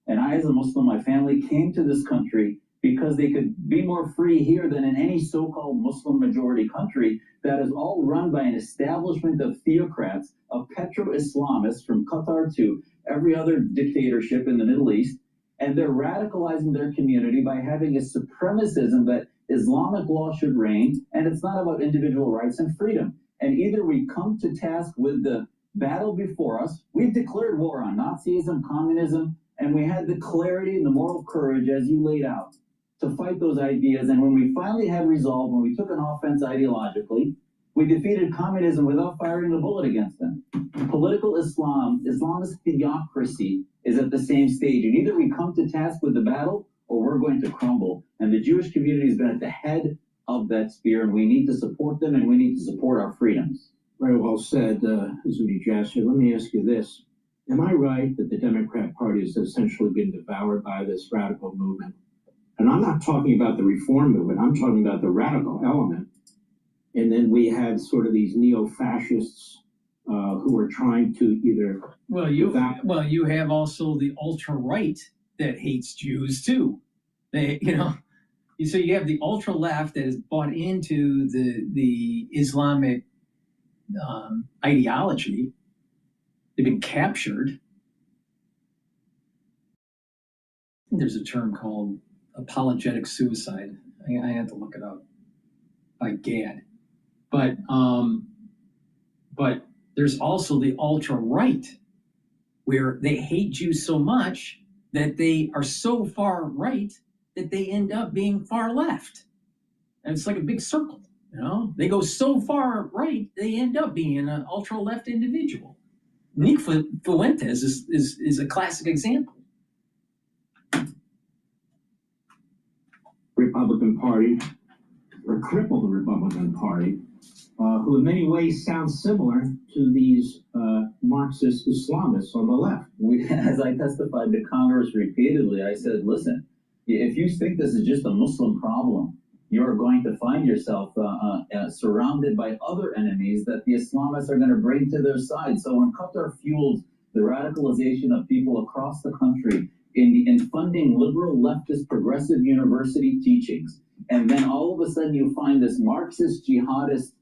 Speaker 3: And I, as a Muslim, my family came to this country because they could be more free here than in any so-called Muslim majority country that is all run by an establishment of theocrats, of petro-Islamists from Qatar to every other dictatorship in the Middle East. And they're radicalizing their community by having a supremacism that Islamic law should reign, and it's not about individual rights and freedom. And either we come to task with the battle before us. We've declared war on Nazism, communism, and we had the clarity and the moral courage, as you laid out, to fight those ideas. And when we finally had resolve, when we took an offense ideologically, we defeated communism without firing a bullet against them. Political Islam, Islamist theocracy, is at the same stage. And either we come to task with the battle or we're going to crumble. And the Jewish community has been at the head of that spear, and we need to support them, and we need to support our freedoms.
Speaker 4: Very well said, Zudi Jasser. Let me ask you this. Am I right that the Democrat Party has essentially been devoured by this radical movement? And I'm not talking about the reform movement. I'm talking about the radical element. And then we have sort of these neo-fascists who are trying to either...
Speaker 5: Well, you have also the ultra-right that hates Jews, too. They, so you have the ultra-left that is bought into the Islamic ideology. They've been captured. I think there's a term called apologetic suicide. I had to look it up. By gad. But there's also the ultra-right, where they hate Jews so much that they are so far right that they end up being far left. And it's like a big circle, They go so far right, they end up being an ultra-left individual. Nick Fuentes is a classic example.
Speaker 4: Republican Party, or cripple the Republican Party, who in many ways sounds similar to these Marxist Islamists on the left.
Speaker 3: As I testified to Congress repeatedly, I said, listen, if you think this is just a Muslim problem, you're going to find yourself surrounded by other enemies that the Islamists are going to bring to their side. So when Qatar fuels the radicalization of people across the country in funding liberal, leftist, progressive university teachings, and then all of a sudden you find this Marxist, jihadist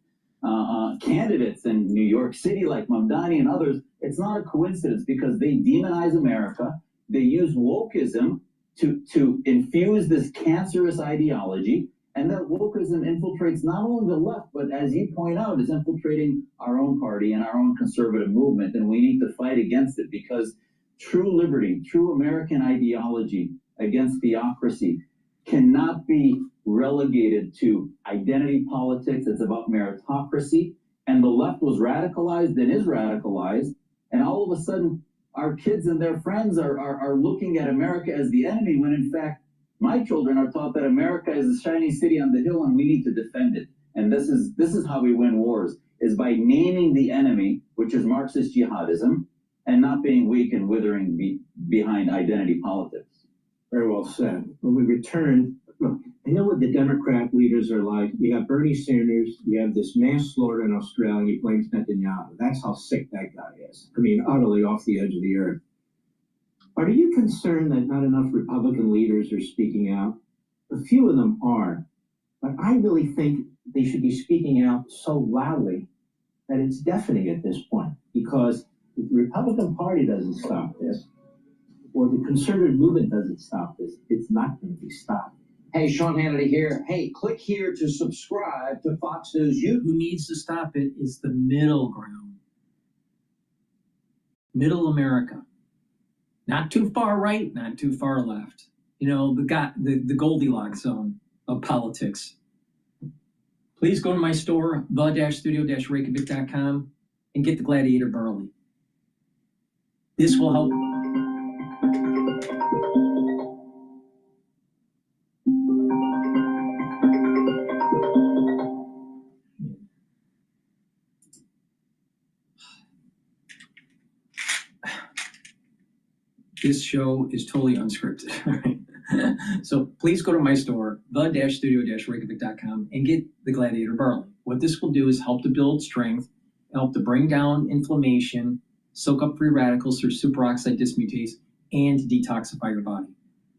Speaker 3: candidates in New York City like Mamdani and others, it's not a coincidence because they demonize America. They use wokeism to infuse this cancerous ideology, and that wokeism infiltrates not only the left, but as you point out, is infiltrating our own party and our own conservative movement, and we need to fight against it because true liberty, true American ideology against theocracy cannot be relegated to identity politics. It's about meritocracy, and the left was radicalized and is radicalized, and all of a sudden our kids and their friends are looking at America as the enemy, when in fact my children are taught that America is a shining city on the hill and we need to defend it. And this is how we win wars, is by naming the enemy, which is Marxist jihadism, and not being weak and withering behind identity politics.
Speaker 4: Very well said. When we return, look, I know what the Democrat leaders are like. You got Bernie Sanders, you have this mass slaughter in Australia, he blames Netanyahu. That's how sick that guy is. I mean, utterly off the edge of the earth. But are you concerned that not enough Republican leaders are speaking out? A few of them are. But I really think they should be speaking out so loudly that it's deafening at this point. Because if the Republican Party doesn't stop this, or the conservative movement doesn't stop this, it's not going to be stopped.
Speaker 7: Hey, Sean Hannity here. Hey, click here to subscribe to Fox News.
Speaker 5: Who needs to stop it is the middle ground. Middle America. Not too far right, not too far left. The Goldilocks zone of politics. Please go to my store, the-studio-reykjavik.com, and get the Gladiator Burley. This will help. This show is totally unscripted. Right? So please go to my store, the-studio-reykjavik.com, and get the Gladiator Burley. What this will do is help to build strength, help to bring down inflammation, soak up free radicals through superoxide dismutase, and to detoxify your body.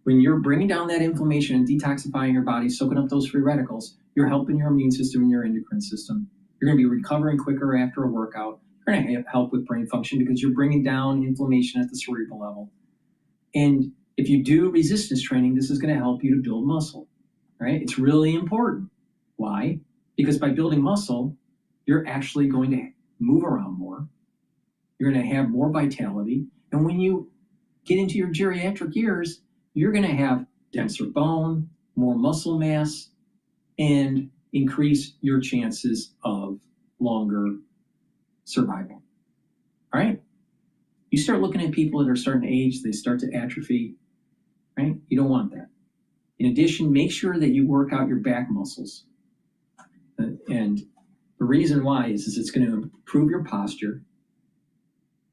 Speaker 5: When you're bringing down that inflammation and detoxifying your body, soaking up those free radicals, you're helping your immune system and your endocrine system. You're going to be recovering quicker after a workout. You're going to help with brain function because you're bringing down inflammation at the cerebral level. And if you do resistance training, this is going to help you to build muscle, right? It's really important. Why? Because by building muscle, you're actually going to move around more. You're going to have more vitality. And when you get into your geriatric years, you're going to have denser bone, more muscle mass, and increase your chances of longer survival. All right? You start looking at people that are starting to age, they start to atrophy, right? You don't want that. In addition, make sure that you work out your back muscles. And the reason why is it's going to improve your posture.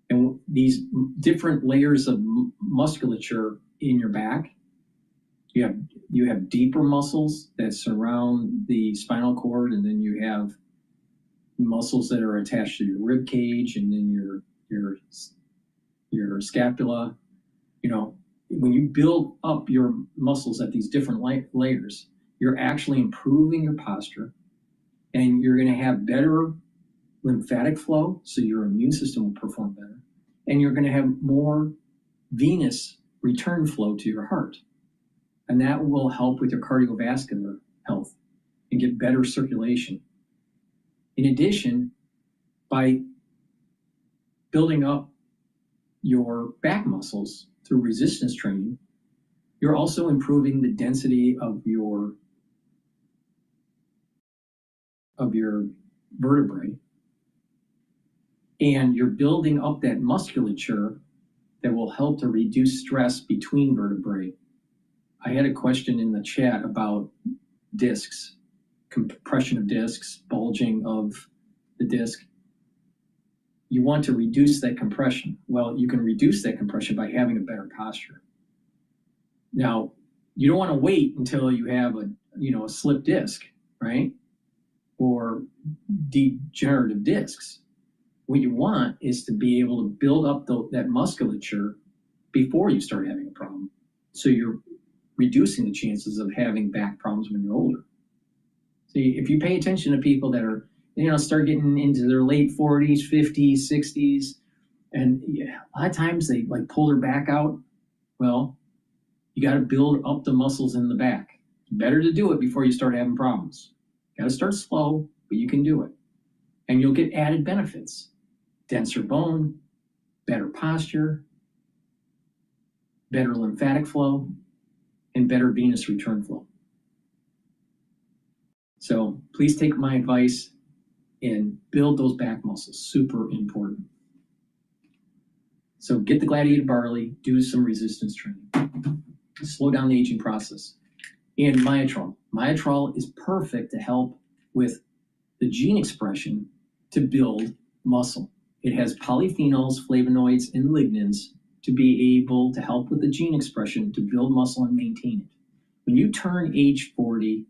Speaker 5: And these different layers of musculature in your back, you have deeper muscles that surround the spinal cord, and then you have muscles that are attached to your rib cage, and then your scapula. You know, when you build up your muscles at these different layers, you're actually improving your posture, and you're going to have better lymphatic flow, so your immune system will perform better, and you're going to have more venous return flow to your heart. And that will help with your cardiovascular health and get better circulation. In addition, by building up your back muscles through resistance training, you're also improving the density of your vertebrae, and you're building up that musculature that will help to reduce stress between vertebrae. I had a question in the chat about discs, compression of discs, bulging of the disc. You want to reduce that compression. Well, you can reduce that compression by having a better posture. Now, you don't want to wait until you have a slipped disc, right? Or degenerative discs. What you want is to be able to build up that musculature before you start having a problem. So you're reducing the chances of having back problems when you're older. See, if you pay attention to people that are, start getting into their late 40s, 50s, 60s, and a lot of times they pull their back out. Well, you got to build up the muscles in the back. It's better to do it before you start having problems. You got to start slow, but you can do it. And you'll get added benefits. Denser bone, better posture, better lymphatic flow, and better venous return flow. So please take my advice and build those back muscles. Super important. So get the gladiator barley, do some resistance training, slow down the aging process. And Myotrol. Myotrol is perfect to help with the gene expression to build muscle. It has polyphenols, flavonoids, and lignans to be able to help with the gene expression to build muscle and maintain it. When you turn age 40,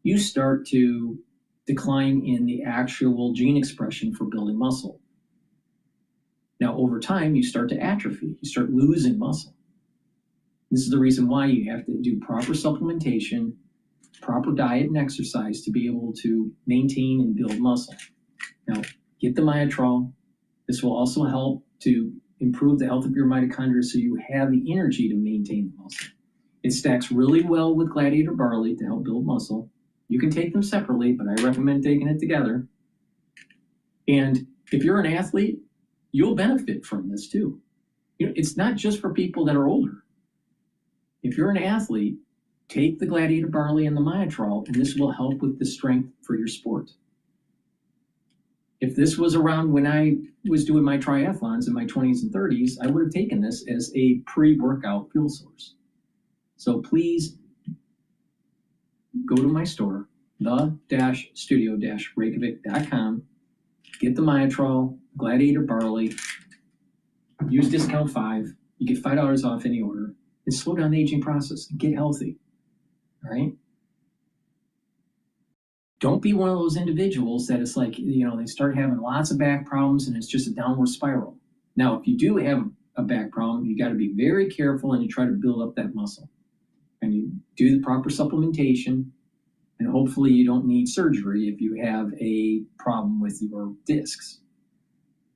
Speaker 5: you start to decline in the actual gene expression for building muscle. Now, over time, you start to atrophy. You start losing muscle. This is the reason why you have to do proper supplementation, proper diet and exercise to be able to maintain and build muscle. Now, get the Myotrol. This will also help to improve the health of your mitochondria so you have the energy to maintain the muscle. It stacks really well with gladiator barley to help build muscle. You can take them separately, but I recommend taking it together. And if you're an athlete, you'll benefit from this too. It's not just for people that are older. If you're an athlete, take the gladiator barley and the Myotrol, and this will help with the strength for your sport. If this was around when I was doing my triathlons in my 20s and 30s, I would have taken this as a pre-workout fuel source. So please go to my store, the-studio-reykjavik.com, get the Myotrol, gladiator barley, use discount 5, you get $5 off any order, and slow down the aging process and get healthy, all right? Don't be one of those individuals that it's like, they start having lots of back problems and it's just a downward spiral. Now, if you do have a back problem, you got to be very careful and you try to build up that muscle. And you do the proper supplementation, and hopefully you don't need surgery if you have a problem with your discs.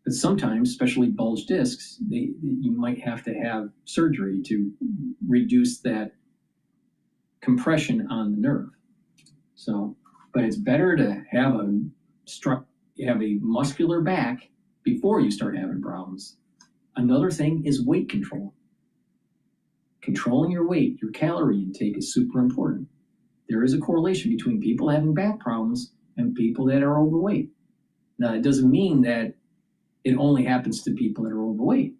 Speaker 5: But sometimes, especially bulge discs, you might have to have surgery to reduce that compression on the nerve. So, but it's better to have a muscular back before you start having problems. Another thing is weight control. Controlling your weight, your calorie intake is super important. There is a correlation between people having back problems and people that are overweight. Now, it doesn't mean that it only happens to people that are overweight,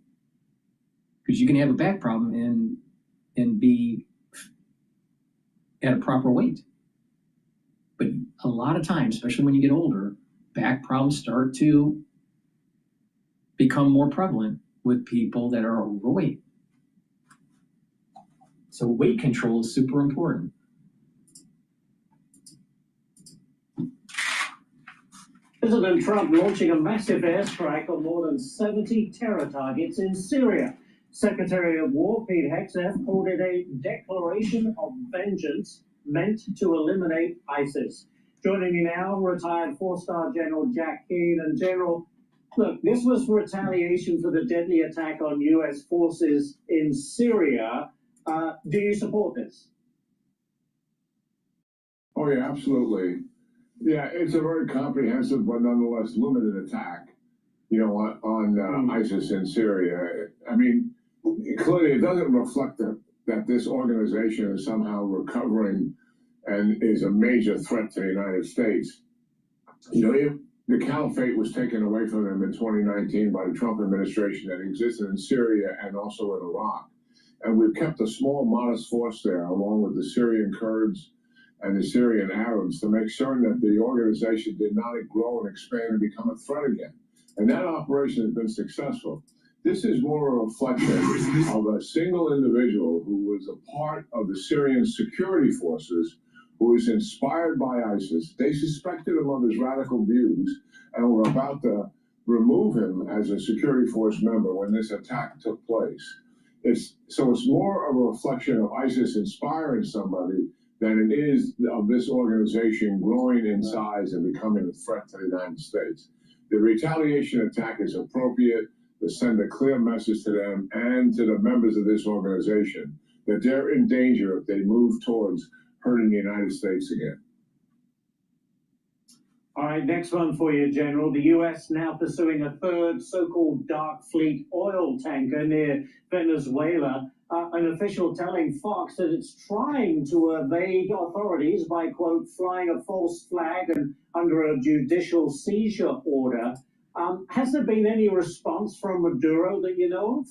Speaker 5: because you can have a back problem and be at a proper weight. But a lot of times, especially when you get older, back problems start to become more prevalent with people that are overweight. So weight control is super important.
Speaker 2: President Trump launching a massive airstrike on more than 70 terror targets in Syria. Secretary of War Pete Hegseth called it a declaration of vengeance meant to eliminate ISIS. Joining me now, retired four-star General Jack Keane. And General, look, this was retaliation for the deadly attack on U.S. forces in Syria. Do you support this?
Speaker 9: Oh, yeah, absolutely. Yeah, it's a very comprehensive but nonetheless limited attack, on ISIS in Syria. I mean, clearly it doesn't reflect that this organization is somehow recovering and is a major threat to the United States. If the caliphate was taken away from them in 2019 by the Trump administration that existed in Syria and also in Iraq, and we've kept a small, modest force there, along with the Syrian Kurds and the Syrian Arabs, to make certain that the organization did not grow and expand and become a threat again. And that operation has been successful. This is more a reflection of a single individual who was a part of the Syrian security forces, who was inspired by ISIS. They suspected him of his radical views and were about to remove him as a security force member when this attack took place. It's more of a reflection of ISIS inspiring somebody than it is of this organization growing in size and becoming a threat to the United States. The retaliation attack is appropriate to send a clear message to them and to the members of this organization that they're in danger if they move towards hurting the United States again.
Speaker 2: All right, next one for you, General. The U.S. now pursuing a third so-called dark fleet oil tanker near Venezuela. An official telling Fox that it's trying to evade authorities by, quote, flying a false flag and under a judicial seizure order. Has there been any response from Maduro that you know of?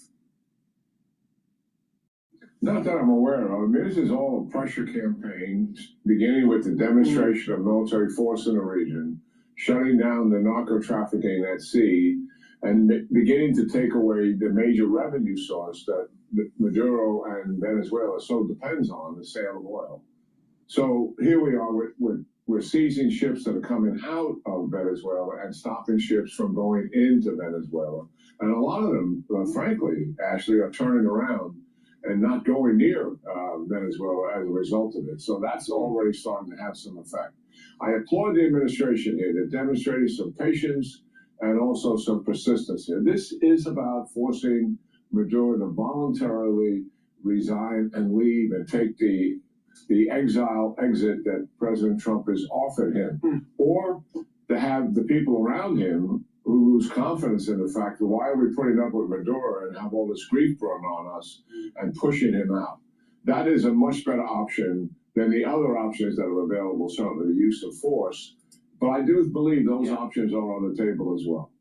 Speaker 9: Not that I'm aware of. I mean, this is all a pressure campaign, beginning with the demonstration of military force in the region, shutting down the narco trafficking at sea, and beginning to take away the major revenue source that Maduro and Venezuela so depends on, the sale of oil. So here we are, we're seizing ships that are coming out of Venezuela and stopping ships from going into Venezuela. And a lot of them, frankly, Ashley, are turning around and not going near Venezuela as a result of it. So that's already starting to have some effect. I applaud the administration here. They're demonstrating some patience and also some persistence here. This is about forcing Maduro to voluntarily resign and leave and take the exit that President Trump has offered him, or to have the people around him who lose confidence in the fact that why are we putting up with Maduro and have all this grief brought on us and pushing him out. That is a much better option than the other options that are available, certainly the use of force. But I do believe those options are on the table as well.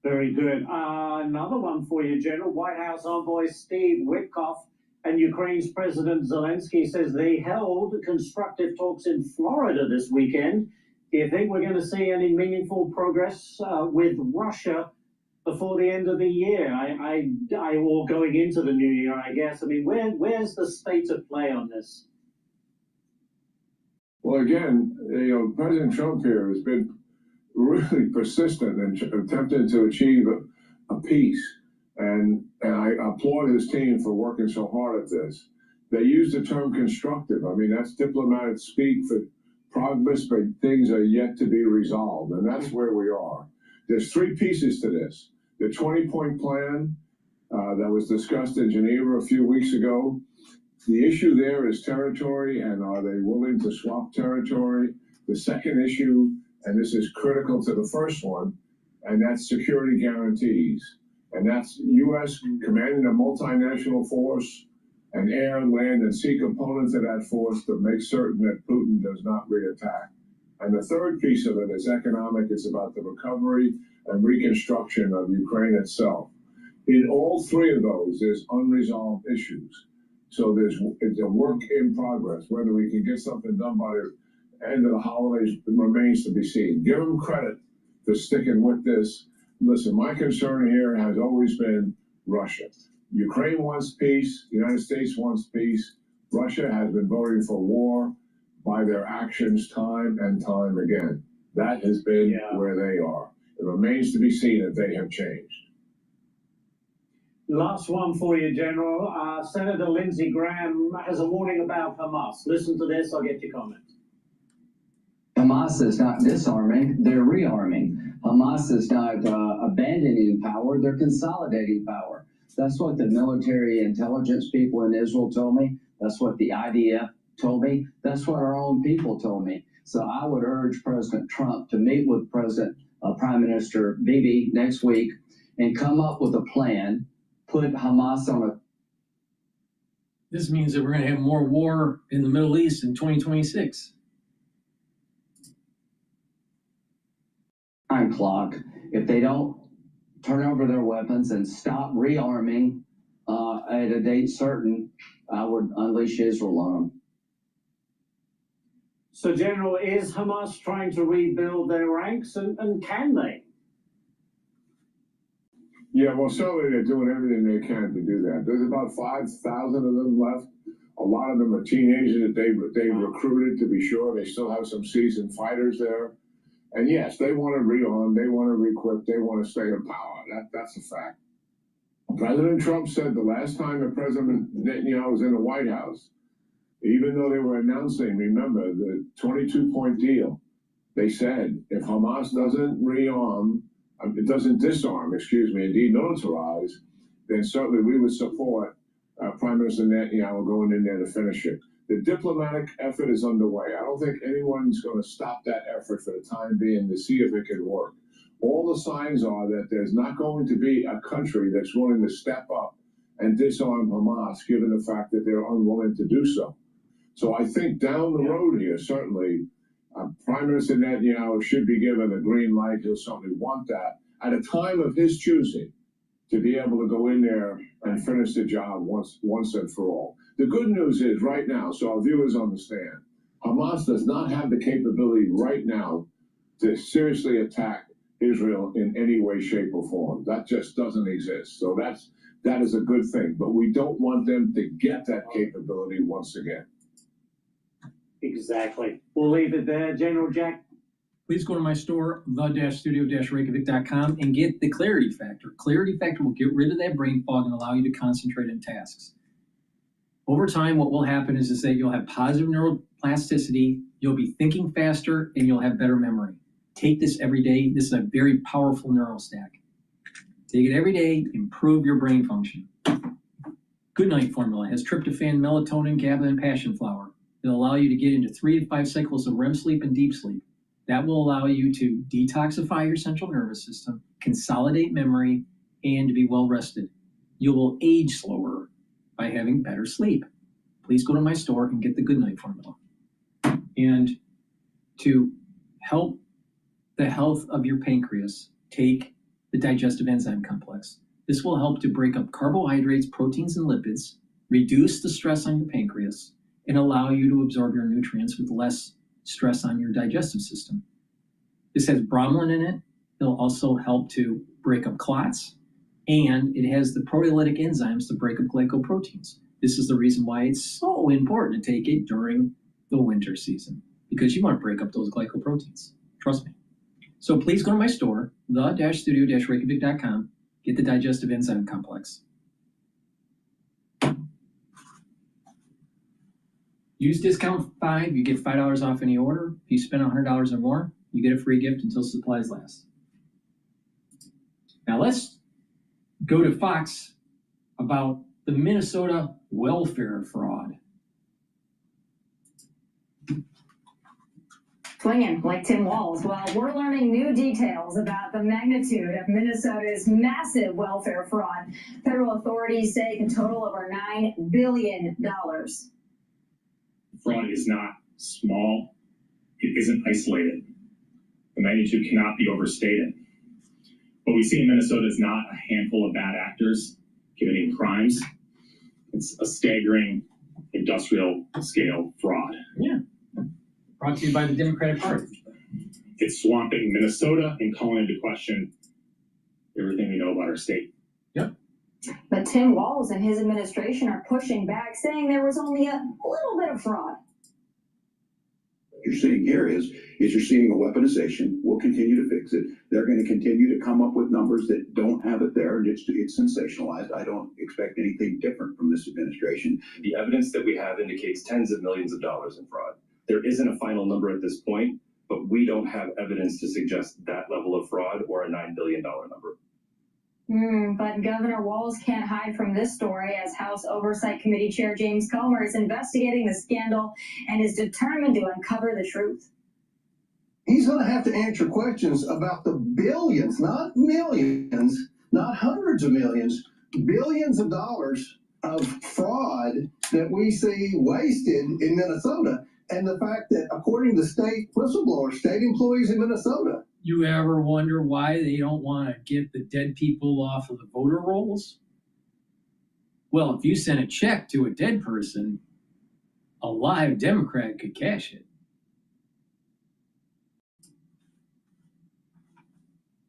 Speaker 2: Very good. Another one for you, General. White House envoy Steve Witkoff and Ukraine's President Zelensky says they held constructive talks in Florida this weekend. Do you think we're going to see any meaningful progress with Russia before the end of the year? Or going into the new year, I guess. I mean, where's the state of play on this?
Speaker 9: Well, again, President Trump here has been really persistent in attempting to achieve a peace And I applaud his team for working so hard at this. They use the term constructive. I mean, that's diplomatic speak for progress, but things are yet to be resolved. And that's where we are. There's three pieces to this. The 20-point plan that was discussed in Geneva a few weeks ago. The issue there is territory, and are they willing to swap territory? The second issue, and this is critical to the first one, and that's security guarantees. And that's U.S. commanding a multinational force, an air, land, and sea component to that force to make certain that Putin does not reattack. And the third piece of it is economic. It's about the recovery and reconstruction of Ukraine itself. In all three of those, there's unresolved issues. So it's a work in progress. Whether we can get something done by the end of the holidays remains to be seen. Give them credit for sticking with this. Listen, my concern here has always been Russia. Ukraine wants peace. The United States wants peace. Russia has been voting for war by their actions time and time again. That has been where they are. It remains to be seen if they have changed.
Speaker 2: Last one for you, General. Senator Lindsey Graham has a warning about Hamas. Listen to this, I'll get your comment.
Speaker 7: Hamas is not disarming, they're rearming. Hamas is not abandoning power, they're consolidating power. That's what the military intelligence people in Israel told me. That's what the IDF told me. That's what our own people told me. So I would urge President Trump to meet with Prime Minister Bibi next week and come up with a plan, put Hamas on a...
Speaker 5: This means that we're going to have more war in the Middle East in 2026.
Speaker 7: Time clock. If they don't turn over their weapons and stop rearming at a date certain, I would unleash Israel on them.
Speaker 2: So, General, is Hamas trying to rebuild their ranks, and can they?
Speaker 9: Yeah, well, certainly they're doing everything they can to do that. There's about 5,000 of them left. A lot of them are teenagers that they recruited, to be sure. They still have some seasoned fighters there. And yes, they want to rearm, they want to re-equip, they want to stay in power. That's a fact. President Trump said the last time that President Netanyahu was in the White House, even though they were announcing, remember, the 22-point deal, they said if Hamas doesn't it doesn't disarm, and demilitarize, then certainly we would support Prime Minister Netanyahu going in there to finish it. The diplomatic effort is underway. I don't think anyone's going to stop that effort for the time being to see if it can work. All the signs are that there's not going to be a country that's willing to step up and disarm Hamas, given the fact that they're unwilling to do so. So I think down the road here, certainly, Prime Minister Netanyahu should be given a green light. He'll certainly want that at a time of his choosing to be able to go in there and finish the job once and for all. The good news is right now, so our viewers understand, Hamas does not have the capability right now to seriously attack Israel in any way, shape, or form. That just doesn't exist. So that is a good thing. But we don't want them to get that capability once again.
Speaker 2: Exactly. We'll leave it there. General Jack.
Speaker 5: Please go to my store, the-studio-reykjavik.com, and get the Clarity Factor. Clarity Factor will get rid of that brain fog and allow you to concentrate on tasks. Over time, what will happen is that you'll have positive neuroplasticity, you'll be thinking faster, and you'll have better memory. Take this every day. This is a very powerful neurostack. Take it every day, improve your brain function. Good Night Formula has tryptophan, melatonin, GABA, and passion flower. It'll allow you to get into 3 to 5 cycles of REM sleep and deep sleep. That will allow you to detoxify your central nervous system, consolidate memory, and to be well rested. You will age slower by having better sleep. Please go to my store and get the Good Night Formula. And to help the health of your pancreas, take the digestive enzyme complex. This will help to break up carbohydrates, proteins, and lipids, reduce the stress on your pancreas, and allow you to absorb your nutrients with less stress on your digestive system. This has bromelain in it. It'll also help to break up clots, and it has the proteolytic enzymes to break up glycoproteins. This is the reason why it's so important to take it during the winter season, because you want to break up those glycoproteins. Trust me. So please go to my store, the-studio-reykjavik.com, Get the digestive enzyme complex. Use discount 5, you get $5 off any order. If you spend $100 or more, you get a free gift until supplies last. Now let's go to Fox about the Minnesota welfare fraud.
Speaker 8: Flinging like Tim Walz. Well, we're learning new details about the magnitude of Minnesota's massive welfare fraud. Federal authorities say a total over $9 billion.
Speaker 12: Fraud is not small. It isn't isolated. The magnitude cannot be overstated. What we see in Minnesota is not a handful of bad actors committing crimes. It's a staggering industrial scale fraud.
Speaker 5: Yeah. Brought to you by the Democratic Party.
Speaker 12: It's swamping Minnesota and calling into question everything we know about our state.
Speaker 5: Yep.
Speaker 8: But Tim Walz and his administration are pushing back, saying there was only a little bit of fraud.
Speaker 23: What you're seeing here is you're seeing the weaponization. We'll continue to fix it. They're going to continue to come up with numbers that don't have it there, and it's sensationalized. I don't expect anything different from this administration.
Speaker 24: The evidence that we have indicates tens of millions of dollars in fraud. There isn't a final number at this point, but we don't have evidence to suggest that level of fraud or a $9 billion number.
Speaker 8: But Governor Walz can't hide from this story, as House Oversight Committee Chair James Comer is investigating the scandal and is determined to uncover the truth.
Speaker 25: He's going to have to answer questions about the billions, not millions, not hundreds of millions, billions of dollars of fraud that we see wasted in Minnesota. And the fact that, according to state whistleblowers, state employees in Minnesota.
Speaker 5: You ever wonder why they don't want to get the dead people off of the voter rolls? Well, if you send a check to a dead person, a live Democrat could cash it.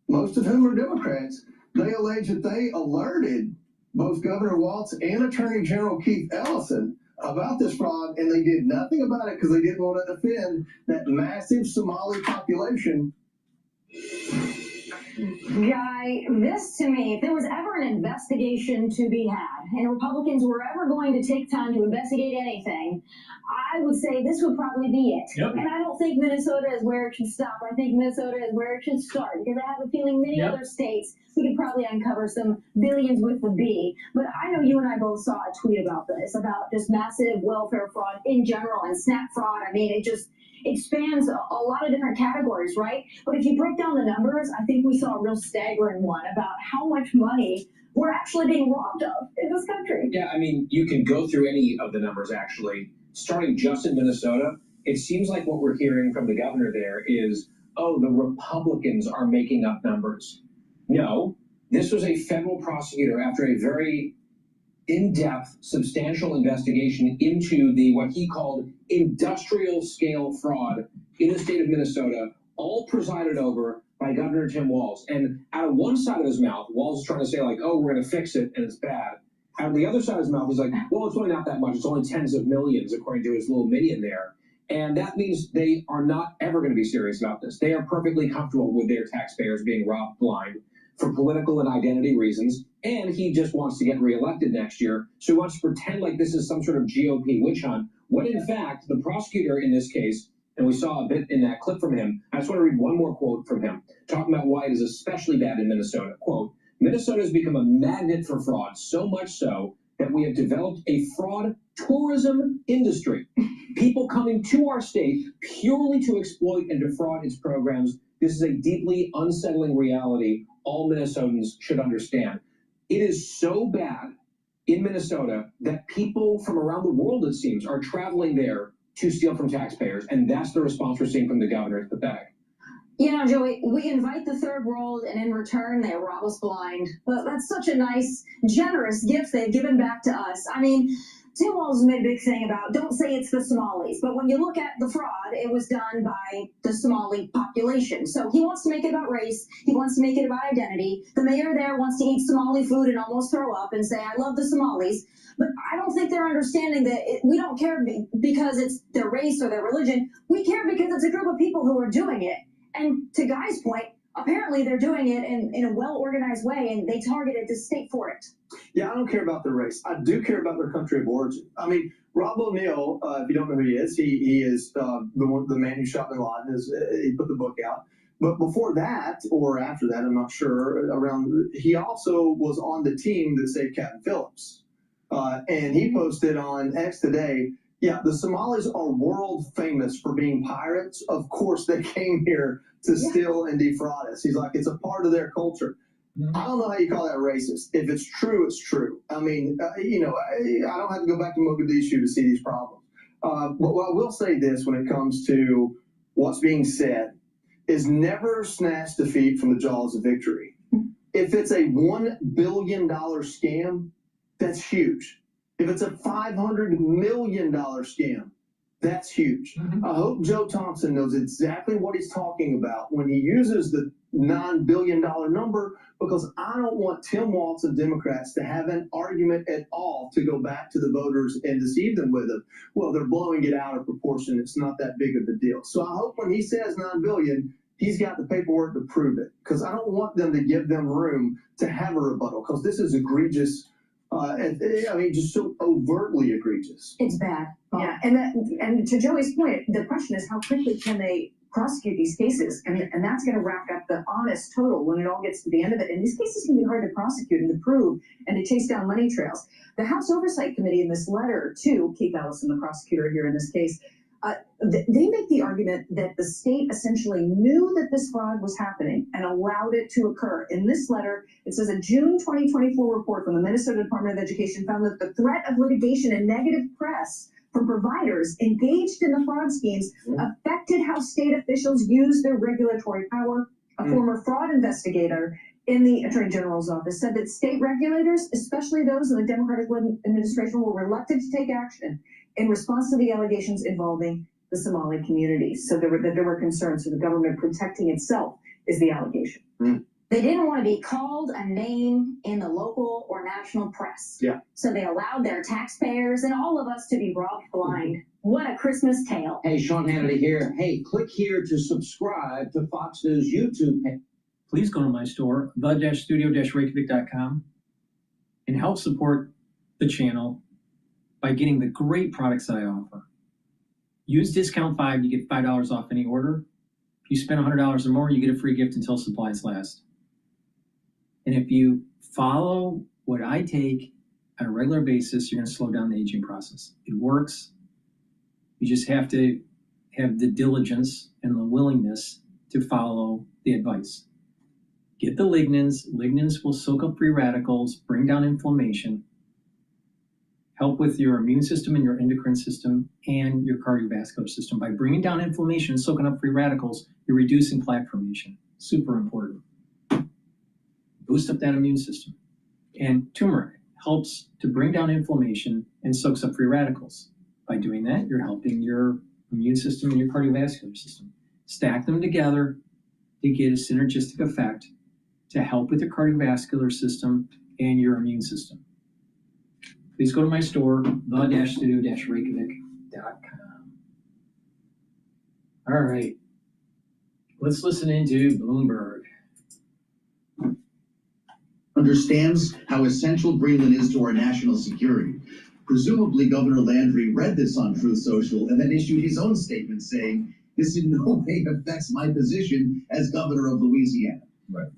Speaker 25: Most of whom are Democrats. They allege that they alerted both Governor Walz and Attorney General Keith Ellison about this fraud, and they did nothing about it because they didn't want to offend that massive Somali population.
Speaker 8: Guy, this to me, if there was ever an investigation to be had, and Republicans were ever going to take time to investigate anything, I would say this would probably be it.
Speaker 5: Yep.
Speaker 8: And I don't think Minnesota is where it should stop. I think Minnesota is where it should start, because I have a feeling many other states we could probably uncover some billions with the B. But I know you and I both saw a tweet about this, about just massive welfare fraud in general and SNAP fraud. I mean, it just expands a lot of different categories, right? But if you break down the numbers, I think we saw a real staggering one about how much money we're actually being robbed of in this country.
Speaker 26: Yeah, I mean, you can go through any of the numbers, actually. Starting just in Minnesota, it seems like what we're hearing from the governor there is, oh, the Republicans are making up numbers. No, this was a federal prosecutor after a very in-depth, substantial investigation into what he called industrial scale fraud in the state of Minnesota, all presided over by Governor Tim Walz. And out of one side of his mouth, Walz is trying to say, like, oh, we're going to fix it and it's bad. Out of the other side of his mouth, he's like, well, it's only not that much. It's only tens of millions, according to his little minion there. And that means they are not ever going to be serious about this. They are perfectly comfortable with their taxpayers being robbed blind for political and identity reasons. And he just wants to get reelected next year. So he wants to pretend like this is some sort of GOP witch hunt, when in fact, the prosecutor in this case, and we saw a bit in that clip from him, I just want to read one more quote from him, talking about why it is especially bad in Minnesota. Quote, Minnesota has become a magnet for fraud, so much so that we have developed a fraud tourism industry. People coming to our state purely to exploit and defraud its programs. This is a deeply unsettling reality all Minnesotans should understand. It is so bad in Minnesota that people from around the world, it seems, are traveling there to steal from taxpayers. And that's the response we're seeing from the governor. It's pathetic.
Speaker 8: You know, Joey, we invite the third world, and in return, they rob us blind. But that's such a nice, generous gift they've given back to us. I mean, Tim Walz made a big thing about, don't say it's the Somalis, but when you look at the fraud, it was done by the Somali population. So he wants to make it about race. He wants to make it about identity. The mayor there wants to eat Somali food and almost throw up and say, I love the Somalis. But I don't think they're understanding that we don't care because it's their race or their religion. We care because it's a group of people who are doing it. And to Guy's point, apparently they're doing it in a well-organized way, and they targeted the state for it.
Speaker 6: Yeah, I don't care about their race. I do care about their country of origin. I mean, Rob O'Neill, if you don't know who he is the man who shot Bin Laden. He put the book out. But before that, or after that, I'm not sure, he also was on the team that saved Captain Phillips. And he posted on X today, yeah, the Somalis are world famous for being pirates. Of course, they came here to steal and defraud us. He's like, it's a part of their culture. I don't know how you call that racist. If it's true, it's true. I mean, I don't have to go back to Mogadishu to see these problems. But I will say this when it comes to what's being said, is never snatch defeat from the jaws of victory. If it's a $1 billion scam, that's huge. If it's a $500 million scam, that's huge. I hope Joe Thompson knows exactly what he's talking about when he uses the $9 billion number, because I don't want Tim Walz and Democrats to have an argument at all to go back to the voters and deceive them with it. Well, they're blowing it out of proportion. It's not that big of a deal. So I hope when he says $9 billion, he's got the paperwork to prove it, because I don't want them to give them room to have a rebuttal, because this is egregious. Just so overtly egregious.
Speaker 8: It's bad. Yeah, and to Joey's point, the question is how quickly can they prosecute these cases, and that's going to rack up the honest total when it all gets to the end of it. And these cases can be hard to prosecute and to prove and to chase down money trails. The House Oversight Committee in this letter to Keith Ellison, the prosecutor here in this case, they make the argument that the state essentially knew that this fraud was happening and allowed it to occur. In this letter, it says a June 2024 report from the Minnesota Department of Education found that the threat of litigation and negative press from providers engaged in the fraud schemes affected how state officials use their regulatory power. A former fraud investigator in the Attorney General's office said that state regulators, especially those in the Democratic administration, were reluctant to take action in response to the allegations involving the Somali community. So there were concerns. So the government protecting itself is the allegation.
Speaker 10: They didn't want to be called a name in the local or national press.
Speaker 6: Yeah.
Speaker 10: So they allowed their taxpayers and all of us to be robbed blind. What a Christmas tale.
Speaker 13: Hey, Sean Hannity here. Hey, click here to subscribe to Fox News YouTube page.
Speaker 5: Please go to my store, the-studio-reykjavik.com, and help support the channel by getting the great products that I offer. Use discount 5, you get $5 off any order. If you spend $100 or more, you get a free gift until supplies last. And if you follow what I take on a regular basis, you're going to slow down the aging process. It works. You just have to have the diligence and the willingness to follow the advice. Get the lignans. Lignans will soak up free radicals, bring down inflammation, help with your immune system and your endocrine system and your cardiovascular system. By bringing down inflammation and soaking up free radicals, you're reducing plaque formation. Super important. Boost up that immune system. And turmeric helps to bring down inflammation and soaks up free radicals. By doing that, you're helping your immune system and your cardiovascular system. Stack them together to get a synergistic effect to help with your cardiovascular system and your immune system. Please go to my store, the-studio-reykjavik.com. All right, let's listen into Bloomberg.
Speaker 14: Understands how essential Greenland is to our national security. Presumably, Governor Landry read this on Truth Social and then issued his own statement saying, this in no way affects my position as governor of Louisiana.
Speaker 24: Right.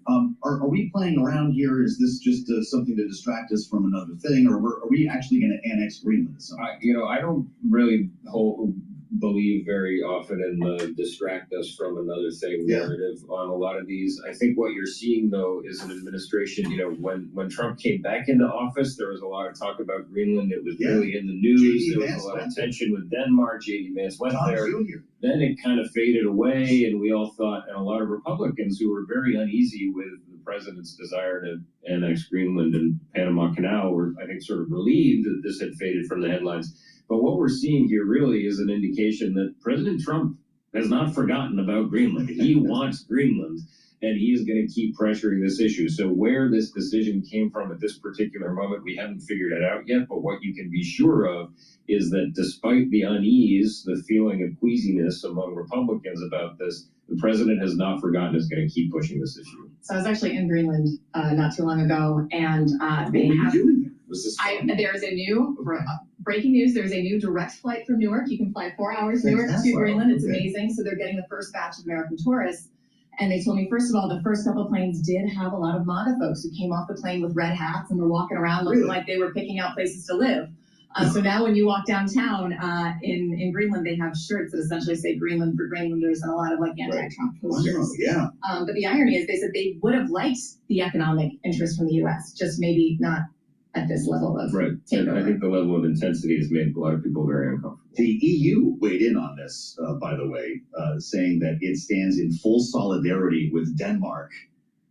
Speaker 14: Are we playing around here? Is this just something to distract us from another thing, or are we actually going to annex Greenland?
Speaker 24: I don't really believe very often in the distract us from another thing narrative on a lot of these. I think what you're seeing, though, is an administration, when Trump came back into office, there was a lot of talk about Greenland. It was really in the news. There was a lot of tension with Denmark. J.D. Vance went there. Then it kind of faded away, and we all thought, and a lot of Republicans who were very uneasy with the president's desire to annex Greenland and Panama Canal were, I think, sort of relieved that this had faded from the headlines. But what we're seeing here really is an indication that President Trump has not forgotten about Greenland. He wants Greenland. and he's going to keep pressuring this issue. So where this decision came from at this particular moment, we haven't figured it out yet, but what you can be sure of is that despite the unease, the feeling of queasiness among Republicans about this, the president has not forgotten is going to keep pushing this issue.
Speaker 1: So I was actually in Greenland not too long ago, and they have. There's a new breaking news. There's a new direct flight from Newark. You can fly 4 hours Newark to Greenland. It's amazing. So they're getting the first batch of American tourists. And they told me, first of all, the first couple of planes did have a lot of MAGA folks who came off the plane with red hats and were walking around looking like they were picking out places to live. So now when you walk downtown in Greenland, they have shirts that essentially say Greenland for Greenlanders and a lot of like anti-Trump posters.
Speaker 23: Yeah.
Speaker 1: But the irony is they said they would have liked the economic interest from the U.S., just maybe not at this level of takeover.
Speaker 24: I think the level of intensity has made a lot of people very uncomfortable.
Speaker 14: The EU weighed in on this, by the way, saying that it stands in full solidarity with Denmark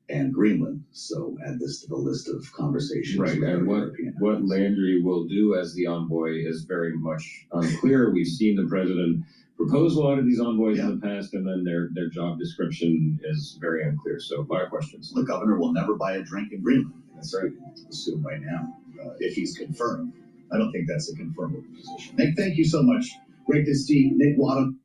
Speaker 14: and Greenland. So add this to the list of conversations.
Speaker 24: Right, and what Landry will do as the envoy is very much unclear. We've seen the president propose a lot of these envoys in the past, and then their job description is very unclear. So a lot of questions.
Speaker 14: The governor will never buy a drink in Greenland. That's right. Assume right now, if he's confirmed. I don't think that's a confirmed position. Nick, thank you so much. Great to see Nick Wadham.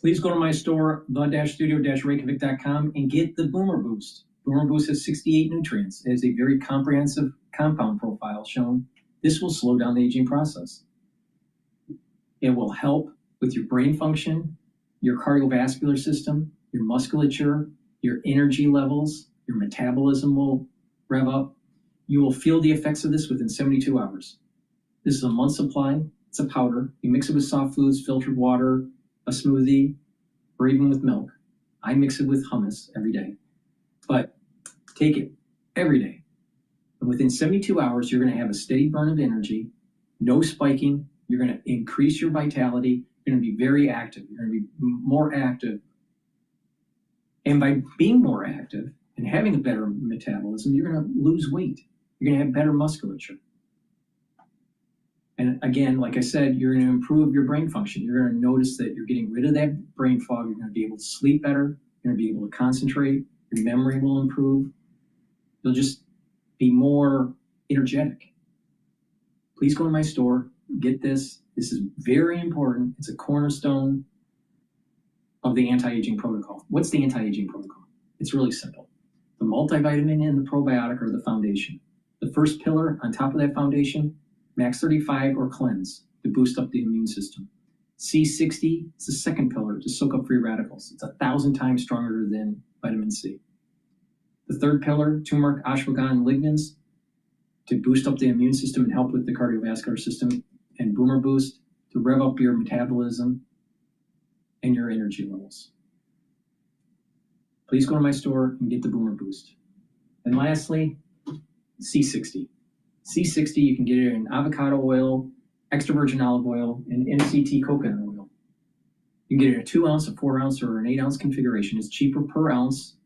Speaker 5: Please go to my store, the-studio-reykjavik.com, and get the Boomer Boost. Boomer Boost has 68 nutrients. It has a very comprehensive compound profile shown. This will slow down the aging process. It will help with your brain function, your cardiovascular system, your musculature, your energy levels, your metabolism will rev up. You will feel the effects of this within 72 hours. This is a month supply. It's a powder. You mix it with soft foods, filtered water, a smoothie, or even with milk. I mix it with hummus every day. But take it every day. And within 72 hours, you're going to have a steady burn of energy, no spiking. You're going to increase your vitality. You're going to be very active. You're going to be more active. And by being more active and having a better metabolism, you're going to lose weight. You're going to have better musculature. And again, like I said, you're going to improve your brain function. You're going to notice that you're getting rid of that brain fog. You're going to be able to sleep better. You're going to be able to concentrate. Your memory will improve. You'll just be more energetic. Please go to my store, get this. This is very important. It's a cornerstone of the anti-aging protocol. What's the anti-aging protocol? It's really simple. The multivitamin and the probiotic are the foundation. The first pillar on top of that foundation, Max 35 or cleanse to boost up the immune system. C60 is the second pillar to soak up free radicals. It's 1,000 times stronger than vitamin C. The third pillar, turmeric, ashwagandha, and lignans to boost up the immune system and help with the cardiovascular system. And Boomer Boost to rev up your metabolism and your energy levels. Please go to my store and get the Boomer Boost. And lastly, C60. C60, you can get it in avocado oil, extra virgin olive oil, and MCT coconut oil. You can get it in a 2 ounce, a 4 ounce, or an 8 ounce configuration. It's cheaper per ounce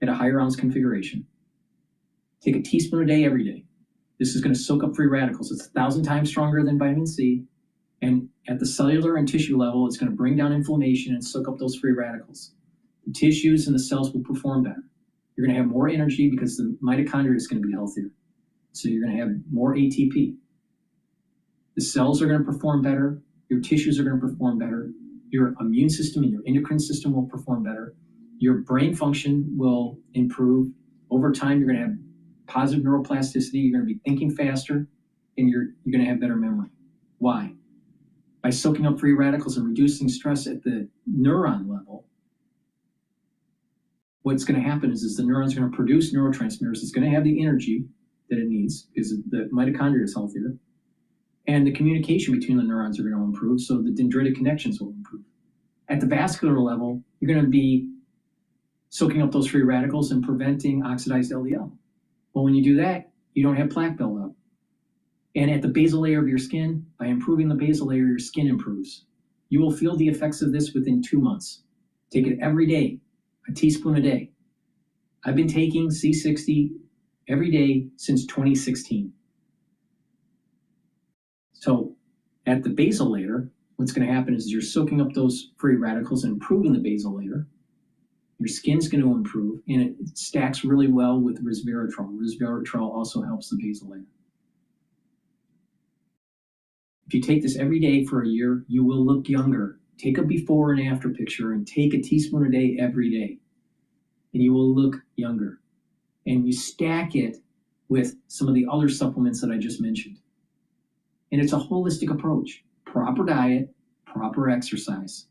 Speaker 5: at a higher ounce configuration. Take a teaspoon a day every day. This is going to soak up free radicals. It's 1,000 times stronger than vitamin C. And at the cellular and tissue level, it's going to bring down inflammation and soak up those free radicals. The tissues and the cells will perform better. You're going to have more energy because the mitochondria is going to be healthier. So you're going to have more ATP. The cells are going to perform better. Your tissues are going to perform better. Your immune system and your endocrine system will perform better. Your brain function will improve. Over time, you're going to have positive neuroplasticity. You're going to be thinking faster, and you're going to have better memory. Why? By soaking up free radicals and reducing stress at the neuron level, what's going to happen is the neurons are going to produce neurotransmitters. It's going to have the energy that it needs because the mitochondria is healthier. And the communication between the neurons are going to improve, so the dendritic connections will improve. At the vascular level, you're going to be soaking up those free radicals and preventing oxidized LDL. Well, when you do that, you don't have plaque buildup. And at the basal layer of your skin, by improving the basal layer, your skin improves. You will feel the effects of this within 2 months. Take it every day, a teaspoon a day. I've been taking C60 every day since 2016. So at the basal layer, what's going to happen is you're soaking up those free radicals and improving the basal layer. Your skin's going to improve, and it stacks really well with resveratrol. Resveratrol also helps the basal layer. If you take this every day for a year, you will look younger. Take a before and after picture and take a teaspoon a day every day, and you will look younger. And you stack it with some of the other supplements that I just mentioned. And it's a holistic approach. Proper diet, proper exercise.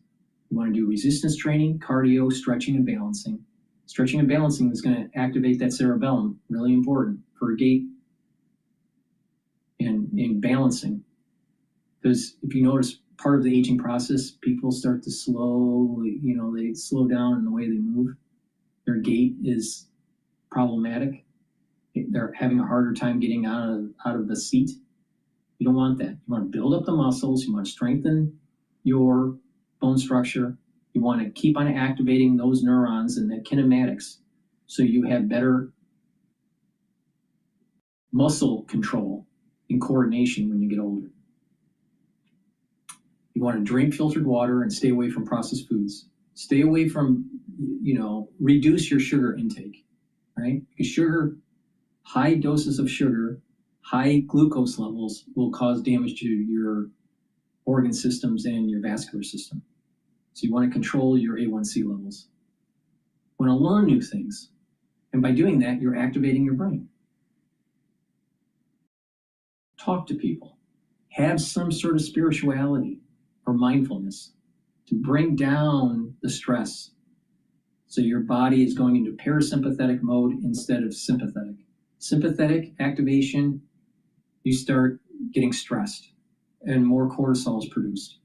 Speaker 5: You want to do resistance training, cardio, stretching, and balancing. Stretching and balancing is going to activate that cerebellum, really important for gait and balancing. Because if you notice, part of the aging process, people start to slowly, they slow down in the way they move. Their gait is problematic. They're having a harder time getting out of the seat. You don't want that. You want to build up the muscles. You want to strengthen your bone structure. You want to keep on activating those neurons and the kinematics so you have better muscle control and coordination when you get older. You want to drink filtered water and stay away from processed foods. Stay away from, reduce your sugar intake, right? Because sugar, high doses of sugar, high glucose levels will cause damage to your organ systems and your vascular system. So you want to control your A1C levels. You want to learn new things. And by doing that, you're activating your brain. Talk to people. Have some sort of spirituality or mindfulness to bring down the stress. So your body is going into parasympathetic mode instead of sympathetic. Sympathetic activation, you start getting stressed and more cortisol is produced.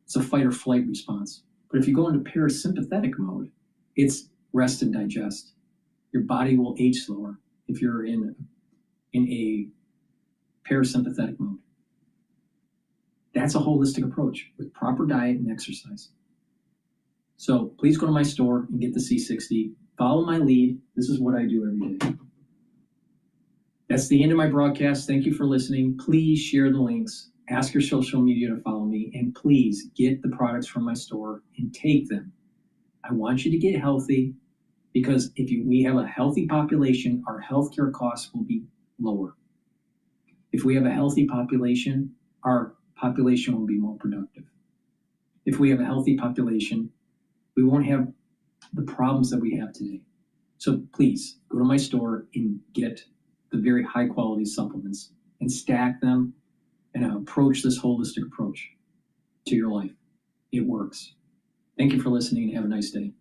Speaker 5: It's a fight or flight response. But if you go into parasympathetic mode, it's rest and digest. Your body will age slower if you're in a parasympathetic mode. That's a holistic approach with proper diet and exercise. So please go to my store and get the C60. Follow my lead. This is what I do every day. That's the end of my broadcast. Thank you for listening. Please share the links. Ask your social media to follow me. And please get the products from my store and take them. I want you to get healthy because if we have a healthy population, our healthcare costs will be lower. If we have a healthy population, our population will be more productive. If we have a healthy population, we won't have the problems that we have today. So please go to my store and get the very high quality supplements and stack them and approach this holistic approach to your life. It works. Thank you for listening and have a nice day.